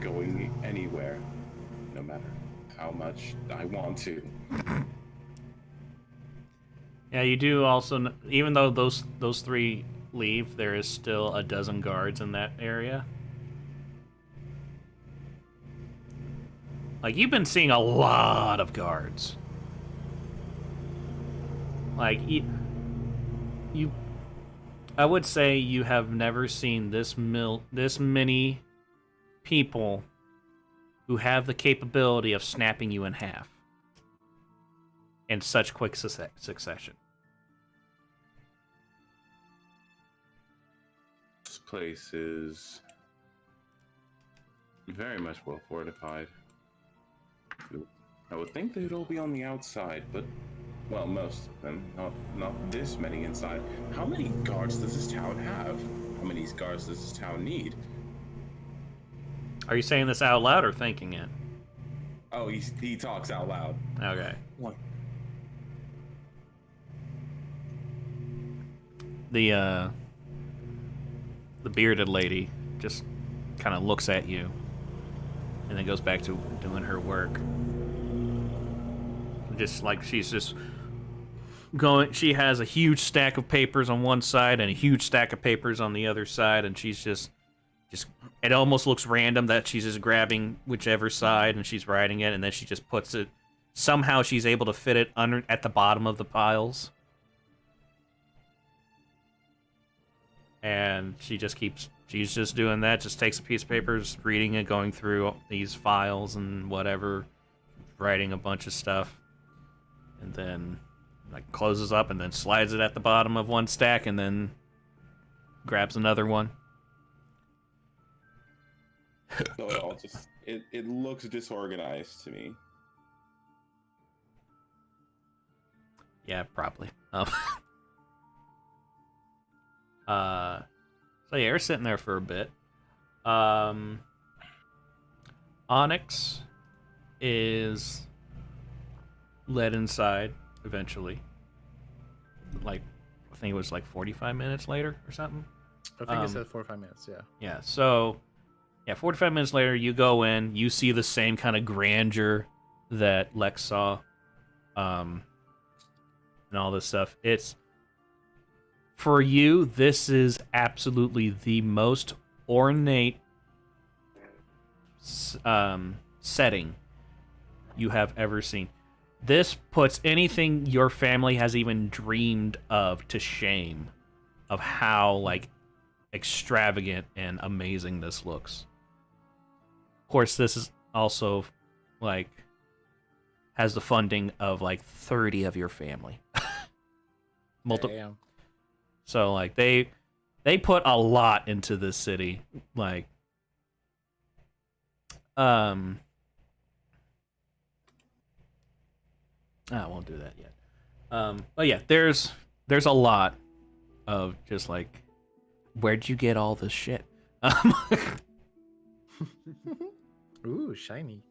going anywhere, no matter how much I want to. Yeah, you do also, even though those three leave, there is still a dozen guards in that area. Like, you've been seeing a lot of guards. Like, I would say you have never seen this many people who have the capability of snapping you in half in such quick succession. This place is very much well fortified. I would think they'd all be on the outside, but well, most of them, not this many inside. How many guards does this town have? How many guards does this town need? Are you saying this out loud or thinking it? Oh, he talks out loud. Okay. What? The bearded lady just kind of looks at you and then goes back to doing her work. Just like she's just going, she has a huge stack of papers on one side and a huge stack of papers on the other side, and she's just it almost looks random that she's just grabbing whichever side and she's writing it, and then she just puts it, somehow she's able to fit it under at the bottom of the piles. And she's just doing that, just takes a piece of paper, just reading it, going through these files and whatever, writing a bunch of stuff, and then like closes up and then slides it at the bottom of one stack and then grabs another one. So it all just it looks disorganized to me. Yeah, probably. So yeah, you're sitting there for a bit. Onyx is led inside eventually. Like, I think it was like 45 minutes later or something. I think it said 4 or 5 minutes, yeah. Yeah, so, yeah, 45 minutes later, you go in, you see the same kind of grandeur that Lex saw, and all this stuff. It's, for you, this is absolutely the most ornate setting you have ever seen. This puts anything your family has even dreamed of to shame of how, like, extravagant and amazing this looks. Of course, this is also, like, has the funding of, like, 30 of your family. Damn. So, like, they put a lot into this city. Like, I won't do that yet. But yeah, there's a lot of just like, where'd you get all this shit? Ooh, shiny.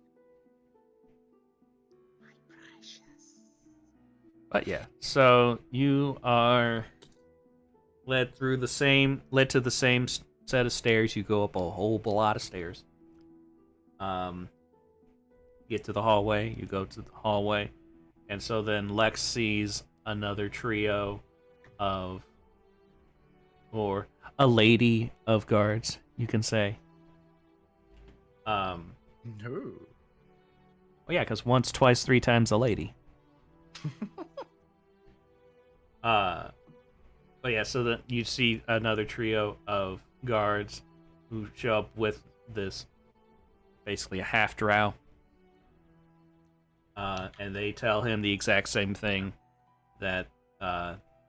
But yeah, so you are led to the same set of stairs. You go up a whole lot of stairs. Get to the hallway. You go to the hallway, and so then Lex sees another trio of, or a lady of guards, you can say. No. Well, yeah, because once, twice, three times a lady. But yeah, so then you see another trio of guards who show up with this, basically a half drow. And they tell him the exact same thing that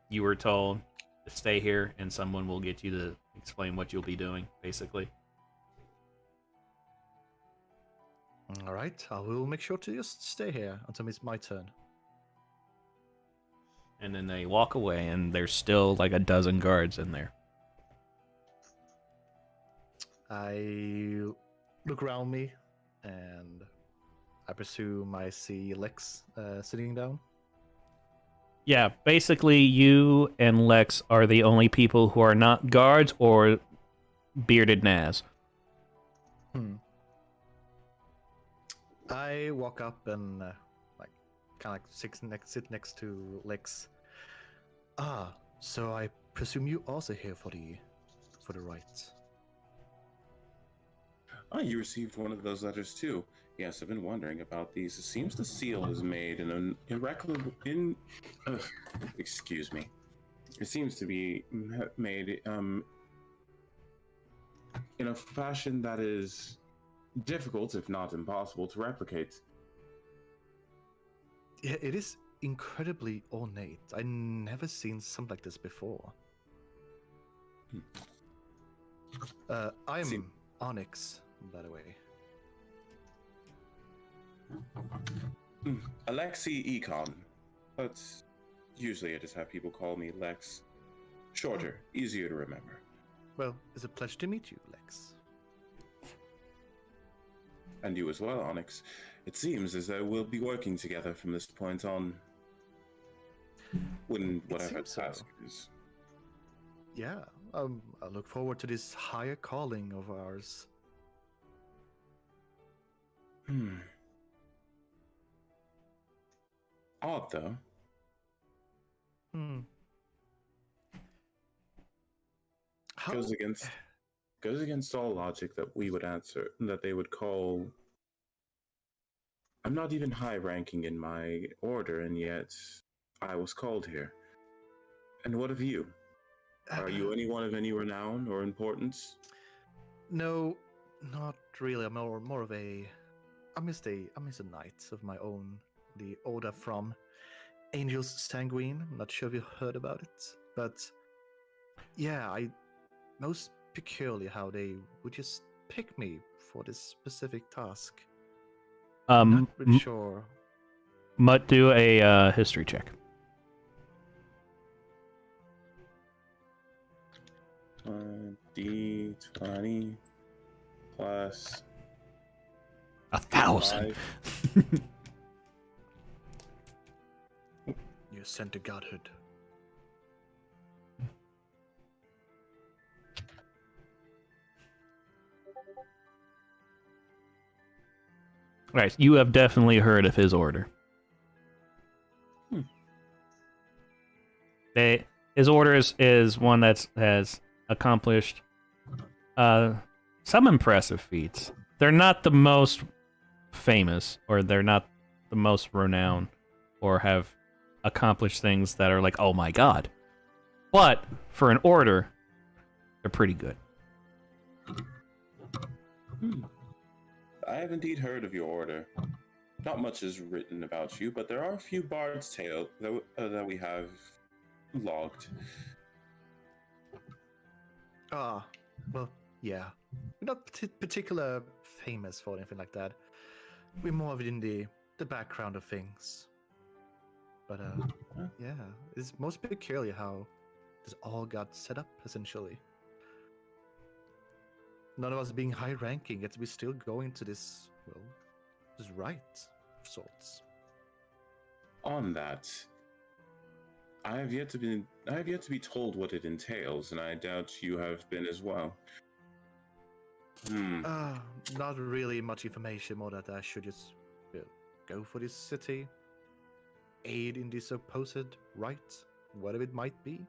you were told to stay here, and someone will get you to explain what you'll be doing, basically. All right, I will make sure to just stay here until it's my turn. And then they walk away, and there's still like a dozen guards in there. I look around me, and I presume I see Lex sitting down. Yeah, basically, you and Lex are the only people who are not guards or bearded Naz. I walk up and kind of sit next to Lex. Ah, so I presume you also here for the rites. Oh, you received one of those letters too. Yes, I've been wondering about these. It seems the seal is made in an excuse me. It seems to be made in a fashion that is difficult, if not impossible, to replicate. Yeah, it is incredibly ornate. I never seen something like this before. I'm Onyx, by the way. Alexi Econ, but usually I just have people call me Lex. Shorter, easier to remember. Well, it's a pleasure to meet you, Lex. And you as well, Onyx. It seems as though we'll be working together from this point on. When whatever task is. Yeah, I look forward to this higher calling of ours. Odd, though. Goes against all logic that we would answer, that they would call. I'm not even high ranking in my order, and yet I was called here. And what of you? Are you anyone of any renown or importance? No, not really. I'm more of a. I'm just a knight of my own. The order from Angels Sanguine. I'm not sure if you heard about it, but yeah, most peculiar how they would just pick me for this specific task. I'm not really sure. Mutt, do a history check. D20 plus 1,000. You're sent to godhood. Right, you have definitely heard of his order. His order is one that has accomplished some impressive feats. They're not the most famous, or they're not the most renowned, or have accomplished things that are like, oh my god. But for an order, they're pretty good. I have indeed heard of your order. Not much is written about you, but there are a few bard's tales that we have logged. Well, yeah. We're not particular famous for anything like that. We're more of it in the background of things. But yeah, it's most peculiar how this all got set up, essentially. None of us being high ranking, yet we still going to this, well, this rite of sorts. On that, I have yet to be told what it entails, and I doubt you have been as well. Not really much information, more that I should just go for this city, aid in this supposed rite, whatever it might be.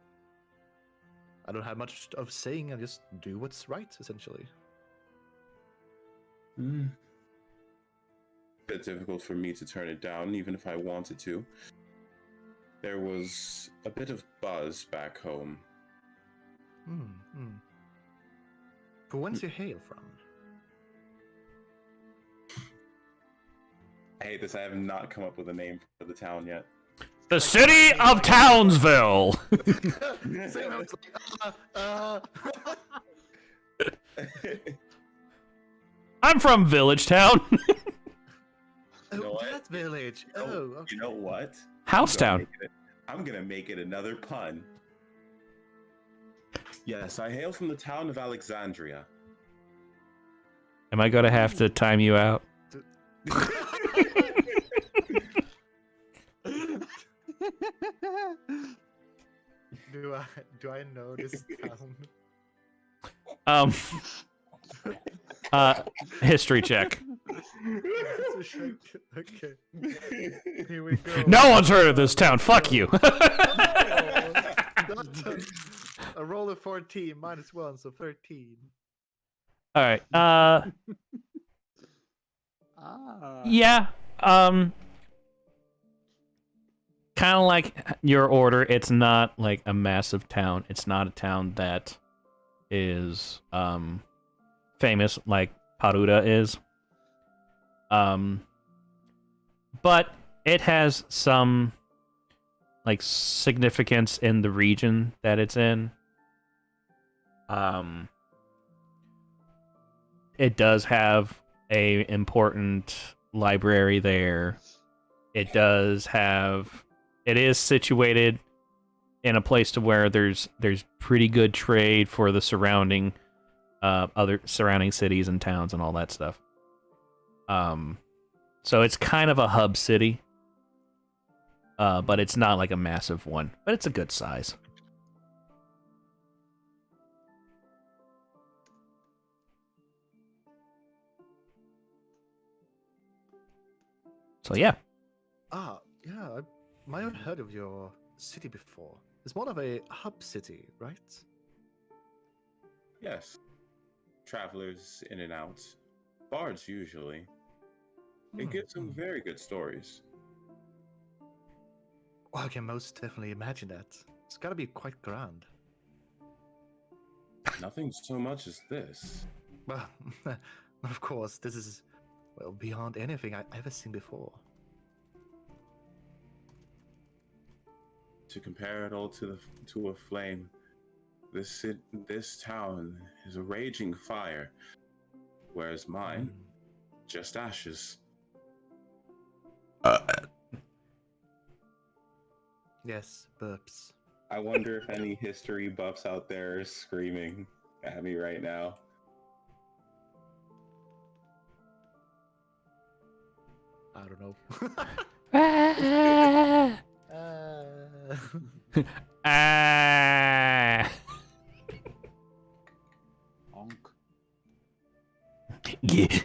I don't have much of saying, I just do what's right, essentially. Bit difficult for me to turn it down, even if I wanted to. There was a bit of buzz back home. But whence you hail from? I hate this, I have not come up with a name for the town yet. The city of Townsville. Same, I was like, I'm from Village Town. You know oh, what? that village. Oh, Oh, okay. you know what? House Town. I'm gonna make it another pun. Yes, I hail from the town of Alexandria. Am I gonna have to time you out? Do I know this town? History check. Okay. Here we go. No one's heard of this town. Fuck you. A roll of 14 -1, so 13. All right. Ah. Yeah. Kind of like your order. It's not like a massive town. It's not a town that is famous like Paruda is. But it has some like significance in the region that it's in. It does have a important library there. It is situated in a place to where there's pretty good trade for the surrounding other surrounding cities and towns and all that stuff. So it's kind of a hub city. But it's not like a massive one, but it's a good size. So yeah. Yeah, I might have heard of your city before. It's more of a hub city, right? Yes. Travelers in and out. Bards usually. It gives them very good stories. Well, I can most definitely imagine that. It's gotta be quite grand. Nothing so much as this. Well, of course, this is, well, beyond anything I've ever seen before. To compare it all to a flame, this town is a raging fire, whereas mine, just ashes. Yes, burps. I wonder if any history buffs out there are screaming at me right now. I don't know. Honk. Yeah.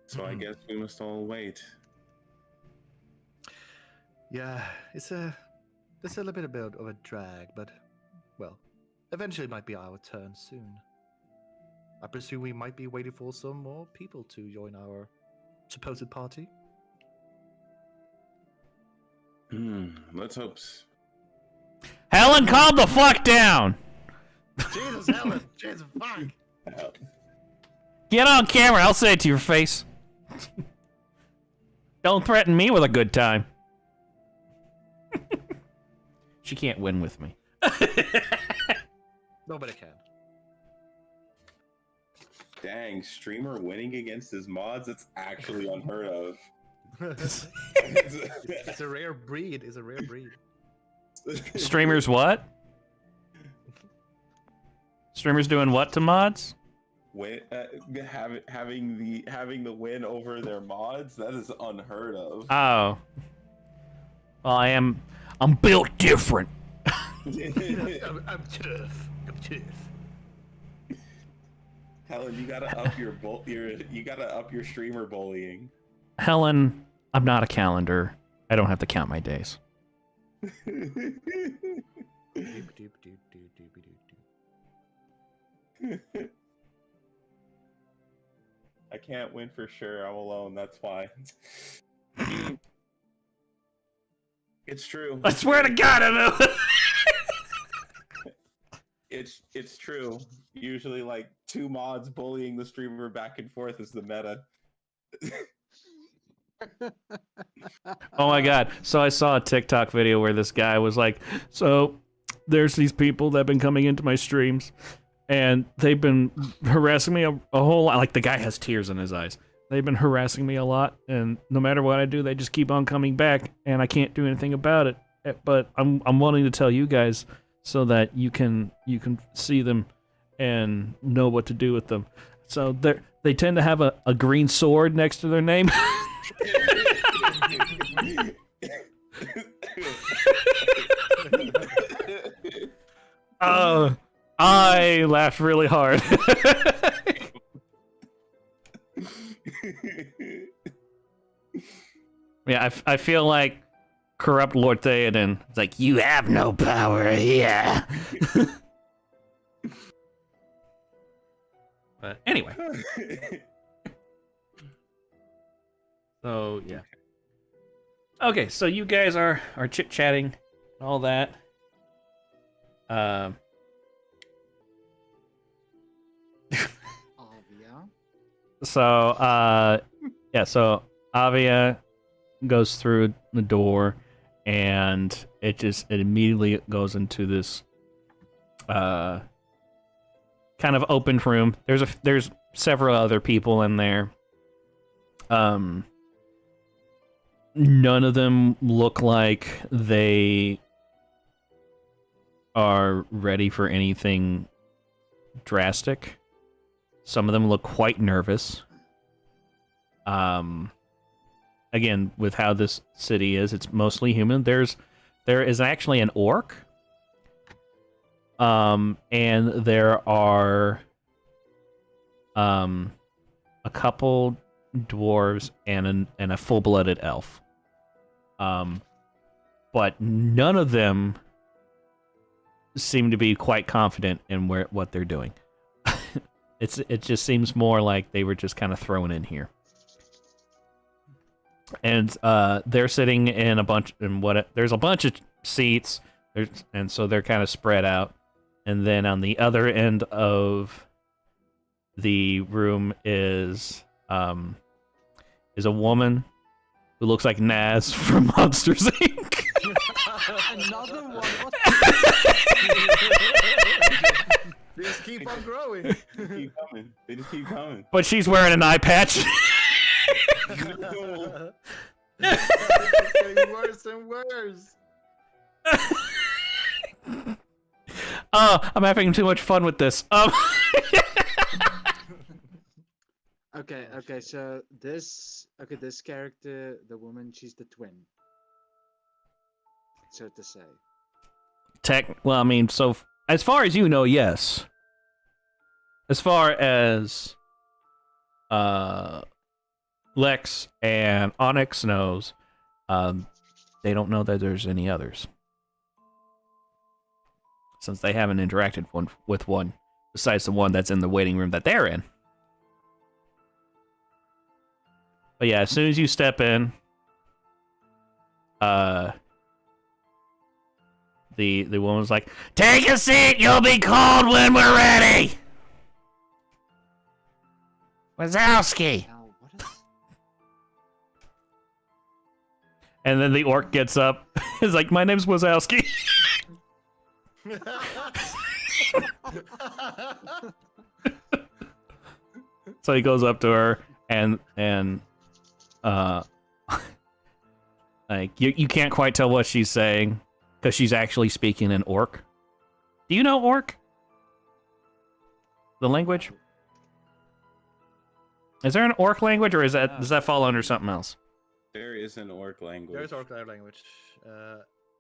So I guess we must all wait. Yeah, it's a little bit of a drag, but, well, eventually it might be our turn soon. I presume we might be waiting for some more people to join our supposed party. Let's hope. Helen, calm the fuck down. Jesus, Helen! Jesus, fuck! Get on camera. I'll say it to your face. Don't threaten me with a good time. She can't win with me. Nobody can. Dang, streamer winning against his mods? That's actually unheard of. It's a rare breed. It's a rare breed. Streamers what? Streamers doing what to mods? Having the win over their mods? That is unheard of. Oh. Well, I'm built different. I'm tough. I'm tough. Helen, you gotta up you gotta up your streamer bullying. Helen, I'm not a calendar. I don't have to count my days. I can't win for sure. I'm alone. That's why. It's true. I swear to God, I know. It's true. Usually, like 2 mods bullying the streamer back and forth is the meta. Oh my god. So I saw a TikTok video where this guy was like, so there's these people that have been coming into my streams and they've been harassing me a whole lot. Like the guy has tears in his eyes. They've been harassing me a lot, and no matter what I do, they just keep on coming back, and I can't do anything about it. But I'm wanting to tell you guys so that you can see them and know what to do with them. So they tend to have a green sword next to their name. I laughed really hard. Yeah, I feel like corrupt Lord Theoden. It's like, you have no power here. But anyway. So, yeah. Okay, so you guys are chit-chatting and all that. Avia. So, yeah, so Avia goes through the door, and it immediately goes into this kind of open room. There's several other people in there. None of them look like they are ready for anything drastic. Some of them look quite nervous. Again, with how this city is, it's mostly human. There is actually an orc. And there are a couple dwarves and a full-blooded elf. But none of them seem to be quite confident in what they're doing. It just seems more like they were just kind of thrown in here. And they're sitting in there's a bunch of seats, and so they're kind of spread out. And then on the other end of the room is a woman who looks like Naz from Monsters Inc. Another one. What They just keep on growing. Keep coming. They just keep coming. But she's wearing an eye patch. It's getting worse and worse. Oh, I'm having too much fun with this. Okay, so this character, the woman, she's the twin. So to say. Well, I mean, so as far as you know, yes. As far as Lex and Onyx knows, they don't know that there's any others. Since they haven't interacted with one besides the one that's in the waiting room that they're in. But yeah, as soon as you step in, the woman's like, "Take a seat, you'll be called when we're ready." Wazowski. Now, what is... And then the orc gets up. He's like, "My name's Wazowski." So he goes up to her and like you can't quite tell what she's saying because she's actually speaking in orc. Do you know orc? The language? Is there an orc language, or does that fall under something else? There is an orc language. There is orc language.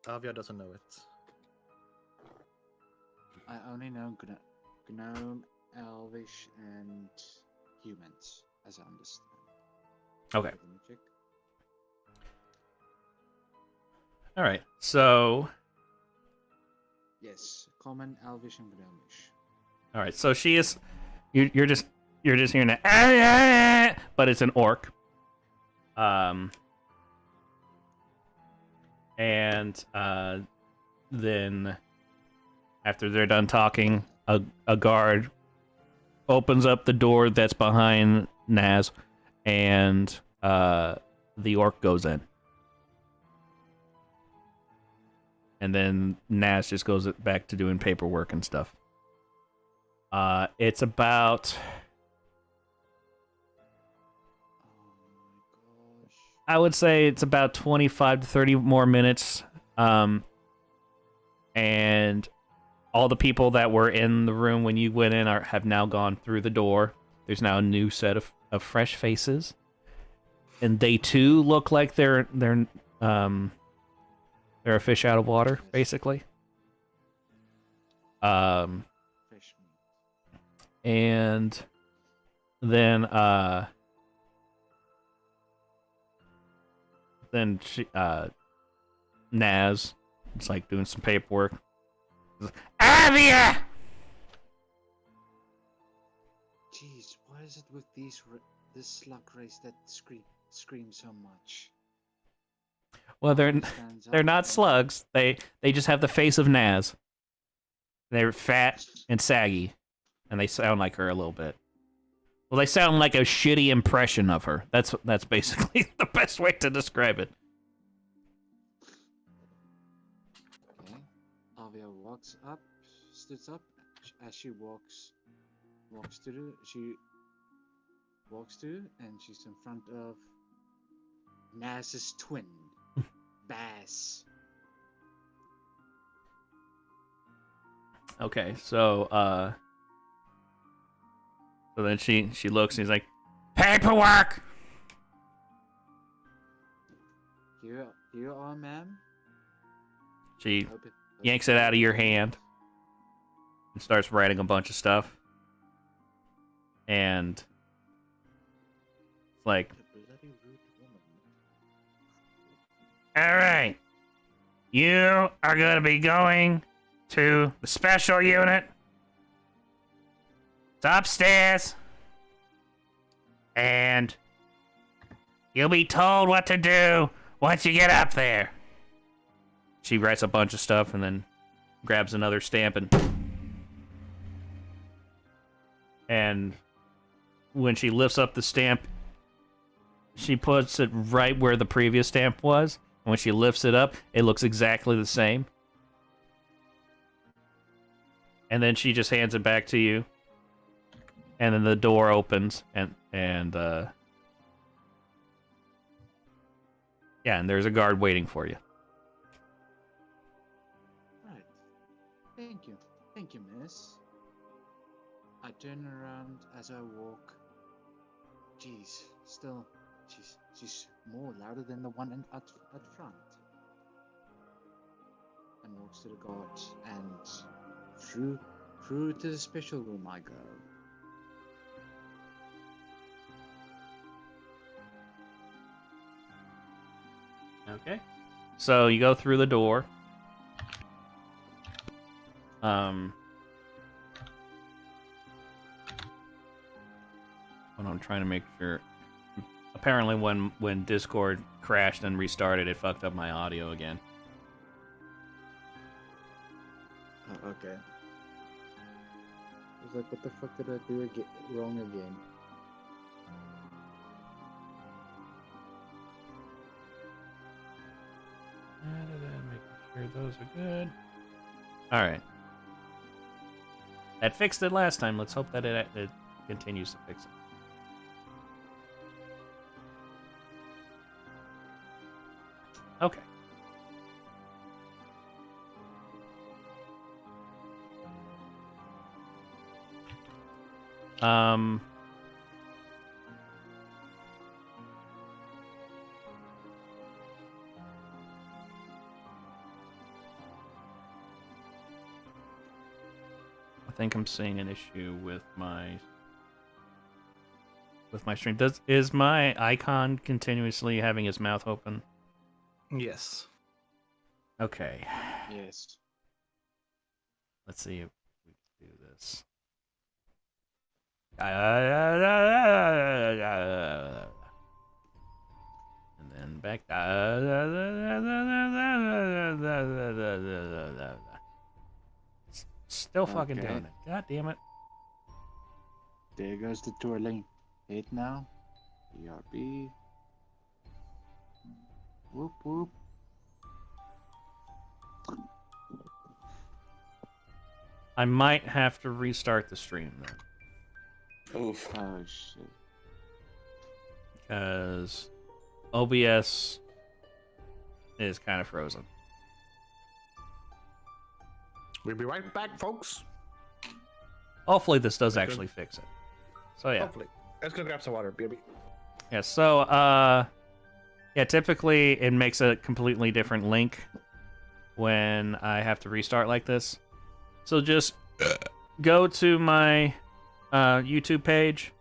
Avia doesn't know it. I only know gnome, elvish, and humans, as I understand. Okay. Let me check. All right. So, Yes, common, elvish, and gnomish. all right. So she is. You're just hearing that, but it's an orc. And then After they're done talking, a guard opens up the door that's behind Naz, and the orc goes in. And then Naz just goes back to doing paperwork and stuff. It's about... Oh my gosh. I would say it's about 25 to 30 more minutes. And all the people that were in the room when you went in have now gone through the door. There's now a new set of fresh faces. And they too look like they're a fish out of water, basically. Fresh meat. And then she, Naz is like doing some paperwork. Avia! Jeez, why is it with this slug race that screams so much? Well, Always stands they're out not there. slugs. They just have the face of Naz. They're fat and saggy, and they sound like her a little bit. Well, they sound like a shitty impression of her. That's basically the best way to describe it. Okay. Avia stood up. As she walks to, and she's in front of Naz's twin, Bass. Okay, so then she looks and he's like, paperwork. Here you are, ma'am. She Hope yanks it out of your hand and starts writing a bunch of stuff. And it's like, The bloody rude woman. all right, you are going to be going to the special unit. It's upstairs. And you'll be told what to do once you get up there. She writes a bunch of stuff and then grabs another stamp and when she lifts up the stamp, she puts it right where the previous stamp was. And when she lifts it up, it looks exactly the same. And then she just hands it back to you. And then the door opens and there's a guard waiting for you. Right. Thank you, miss. I turn around as I walk. Jeez, she's more louder than the one at front. And walks to the guards, and through to the special room I go. Okay. So you go through the door. But I'm trying to make sure. Apparently, when Discord crashed and restarted, it fucked up my audio again. Oh, okay. I was like, what the fuck did I do wrong again? Making sure those are good. All right. That fixed it last time. Let's hope that it continues to fix it. Okay. I think I'm seeing an issue with my stream. Is my icon continuously having its mouth open? Yes. Okay. Yes. Let's see if we can do this. And then back. Still fucking Okay. doing it. God damn it. There goes the twirling. Hit now. ERB. Whoop whoop. I might have to restart the stream then. Oof. Oh shit. Because OBS is kind of frozen. We'll be right back, folks. Hopefully this does actually fix it. So yeah. Hopefully. Let's go grab some water, baby. Yeah, so yeah, typically it makes a completely different link when I have to restart like this. So just go to my YouTube page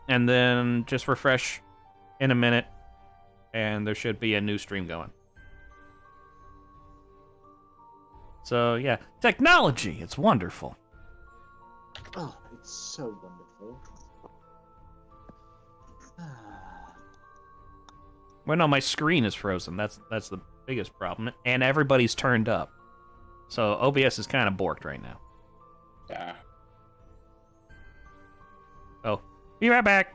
and then just refresh in a minute and there should be a new stream going. So yeah, technology, it's wonderful. Oh, it's so wonderful. Well, no, my screen is frozen. That's the biggest problem, and everybody's turned up. So OBS is kind of borked right now. Yeah. Oh, be right back.